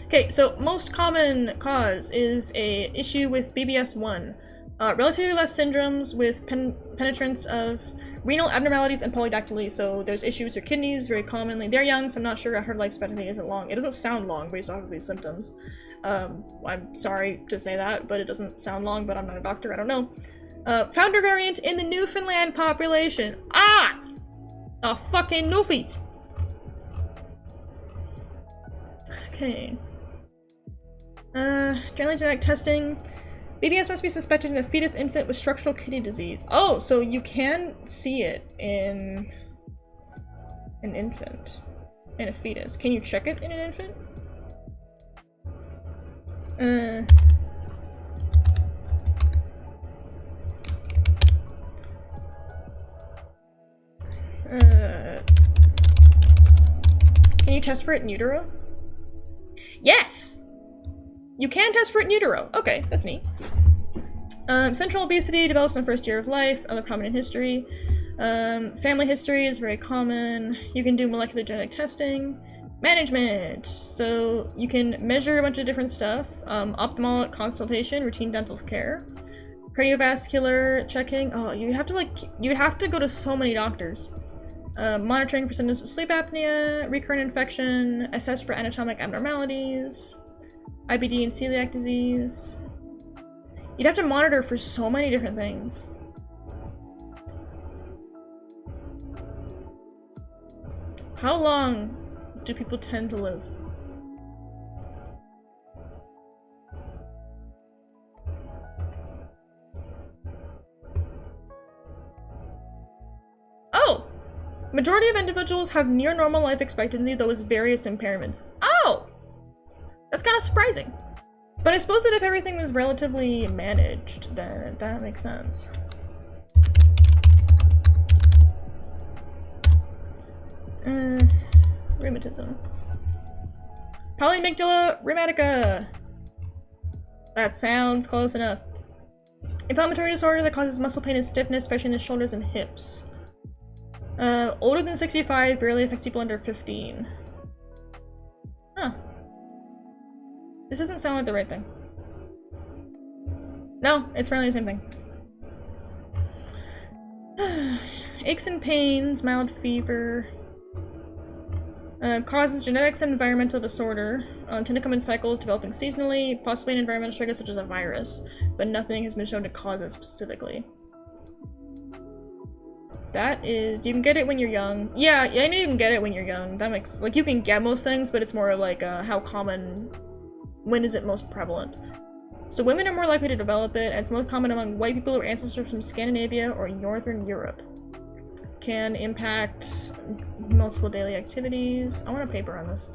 Okay, so most common cause is a issue with BBS1. Relatively less syndromes with penetrance of renal abnormalities and polydactyly, so there's issues with kidneys very commonly. They're young, so I'm not sure her life expectancy isn't long. It doesn't sound long based off of these symptoms. I'm sorry to say that, but it doesn't sound long, but I'm not a doctor, I don't know. Founder variant in the Newfoundland population. Ah! Oh, fucking Newfies! Okay. Generally genetic testing. BBS must be suspected in a fetus infant with structural kidney disease. Oh, so you can see it in an infant. In a fetus. Can you check it in an infant? Can you test for it in utero? Yes! You can test for it in utero. Okay, that's neat. Central obesity develops in the first year of life, other prominent history. Family history is very common. You can do molecular genetic testing. Management! So you can measure a bunch of different stuff. Ophthalmic consultation, routine dental care. Cardiovascular checking. Oh, you'd have to go to so many doctors. Monitoring for symptoms of sleep apnea, recurrent infection, assess for anatomic abnormalities. IBD and celiac disease. You'd have to monitor for so many different things. How long do people tend to live? Oh! Majority of individuals have near normal life expectancy, though with various impairments. Oh! That's kind of surprising. But I suppose that if everything was relatively managed, then that makes sense. Rheumatism. Polymygdala rheumatica. That sounds close enough. Inflammatory disorder that causes muscle pain and stiffness, especially in the shoulders and hips. Older than 65, barely affects people under 15. Huh. This doesn't sound like the right thing. No, it's apparently the same thing. Aches and pains, mild fever. Causes genetics and environmental disorder. Tend to come in cycles, developing seasonally, possibly an environmental trigger such as a virus, but nothing has been shown to cause it specifically. That is, you can get it when you're young. Yeah, I know you can get it when you're young. That makes, like, you can get most things, but it's more like how common, when is it most prevalent? So women are more likely to develop it, and it's most common among white people or ancestors from Scandinavia or Northern Europe. Can impact multiple daily activities. I want a paper on this.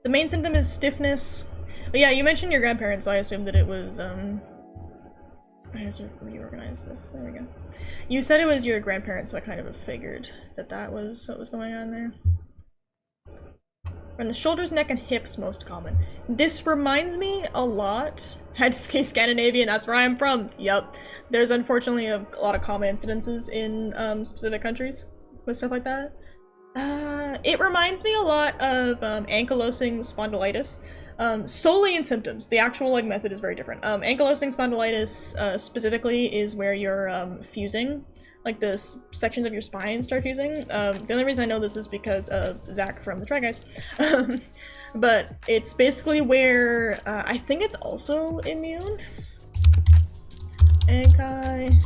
The main symptom is stiffness. But yeah, you mentioned your grandparents, so I assumed that it was, I have to reorganize this. There we go. You said it was your grandparents, so I kind of figured that that was what was going on there. From the shoulders, neck, and hips most common. This reminds me a lot. Had to say Scandinavian, that's where I'm from. Yup. There's unfortunately a lot of common incidences in specific countries with stuff like that. It reminds me a lot of ankylosing spondylitis. Solely in symptoms. The actual like method is very different. Ankylosing spondylitis specifically is where you're fusing. Like the sections of your spine start fusing. The only reason I know this is because of Zach from the Try Guys. But it's basically where I think it's also immune. Ankylosing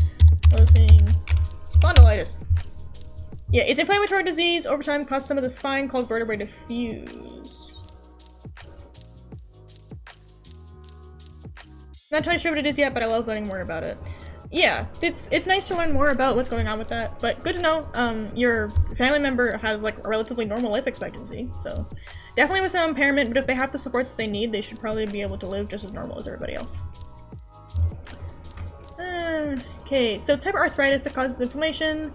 spondylitis. Yeah, it's inflammatory disease. Over time, causes some of the spine called vertebrae to fuse. Not entirely sure what it is yet, but I love learning more about it. Yeah, it's nice to learn more about what's going on with that, but good to know your family member has like a relatively normal life expectancy, so definitely with some impairment, but if they have the supports they need, they should probably be able to live just as normal as everybody else. Okay, so type of arthritis that causes inflammation,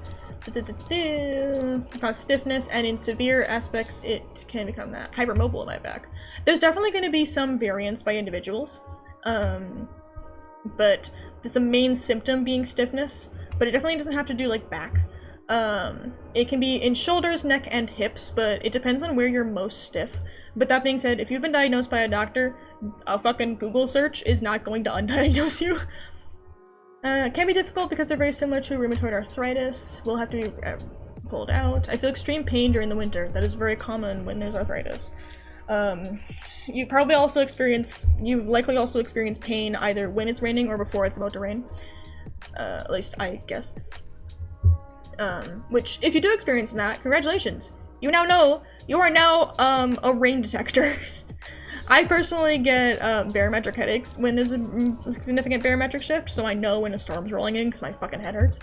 cause stiffness, and in severe aspects it can become that hypermobile in my back. There's definitely going to be some variance by individuals, but there's a main symptom being stiffness, but it definitely doesn't have to do like back. It can be in shoulders, neck, and hips, but it depends on where you're most stiff. But that being said, if you've been diagnosed by a doctor, a fucking Google search is not going to undiagnose you. It can be difficult because they're very similar to rheumatoid arthritis. Will have to be pulled out. I feel extreme pain during the winter. That is very common when there's arthritis. You likely also experience pain either when it's raining or before it's about to rain. At least I guess. Which, if you do experience that, congratulations! You now know, you are now, a rain detector. I personally get, barometric headaches when there's a significant barometric shift, so I know when a storm's rolling in because my fucking head hurts.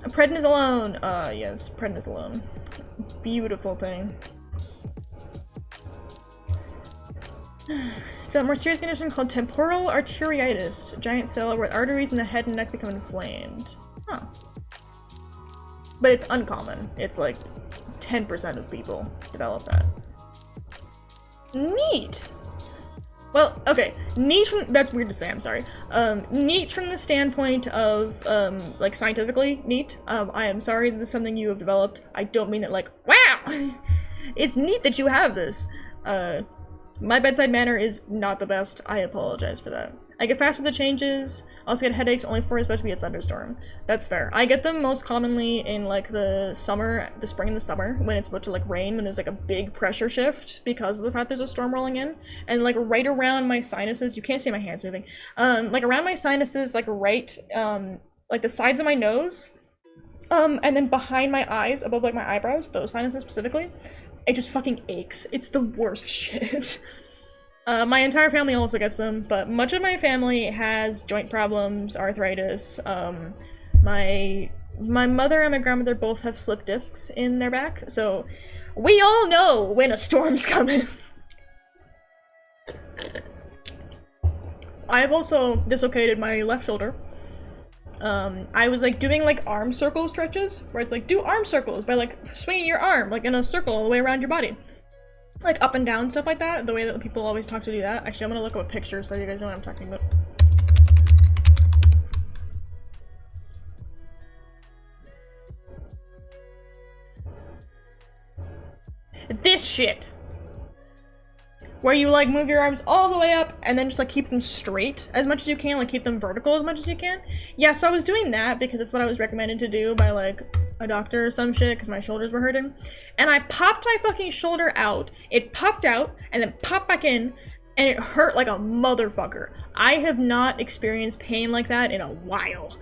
Prednisolone! Yes, prednisolone. Beautiful thing. The more serious condition called temporal arteriitis, a giant cell where arteries in the head and neck become inflamed. Huh. But it's uncommon. It's like 10% of people develop that. Neat! Well, okay, neat from- that's weird to say, I'm sorry. Neat from the standpoint of, like, scientifically neat. I am sorry that this is something you have developed. I don't mean it like, wow! It's neat that you have this. My bedside manner is not the best. I apologize for that. I get fast with the changes. I also get headaches only before it's about to be a thunderstorm. That's fair. I get them most commonly in like the summer, the spring and the summer, when it's about to like rain, when there's like a big pressure shift because of the fact there's a storm rolling in. And like right around my sinuses, you can't see my hands moving. Like around my sinuses, like right, like the sides of my nose, and then behind my eyes, above like my eyebrows, those sinuses specifically, it just fucking aches. It's the worst shit. My entire family also gets them, but much of my family has joint problems, arthritis. My mother and my grandmother both have slipped discs in their back, so we all know when a storm's coming. I've also dislocated my left shoulder. I was like doing like arm circle stretches, where it's like do arm circles by like swinging your arm like in a circle all the way around your body. Like up and down, stuff like that, the way that people always talk to do that. Actually, I'm gonna look up a picture so you guys know what I'm talking about. This shit! Where you like move your arms all the way up and then just like keep them straight as much as you can, like keep them vertical as much as you can. Yeah, so I was doing that because that's what I was recommended to do by like a doctor or some shit because my shoulders were hurting. And I popped my fucking shoulder out. It popped out and then popped back in and it hurt like a motherfucker. I have not experienced pain like that in a while.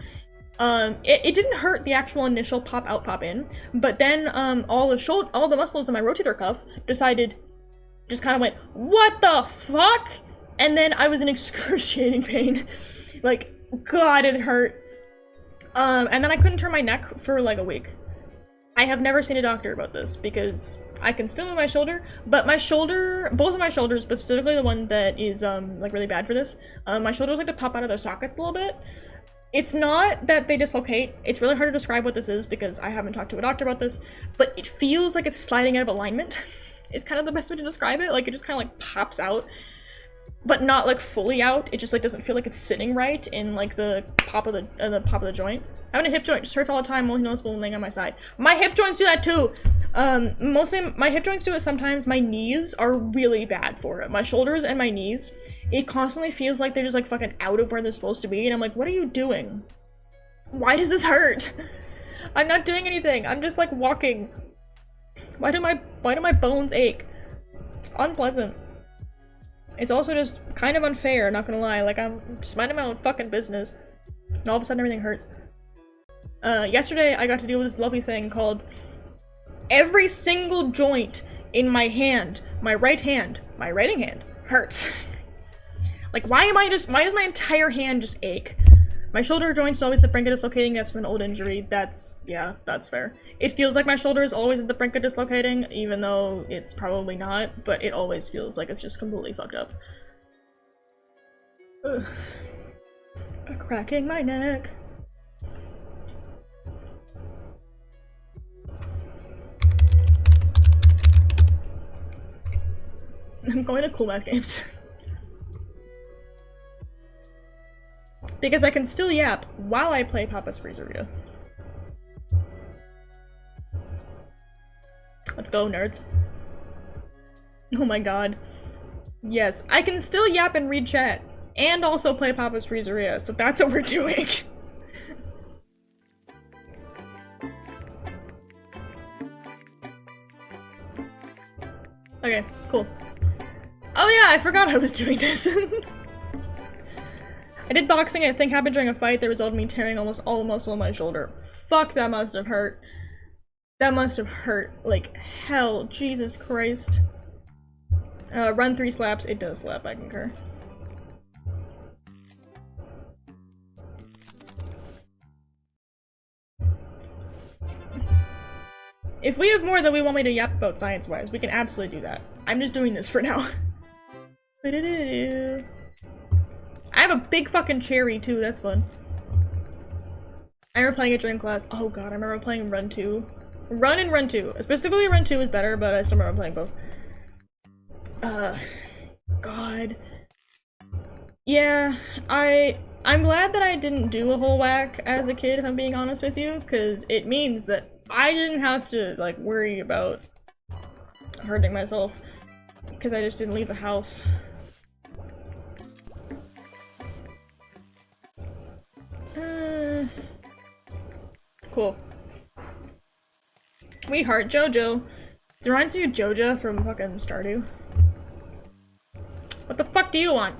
It didn't hurt the actual initial pop out, pop in, but then all the muscles in my rotator cuff just kind of went, what the fuck? And then I was in excruciating pain. Like, God, it hurt. And then I couldn't turn my neck for like a week. I have never seen a doctor about this because I can still move my shoulder, but my shoulder, both of my shoulders, but specifically the one that is like really bad for this, my shoulders like to pop out of their sockets a little bit. It's not that they dislocate. It's really hard to describe what this is because I haven't talked to a doctor about this, but it feels like it's sliding out of alignment. It's kind of the best way to describe it. Like it just kind of like pops out, but not like fully out. It just like doesn't feel like it's sitting right in like the pop of the joint. Having a hip joint just hurts all the time, only noticeable when laying on my side. My hip joints do that too. Mostly my hip joints do it sometimes. My knees are really bad for it. My shoulders and my knees, it constantly feels like they're just like fucking out of where they're supposed to be. And I'm like, what are you doing? Why does this hurt? I'm not doing anything. I'm just like walking. Why do my bones ache? It's unpleasant. It's also just kind of unfair, not gonna lie. Like I'm just minding my own fucking business. And all of a sudden everything hurts. Yesterday I got to deal with this lovely thing called every single joint in my hand, my right hand, my writing hand, hurts. Like why does my entire hand just ache? My shoulder joint's always at the brink of dislocating. That's from an old injury. That's fair. It feels like my shoulder is always at the brink of dislocating, even though it's probably not, but it always feels like it's just completely fucked up. Ugh. Cracking my neck. I'm going to Cool Math Games. Because I can still yap while I play Papa's Freezeria. Let's go, nerds. Oh my god. Yes, I can still yap and read chat, and also play Papa's Freezeria, so that's what we're doing. Okay, cool. Oh yeah, I forgot I was doing this. I did boxing, I think happened during a fight that resulted in me tearing almost all the muscle in my shoulder. Fuck, that must have hurt. That must have hurt like hell. Jesus Christ. Run 3 slaps. It does slap, I concur. If we have more that we want me to yap about science-wise, we can absolutely do that. I'm just doing this for now. I have a big fucking cherry too, that's fun. I remember playing it during class. Oh god, I remember playing Run 2. Run and Run 2. Specifically Run 2 is better, but I still remember playing both. God. Yeah, I'm glad that I didn't do a whole whack as a kid, if I'm being honest with you, because it means that I didn't have to, like, worry about hurting myself, because I just didn't leave the house. Cool. We heart JoJo. It reminds me of Joja from fucking Stardew. What the fuck do you want?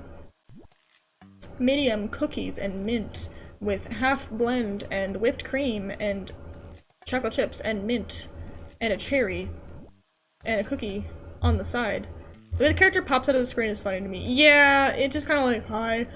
Medium cookies and mint with half blend and whipped cream and chocolate chips and mint and a cherry and a cookie on the side. The way the character pops out of the screen is funny to me. Yeah, it just kind of like, hi.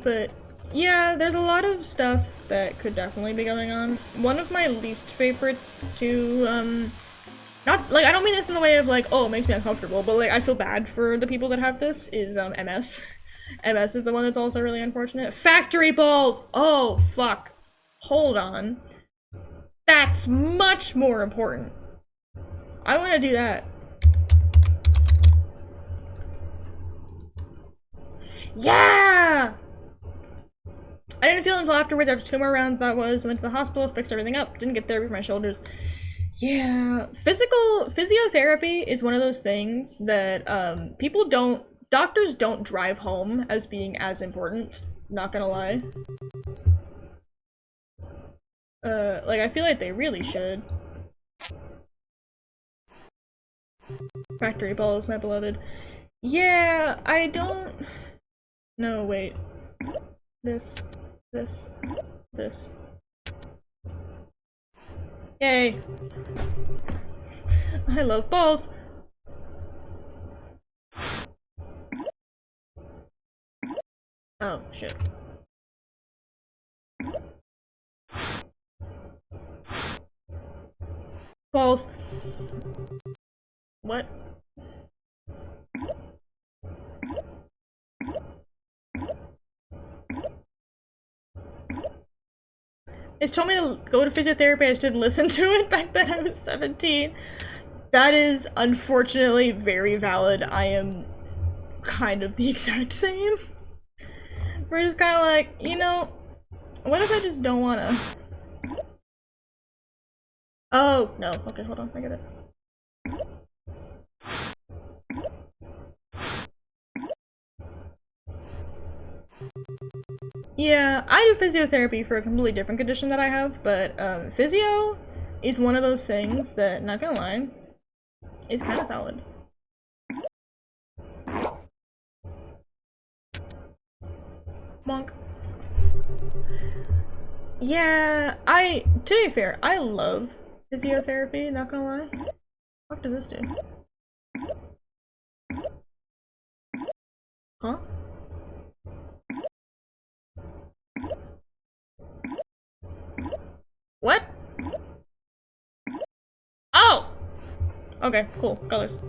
But yeah, there's a lot of stuff that could definitely be going on. One of my least favorites to Not, like, I don't mean this in the way of, like, oh, it makes me uncomfortable, but, like, I feel bad for the people that have this, is, MS. MS is the one that's also really unfortunate. Factory balls! Oh, fuck. Hold on. That's much more important. I want to do that. Yeah! I didn't feel it until afterwards, after 2 more rounds that was. I went to the hospital, fixed everything up, didn't get therapy for my shoulders. Yeah, physiotherapy is one of those things that doctors don't drive home as being as important, not gonna lie. Like, I feel like they really should. Factory balls, my beloved. Yeah, I don't... No, wait. This. Yay. I love balls. Oh, shit. Balls. What? It told me to go to physiotherapy, I just didn't listen to it back then. I was 17. That is unfortunately very valid. I am kind of the exact same. We're just kind of like, you know, what if I just don't wanna? Oh, no. Okay, hold on. I get it. Yeah, I do physiotherapy for a completely different condition that I have, but physio is one of those things that, not gonna lie, is kind of solid. Monk. Yeah, to be fair, I love physiotherapy, not gonna lie. What does this do? Huh? What? Oh! Okay, cool. Colors.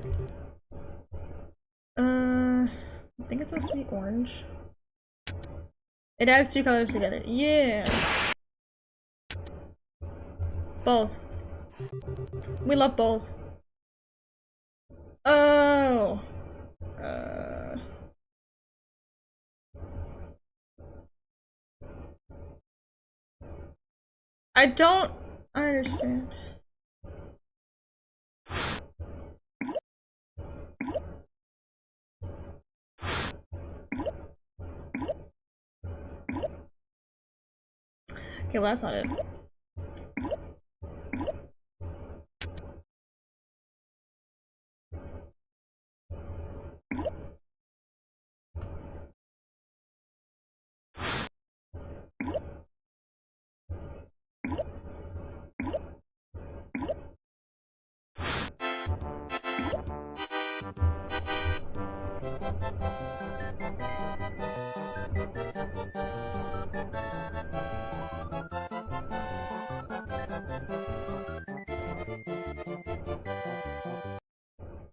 I think it's supposed to be orange. It adds 2 colors together. Yeah! Balls. We love balls. Oh! I don't understand. Okay, well that's not it.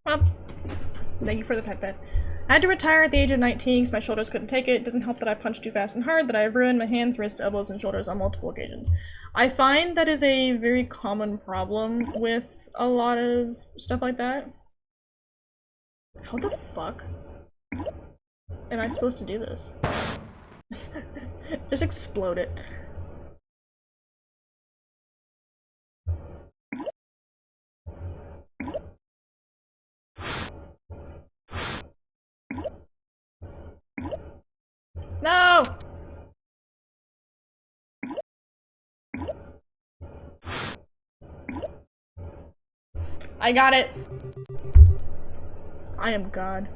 Well, thank you for the pet. I had to retire at the age of 19 because my shoulders couldn't take it. It doesn't help that I punched too fast and hard, that I have ruined my hands, wrists, elbows, and shoulders on multiple occasions. I find that is a very common problem with a lot of stuff like that. How the fuck am I supposed to do this? Just explode it. No! I got it! I am God.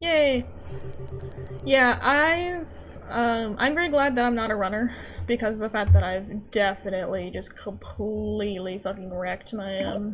Yay! Yeah, I'm very glad that I'm not a runner, because of the fact that I've definitely just completely fucking wrecked my,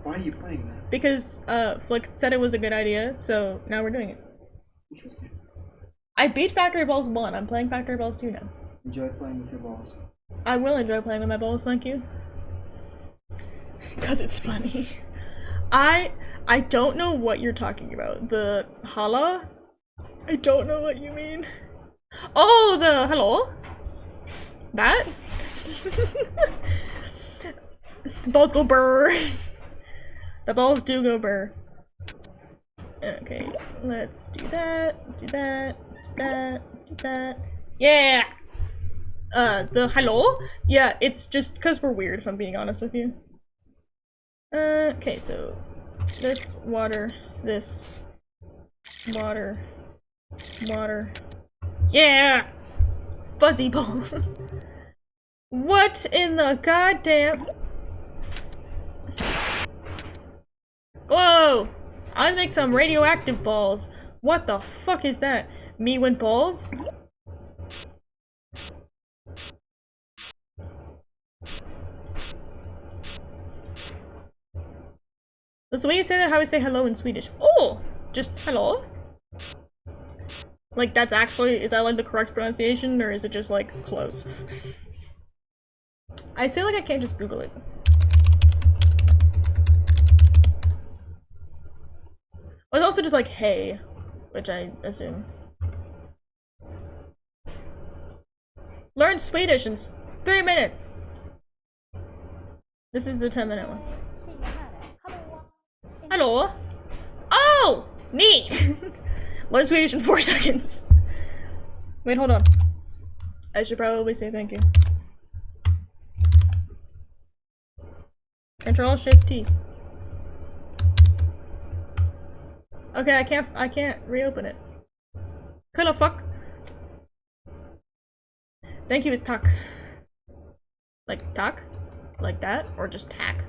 Why are you playing that? Because Flick said it was a good idea, so now we're doing it. Interesting. I beat Factory Balls 1. I'm playing Factory Balls 2 now. Enjoy playing with your balls. I will enjoy playing with my balls, thank you. Cause it's funny. I don't know what you're talking about. The hala? I don't know what you mean. Oh, the hello? That? Balls go burr. The balls do go burr. Okay, let's do that, do that, do that, do that. Yeah! The hello? Yeah, it's just because we're weird, if I'm being honest with you. Okay, so this, water, this, water, water. Yeah! Fuzzy balls. What in the goddamn... Whoa! I'll make some radioactive balls. What the fuck is that? Me win balls? That's the way you say that, how we say hello in Swedish. Oh! Just hello? Like, that's actually, is that like the correct pronunciation, or is it just like close? I say like I can't just Google it. Well, it's also just like hey, which I assume. Learn Swedish in 3 minutes! This is the 10-minute one. Hello? Oh! Neat! Learn Swedish in 4 seconds. Wait, hold on. I should probably say thank you. Control-Shift-T. Okay, I can't reopen it. Kinda fuck. Thank you is tack. Like tack? Like that? Or just tack?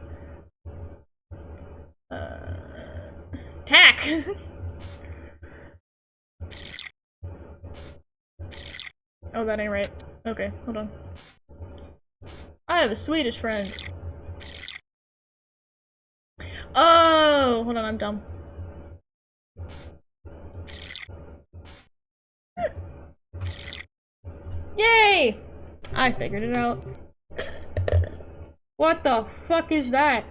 Tack! Oh, that ain't right. Okay, hold on. I have a Swedish friend. Oh, hold on, I'm dumb. Yay! I figured it out. What the fuck is that?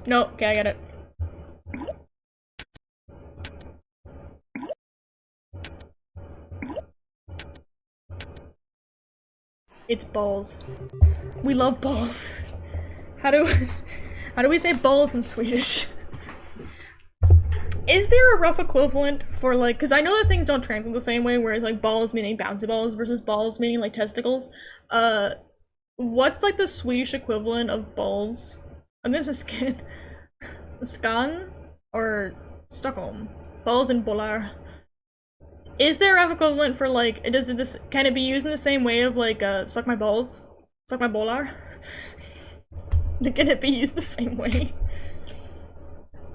No, okay, I get it. It's balls. We love balls. How do we say balls in Swedish? Is there a rough equivalent for like, because I know that things don't translate the same way, whereas like balls meaning bouncy balls versus balls meaning like testicles. What's like the Swedish equivalent of balls? I'm gonna just scan Skan or Stockholm. Balls and bollar. Is there a rough equivalent for like, can it be used in the same way of like suck my balls? Suck my bollar? Can it be used the same way?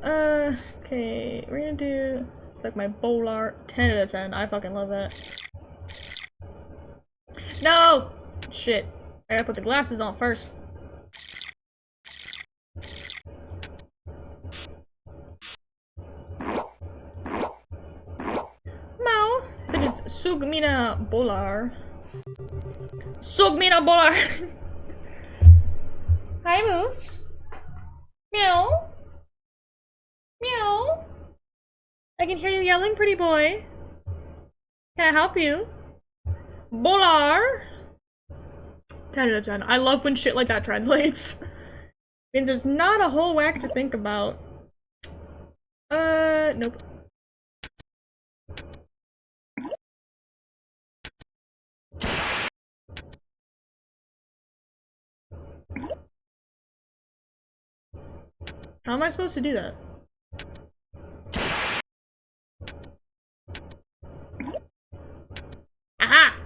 Okay, we're gonna do suck my bollar. 10 out of 10. I fucking love that. No! Shit. I gotta put the glasses on first. Mao said it's sug mina bollar. Sug mina bollar! Hi, Moose. Meow. Meow. I can hear you yelling, pretty boy. Can I help you? Bollar. 10 out of 10. I love when shit like that translates. Means there's not a whole whack to think about. Nope. How am I supposed to do that? Aha!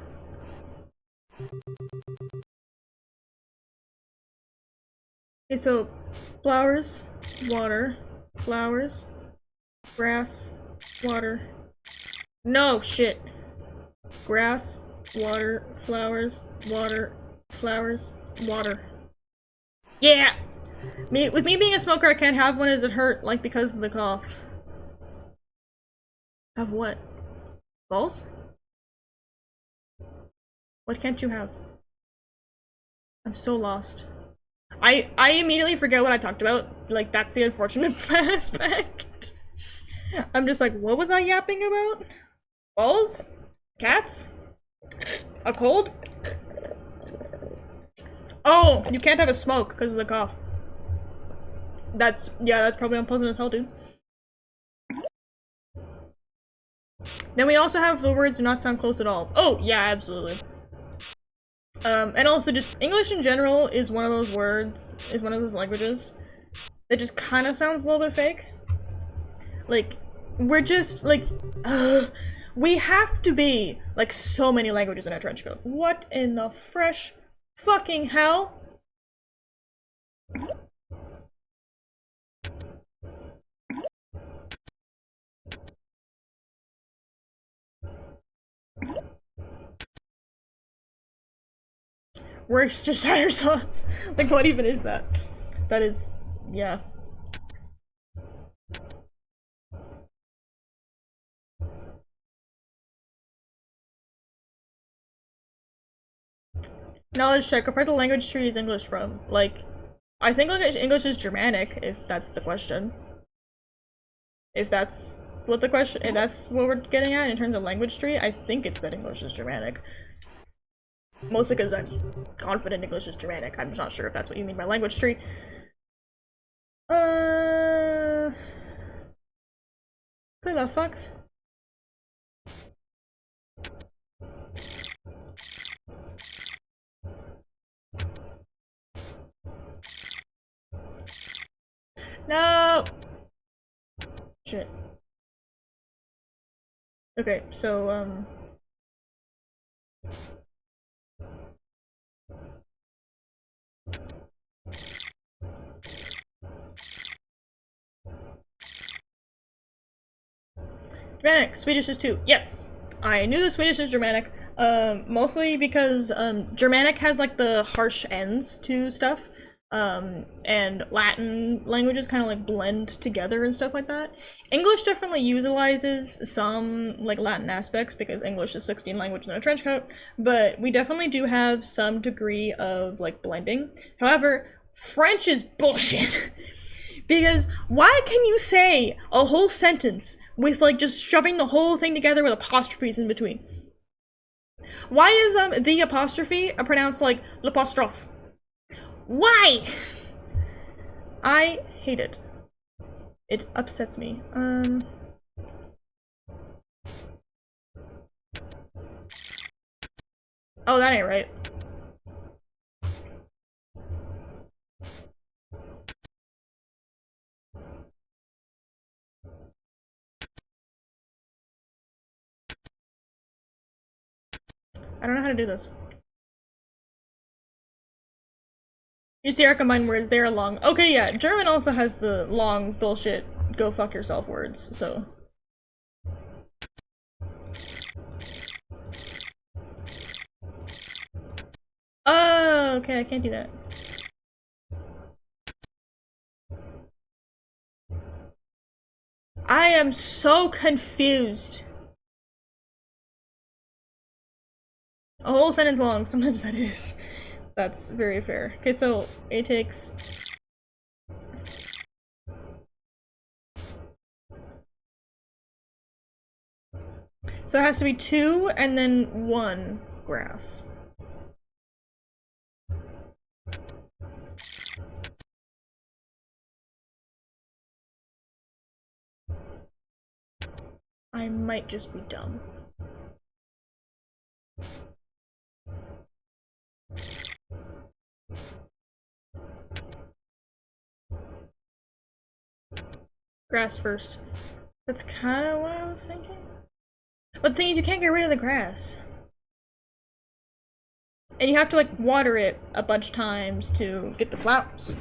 Okay, so flowers, water, flowers, grass, water. No, shit. Grass, water, flowers, water, flowers, water. Yeah! With me being a smoker, I can't have one as it hurt, like, because of the cough. Have what? Balls? What can't you have? I'm so lost. I immediately forget what I talked about. Like, that's the unfortunate aspect. I'm just like, what was I yapping about? Balls? Cats? A cold? Oh, you can't have a smoke because of the cough. Yeah, that's probably unpleasant as hell, dude. Then we also have the words do not sound close at all. Oh, yeah, absolutely. And also just English in general is one of those words, is one of those languages that just kind of sounds a little bit fake. Like, we're just, like, we have to be, like, so many languages in our trench coat. What in the fresh fucking hell? Worcestershire sauce. Like, what even is that? That is, yeah. Knowledge check. What part of the language tree is English from? Like, I think English is Germanic, if that's the question. If that's what the question, if that's what we're getting at in terms of language tree, I think it's that English is Germanic. Mostly because I'm confident English is Germanic. I'm just not sure if that's what you mean by language tree. What the fuck? No! Shit. Okay, so, Germanic, Swedish is too. Yes! I knew the Swedish is Germanic, mostly because, Germanic has, like, the harsh ends to stuff, and Latin languages kind of, like, blend together and stuff like that. English definitely utilizes some, like, Latin aspects, because English is 16 languages in a trench coat, but we definitely do have some degree of, like, blending. However, French is bullshit. Because why can you say a whole sentence with, like, just shoving the whole thing together with apostrophes in between? Why is the apostrophe pronounced like l'apostrophe? Why? I hate it. It upsets me. Oh, that ain't right. I don't know how to do this. You see our combined words, they are long. Okay, yeah, German also has the long bullshit go fuck yourself words, so. Oh, okay, I can't do that. I am so confused. A whole sentence long, sometimes that is. That's very fair. Okay, so it takes... So it has to be 2 and then 1 grass. I might just be dumb. Grass first. That's kind of what I was thinking. But the thing is, you can't get rid of the grass. And you have to, like, water it a bunch of times to get the flowers.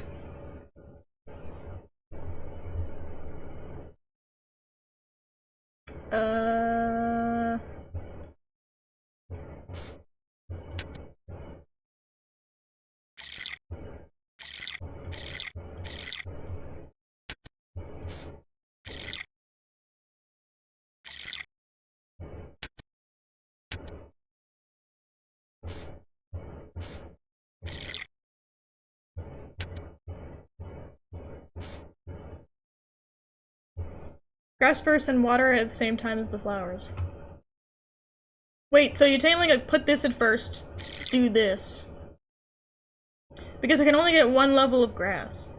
Grass first and water at the same time as the flowers. Wait, so you're telling me like put this at first, do this. Because I can only get one level of grass.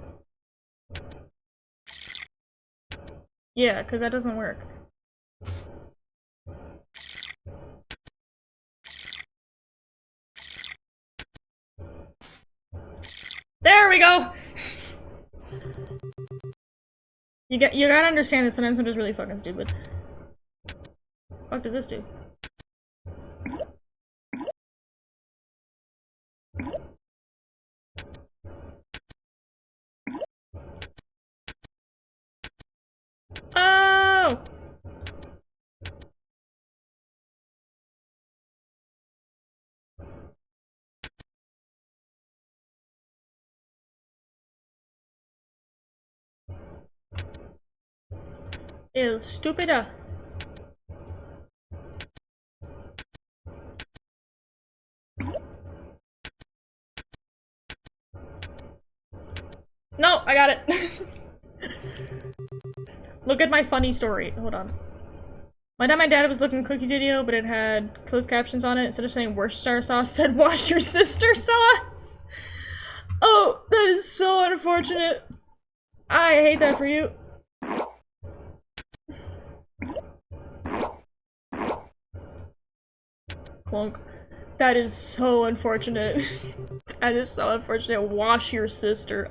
Yeah, because that doesn't work. There we go! You gotta understand that sometimes I'm just really fucking stupid. What does this do? Oh! Ew, stupider. No, I got it. Look at my funny story. Hold on. One time my dad was looking at a cookie video, but it had closed captions on it. Instead of saying Worcestershire sauce, it said wash your sister sauce. Oh, that is so unfortunate. I hate that for you. Clunk. That is so unfortunate. That is so unfortunate. Wash your sister.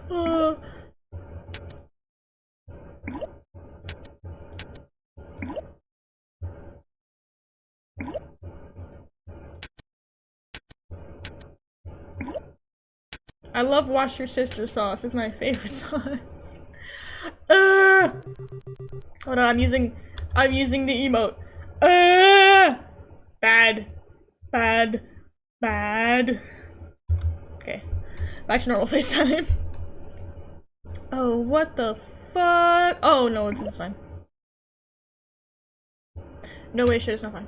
I love wash your sister sauce. It's my favorite sauce. Hold on, I'm using the emote. Bad. Bad. Bad. Okay. Back to normal FaceTime. Oh, what the fuck? Oh, no, this is fine. No way, shit, it's not fine.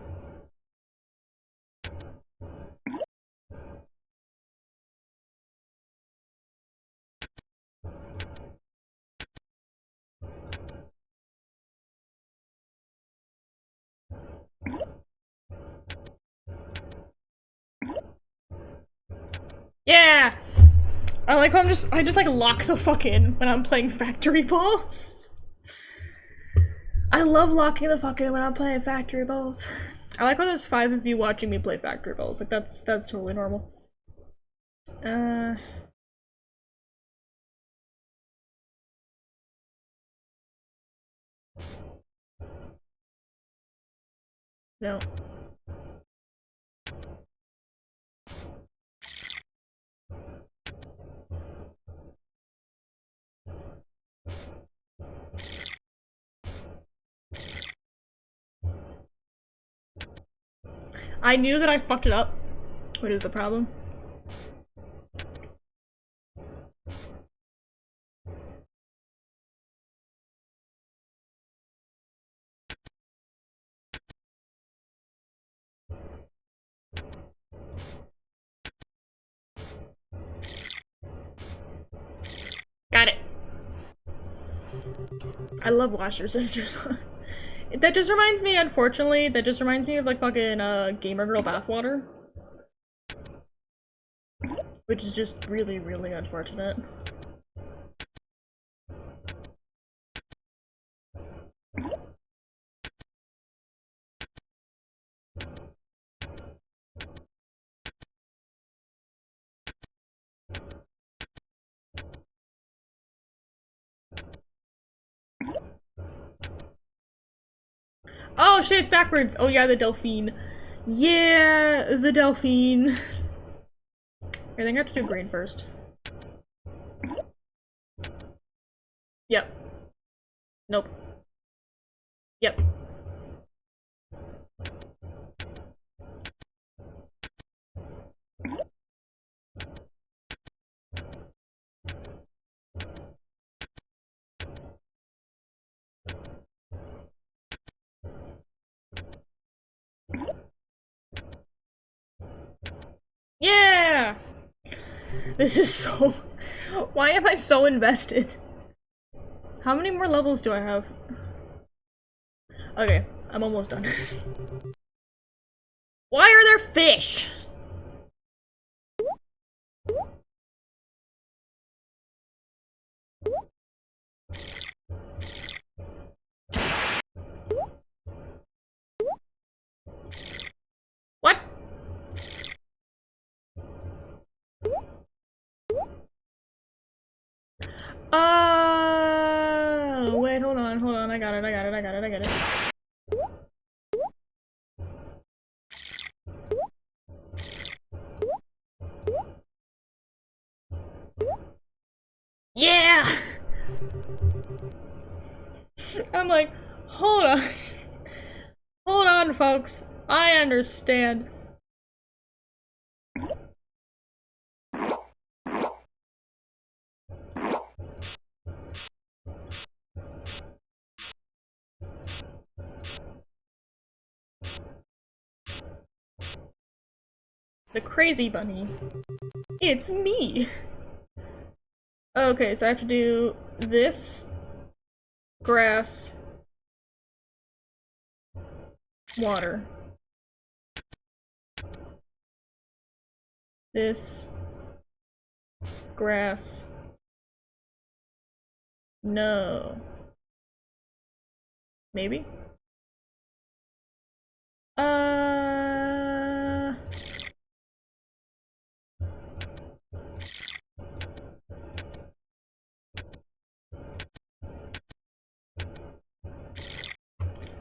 Yeah! I like how I just like lock the fuck in when I'm playing Factory Balls. I love locking the fuck in when I'm playing Factory Balls. I like when there's 5 of you watching me play Factory Balls. Like that's totally normal. No. I knew that I fucked it up. What is the problem? Got it. I love Wash Your Sisters. That just reminds me, unfortunately, that just reminds me of like fucking Gamer Girl bathwater. Which is just really, really unfortunate. Oh shit, it's backwards! Oh yeah, the Delphine. Yeah, the Delphine. I think I have to do green first. Yep. Nope. Yep. Yeah! This is so... Why am I so invested? How many more levels do I have? Okay, I'm almost done. Why are there fish? What? Wait, hold on, I got it. Yeah! I'm like, hold on. Hold on, folks. I understand. The crazy bunny. It's me! Okay, so I have to do this, grass, water. This, grass. No. Maybe?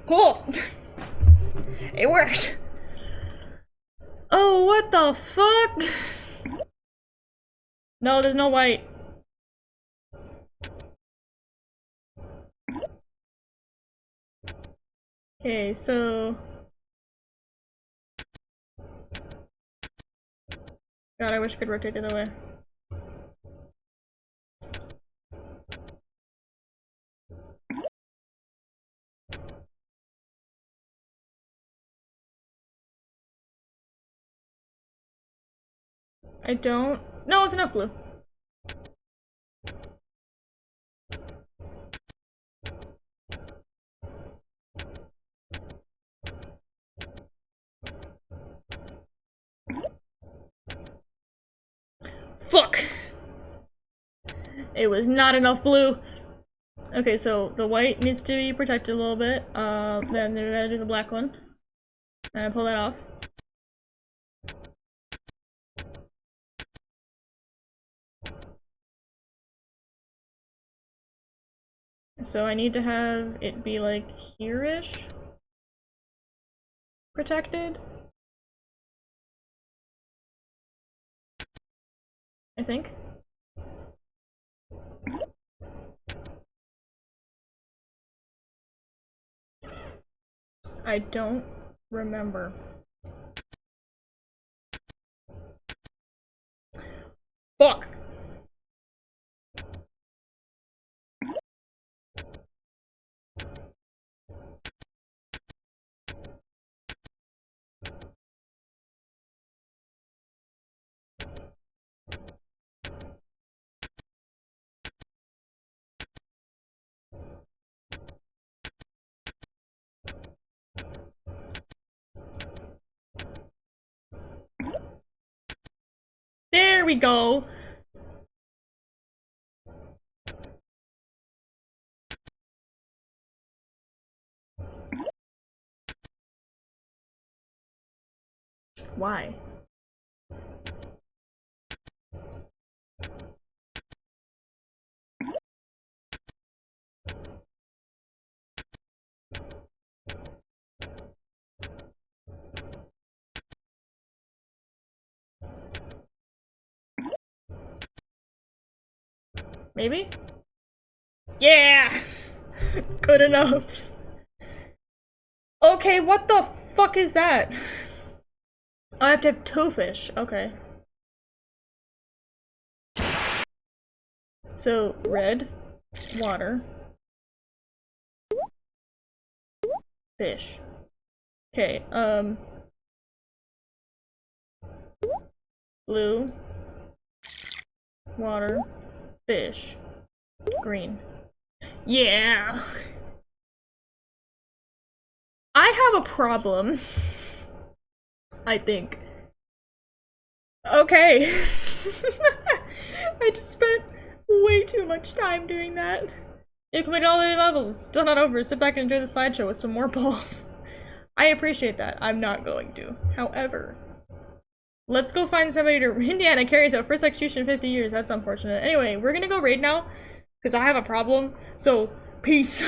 Cool! It worked! Oh, what the fuck? No, there's no white. Okay, so... God, I wish I could rotate the other way. I don't... No, it's enough blue. Fuck! It was not enough blue. Okay, so the white needs to be protected a little bit. Then we gotta do the black one. And I pull that off. So I need to have it be like here-ish. Protected. I think. I don't remember. Fuck! There we go! Why? Maybe? Yeah! Good enough. Okay, what the fuck is that? I have to have two fish. Okay. So, red, water, fish. Okay, blue, water, fish, green. Yeah! I have a problem. I think. Okay. I just spent way too much time doing that. You completed all the levels. Still not over. Sit back and enjoy the slideshow with some more balls. I appreciate that. I'm not going to. However, let's go find somebody to— Indiana carries out first execution in 50 years. That's unfortunate. Anyway, we're gonna go raid now because I have a problem. So, peace.